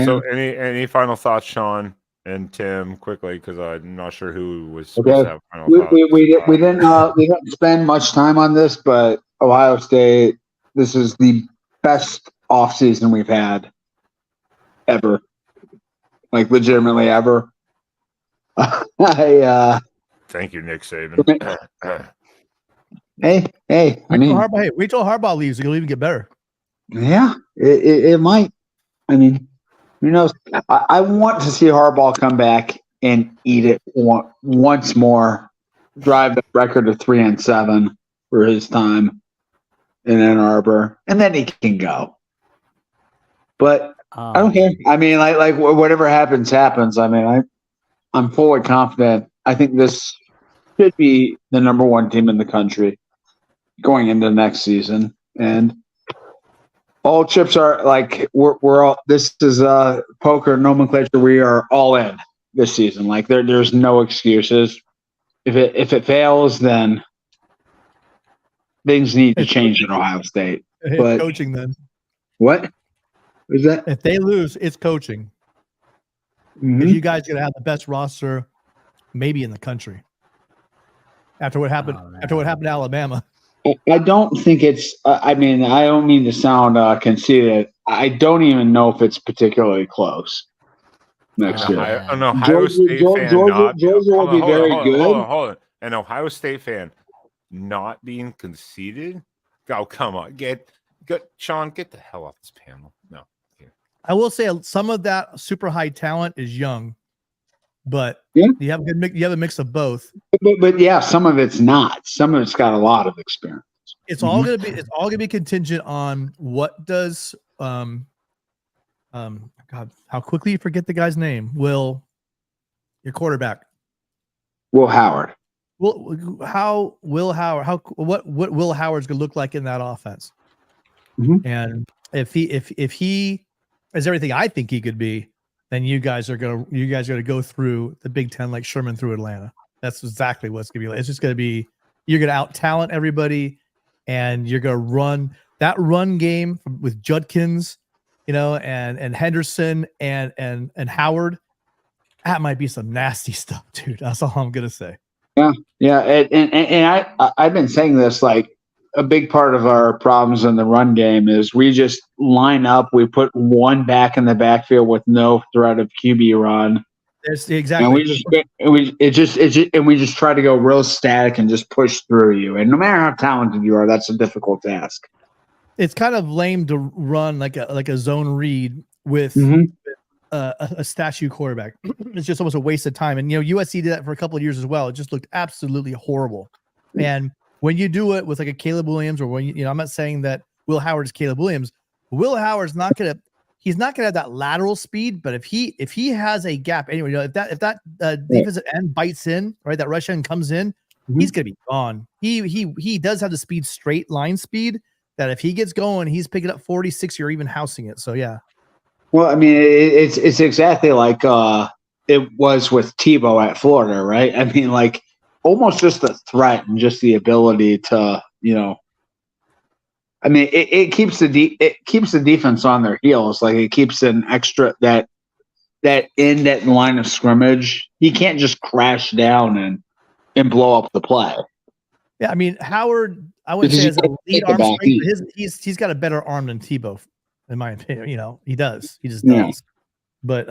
So any final thoughts, Sean and Tim, quickly, because I'm not sure who was supposed to have final thoughts. We didn't spend much time on this, but Ohio State, this is the best offseason we've had ever, like legitimately ever. Thank you, Nick Saban. Hey, I mean, wait till Harbaugh leaves; it'll even get better. Yeah, it might. I mean, who knows? I want to see Harbaugh come back and eat it once more, drive the record to 3-7 for his time in Ann Arbor, and then he can go. But I don't care. I mean, like whatever happens. I mean, I'm fully confident. I think this should be the number one team in the country going into next season, and all chips are like we're all. This is poker nomenclature. We are all in this season. Like there's no excuses. If it fails, then things need to change at Ohio State. But coaching then. What is that? If they lose, it's coaching. Mm-hmm. You guys are gonna have the best roster, maybe in the country. After what happened, to Alabama. I don't think it's. I mean, I don't mean to sound conceited. I don't even know if it's particularly close next year. An Ohio State fan Georgia will be very good. Hold on. An Ohio State fan not being conceited? Oh, come on. Sean, get the hell off this panel. No. I will say some of that super high talent is young, but you have a mix of both. But yeah, some of it's not. Some of it's got a lot of experience. It's all gonna be contingent on what does God, how quickly you forget the guy's name. Your quarterback. Will Howard. What Will Howard's gonna look like in that offense? Mm-hmm. And if he is everything I think he could be, then you guys are gonna go through the Big Ten like Sherman through Atlanta. That's exactly what it's gonna be like. It's just gonna be you're gonna out talent everybody, and you're gonna run that run game with Judkins, and Henderson and Howard. That might be some nasty stuff, dude. That's all I'm gonna say. Yeah, and I've been saying this, like a big part of our problems in the run game is we just line up, we put one back in the backfield with no threat of QB run. That's exactly. And we just try to go real static and just push through you. And no matter how talented you are, that's a difficult task. It's kind of lame to run like a zone read with a statue quarterback. It's just almost a waste of time. And USC did that for a couple of years as well. It just looked absolutely horrible. And when you do it with like a Caleb Williams, or when I'm not saying that Will Howard is Caleb Williams. Will Howard's not gonna have that lateral speed, but if he has a gap anyway, if that defensive end bites in, right, that rush end comes in, he's gonna be gone. He does have the speed, straight line speed, that if he gets going, he's picking up 40, 60, or even housing it. So yeah. Well, I mean, it's exactly like it was with Tebow at Florida, right? I mean, like almost just the threat and just the ability to, I mean, it keeps the defense on their heels. Like it keeps an extra that in that line of scrimmage. He can't just crash down and blow up the play. Yeah, I mean, Howard, I would say is a lead arm strength. He's got a better arm than Tebow, in my opinion. He does. He just does. But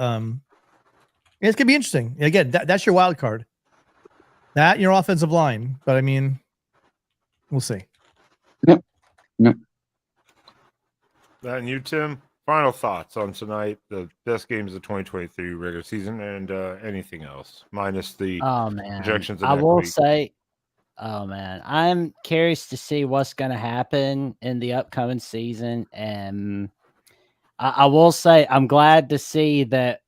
It's gonna be interesting. Again, that's your wild card. That and your offensive line, but I mean, we'll see. Yep. And you, Tim, final thoughts on tonight, the best games of the 2023 regular season, and anything else, minus the projections. I will say, oh man, I'm curious to see what's going to happen in the upcoming season, and I will say I'm glad to see that.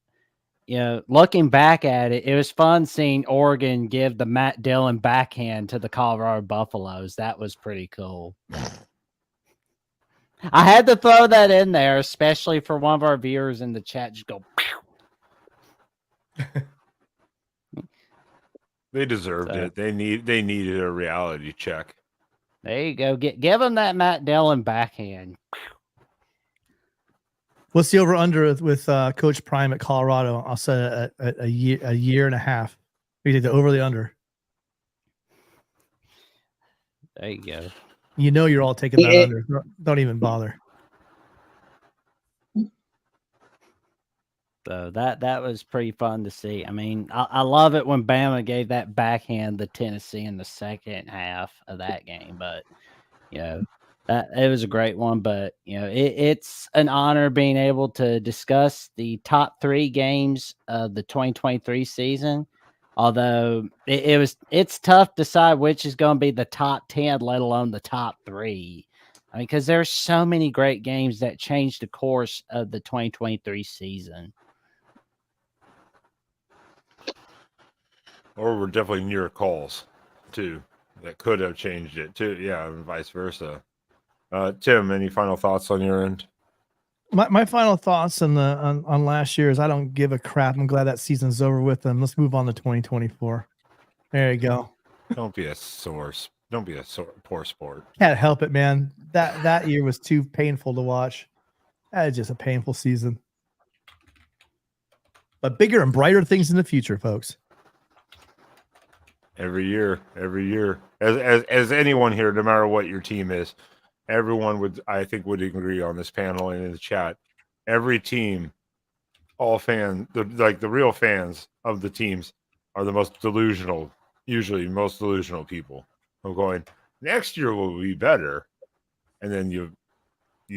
You know, looking back at it, it was fun seeing Oregon give the Matt Dillon backhand to the Colorado Buffaloes. That was pretty cool. I had to throw that in there, especially for one of our viewers in the chat. Just go. They deserved it. They needed a reality check. There you go. Give them that Matt Dillon backhand. What's the over under with Coach Prime at Colorado? I'll set a year and a half. We did the over the under. There you go. You know you're all taking that under. Don't even bother. So that was pretty fun to see. I mean, I love it when Bama gave that backhand to Tennessee in the second half of that game. But you know, it was a great one. But you know, it's an honor being able to discuss the top 3 games of the 2023 season. Although it's tough to decide which is going to be the top 10, let alone the top 3. I mean, because there's so many great games that changed the course of the 2023 season. Or we're definitely near calls, too, that could have changed it, too. Yeah, and vice versa. Tim, any final thoughts on your end? My final thoughts on last year is I don't give a crap. I'm glad that season's over with them. Let's move on to 2024. There you go. Don't be a poor sport. Can't help it, man. That year was too painful to watch. That is just a painful season. But bigger and brighter things in the future, folks. Every year. As anyone here, no matter what your team is, everyone would agree on this panel and in the chat. Every team, all fans, the real fans of the teams are the most delusional, usually most delusional people. I'm going, next year will be better. And then you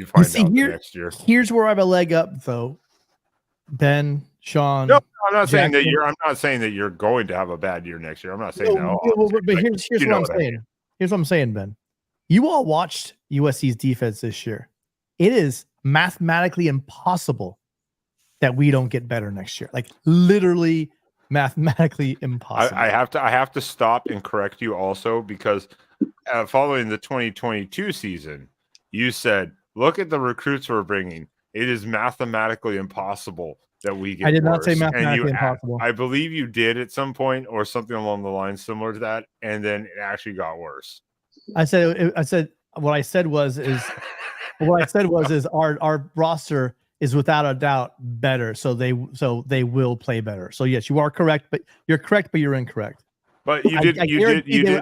find out the next year. Here's where I have a leg up, though. Ben, Sean. No, I'm not saying that you're going to have a bad year next year. I'm not saying that. But here's what I'm saying. Here's what I'm saying, Ben. You all watched USC's defense this year. It is mathematically impossible that we don't get better next year. Like literally mathematically impossible. I have to stop and correct you also because following the 2022 season, you said, look at the recruits we're bringing. It is mathematically impossible that we get I did worse. not say mathematically impossible. I believe you did at some point or something along the lines similar to that, and then it actually got worse. I said what I said was our roster is without a doubt better, so they will play better. So yes, you are correct, but you're incorrect. But you did. I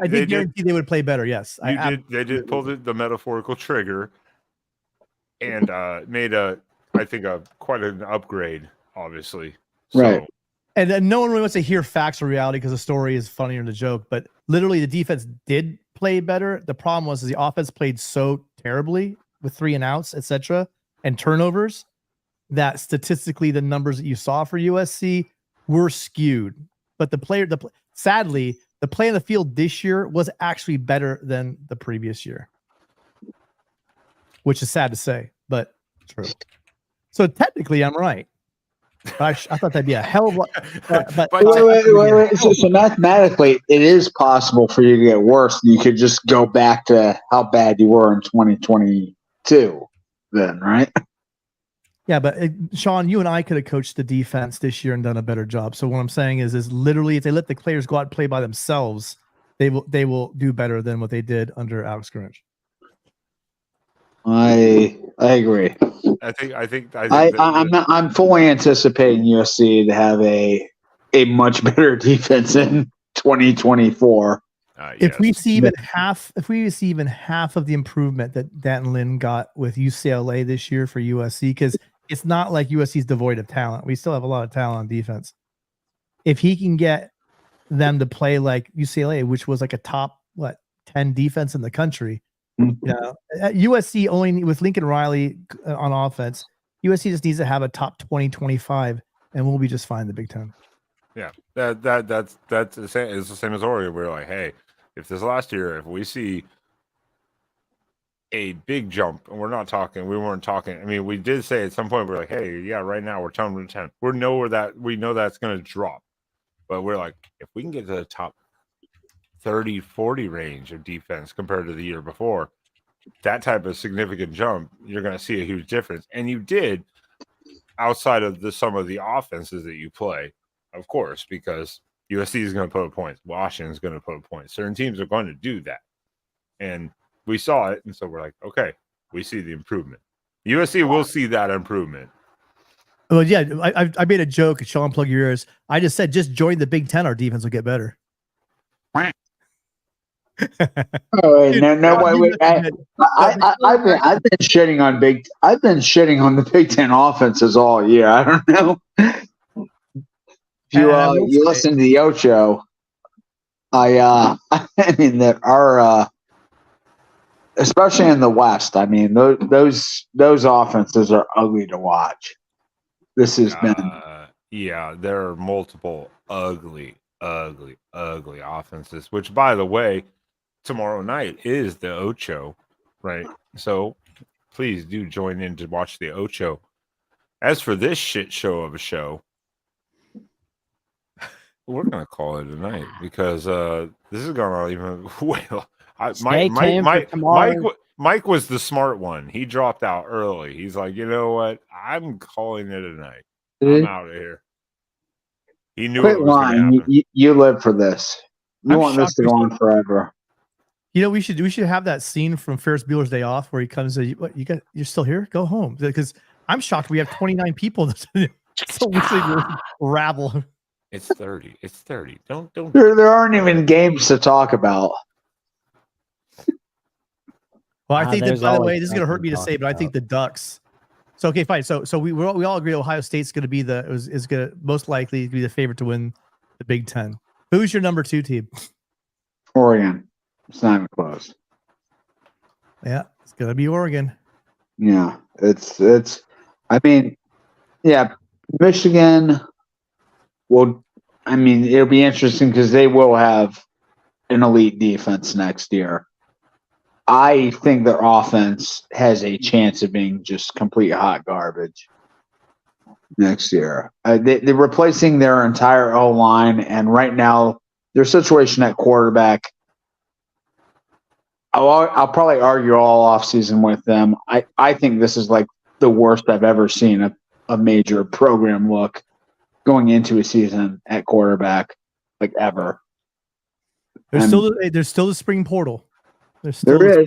did guarantee they would play better. Yes, They did pull the metaphorical trigger and made quite an upgrade, obviously. Right. So, and then no one really wants to hear facts or reality because the story is funnier than the joke. But literally, the defense did play better. The problem was the offense played so terribly with 3 and outs, etc., and turnovers that statistically the numbers that you saw for USC were skewed. But sadly, the play on the field this year was actually better than the previous year, which is sad to say, but true. So technically, I'm right. But I thought that'd be a hell of a lot. But wait. So mathematically, it is possible for you to get worse. You could just go back to how bad you were in 2022 then, right? Yeah, but Sean, you and I could have coached the defense this year and done a better job. So what I'm saying is literally, if they let the players go out and play by themselves, they will do better than what they did under Alex Grinch. I agree. I'm fully anticipating USC to have a much better defense in 2024. If we see even half of the improvement that Danton Lynn got with UCLA this year for USC, because it's not like USC is devoid of talent. We still have a lot of talent on defense. if he can get them to play like UCLA, which was like a top 10 defense in the country. You know, at USC only with Lincoln Riley on offense, USC just needs to have a top 20, 25, and we'll be just fine in the Big Ten. Yeah, that's the same. It's the same as Oregon. We're like, hey, if this last year, if we see a big jump, and we weren't talking. I mean, we did say at some point we're like, hey, yeah, right now we're 10-10. We know that's going to drop, but we're like, if we can get to the top 30, 40 range of defense compared to the year before, that type of significant jump, you're going to see a huge difference. And you did, outside of some of the offenses that you play, of course, because USC is going to put up points, Washington is going to put up points. Certain teams are going to do that, and we saw it, and so we're like, okay, we see the improvement. USC will see that improvement. Well, yeah, I made a joke. Sean, plug your ears. I just said, just join the Big Ten. Our defense will get better. Oh, wait, wait. I've been shitting on the Big Ten offenses all year. I don't know. If you listen to the Ocho, I mean that our especially in the West, I mean those offenses are ugly to watch. This has been there are multiple ugly offenses, which, by the way, tomorrow night is the Ocho, right? So please do join in to watch the Ocho. As for this shit show of a show, we're gonna call it a night because this is gonna even well. Mike was the smart one. He dropped out early. He's like, you know what? I'm calling it a night. I'm out of here. He knew it was going to happen. You live for this. You want this to go on forever. You know, we should have that scene from Ferris Bueller's Day Off where he comes. You're still here? Go home, because I'm shocked we have 29 people. So we should rabble. It's 30. It's 30. Don't. There aren't even games to talk about. Well, I think that, by the way, this is going to hurt me to say, but I think the Ducks. So okay, fine. So we all agree Ohio State's going to be is going to most likely be the favorite to win the Big Ten. Who's your number 2 team? Oregon. It's not even close. Yeah, it's going to be Oregon. Yeah, it's. I mean, yeah, Michigan. Well, I mean, it'll be interesting because they will have an elite defense next year. I think their offense has a chance of being just complete hot garbage next year. They're replacing their entire O-line, and right now their situation at quarterback, I'll probably argue all offseason with them. I think this is like the worst I've ever seen a major program look going into a season at quarterback, like ever. There's still the spring portal. There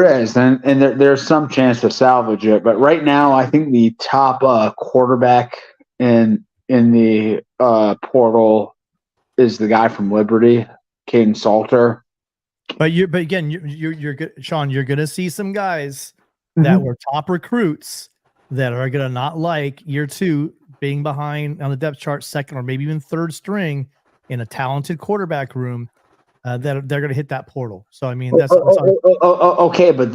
is, and there's some chance to salvage it. But right now, I think the top quarterback in the portal is the guy from Liberty, Caden Salter. But again, you're good, Sean. You're gonna see some guys that were top recruits that are gonna not like year 2 being behind on the depth chart, second or maybe even third string in a talented quarterback room. That they're going to hit that portal. So I mean, that's okay, but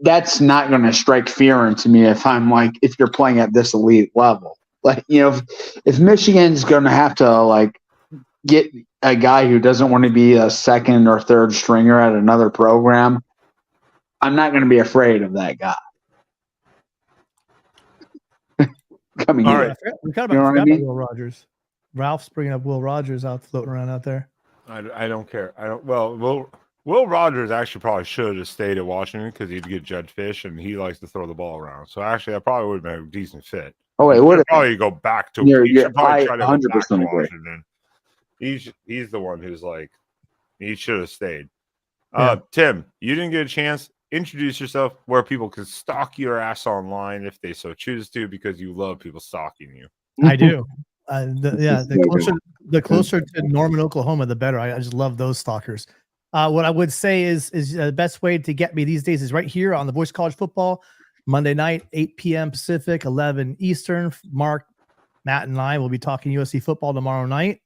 that's not going to strike fear into me if you're playing at this elite level. Like, you know, if Michigan's going to have to like get a guy who doesn't want to be a second or third stringer at another program, I'm not going to be afraid of that guy. Coming all in. right, we kind of forgot about Will Rogers. Ralph's bringing up Will Rogers floating around out there. I don't care. Will Rogers actually probably should have stayed at Washington because he'd get Judge Fish, and he likes to throw the ball around. So actually, that probably would have been a decent fit. Oh wait, what? Probably go back to. He should probably try to go back to Washington. He's the one who's like, he should have stayed. Tim, you didn't get a chance. Introduce yourself where people can stalk your ass online if they so choose to, because you love people stalking you. I do. The closer to Norman, Oklahoma, the better. I just love those stalkers. What I would say is the best way to get me these days is right here on the Voice College Football, Monday night, 8 p.m. Pacific, 11 Eastern. Mark Matt and I will be talking USC football tomorrow night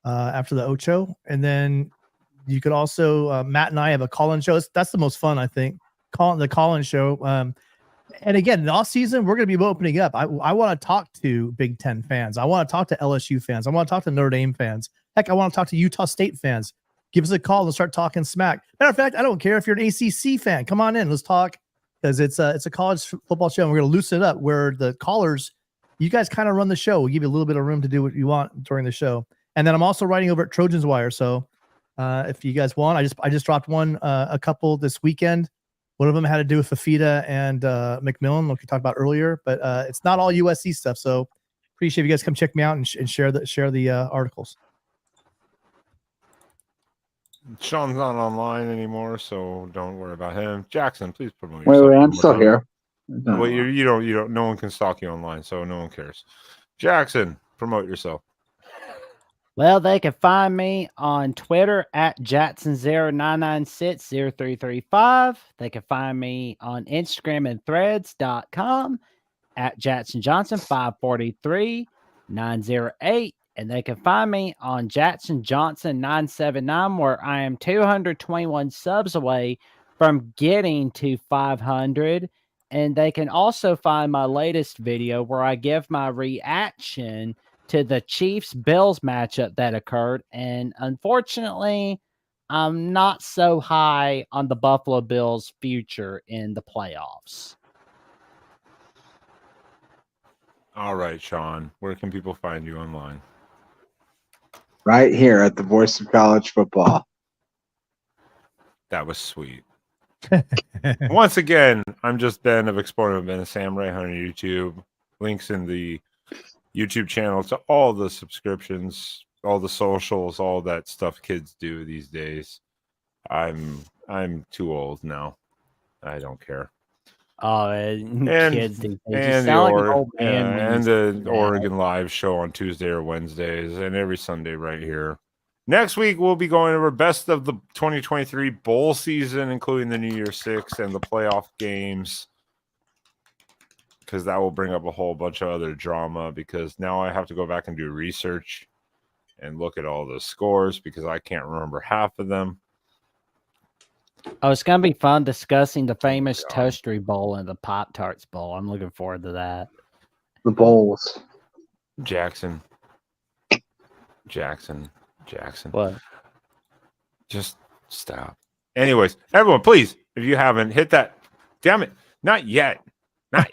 after the Ocho. And then you could also, Matt and I have a call-in show. That's the most fun, I think, the call-in show. And again, in the off season, we're going to be opening up. I want to talk to Big Ten fans. I want to talk to LSU fans. I want to talk to Notre Dame fans. Heck, I want to talk to Utah State fans. Give us a call and start talking smack. Matter of fact, I don't care if you're an ACC fan. Come on in. Let's talk, because it's a college football show, and we're going to loosen it up where the callers, you guys kind of run the show. We'll give you a little bit of room to do what you want during the show. And then I'm also writing over at Trojans Wire. So if you guys want, I just dropped a couple this weekend. One of them had to do with Fafita and McMillan, like we talked about earlier. But it's not all USC stuff. So appreciate you guys come check me out and share the articles. Sean's not online anymore, so don't worry about him. Jackson, please promote Wait, yourself. I'm still here. Well, you don't. No one can stalk you online, so no one cares. Jackson, promote yourself. Well, they can find me on Twitter at Jackson09960335. They can find me on Instagram and threads.com at JacksonJohnson543908. And they can find me on Jackson Johnson 979, where I am 221 subs away from getting to 500. And they can also find my latest video where I give my reaction to the Chiefs-Bills matchup that occurred. And unfortunately, I'm not so high on the Buffalo Bills' future in the playoffs. All right, Sean, where can people find you online? Right here at the Voice of College Football. That was sweet. Once again, I'm just Ben of Exploring with Ben and Sam right here on YouTube. Links in the YouTube channel to all the subscriptions, all the socials, all that stuff kids do these days. I'm too old now. I don't care. Oh, kids these days. And the Oregon Live show on Tuesday or Wednesdays, and every Sunday right here. Next week, we'll be going over best of the 2023 bowl season, including the New Year's Six and the playoff games, because that will bring up a whole bunch of other drama, because now I have to go back and do research and look at all the scores, because I can't remember half of them. Oh, it's going to be fun discussing the famous Toastery Bowl and the Pop-Tarts Bowl. I'm looking forward to that. The bowls. Jackson. What? Just stop. Anyways, everyone, please, if you haven't, hit that. Damn it. Not yet. I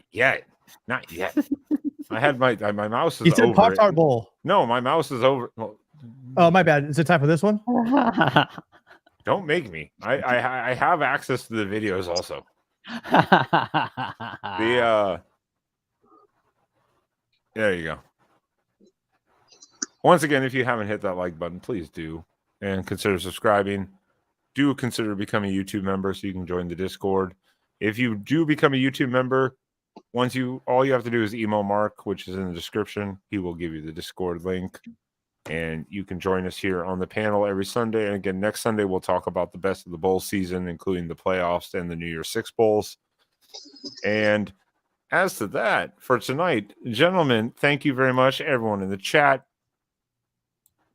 had my mouse is you said over. Pop-Tart Bowl. No, my mouse is over. Well, oh, my bad. Is it time for this one? Don't make me. I have access to the videos also. There you go. Once again, if you haven't hit that like button, please do, and consider subscribing. Do consider becoming a YouTube member so you can join the Discord. If you do become a YouTube member, all you have to do is email Mark, which is in the description. He will give you the Discord link. And you can join us here on the panel every Sunday. And again, next Sunday, we'll talk about the best of the bowl season, including the playoffs and the New Year's Six bowls. And as to that, for tonight, gentlemen, thank you very much. Everyone in the chat,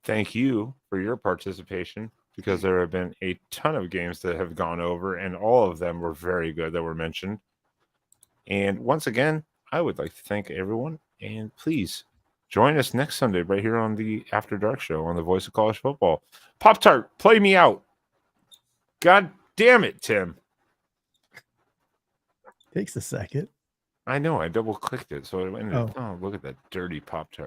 thank you for your participation, because there have been a ton of games that have gone over, and all of them were very good that were mentioned. And once again, I would like to thank everyone. And please, join us next Sunday right here on the After Dark show on the Voice of College Football. Pop-Tart, play me out. God damn it, Tim. Takes a second. I know. I double-clicked it, so it ended. Oh, look at that dirty Pop-Tart.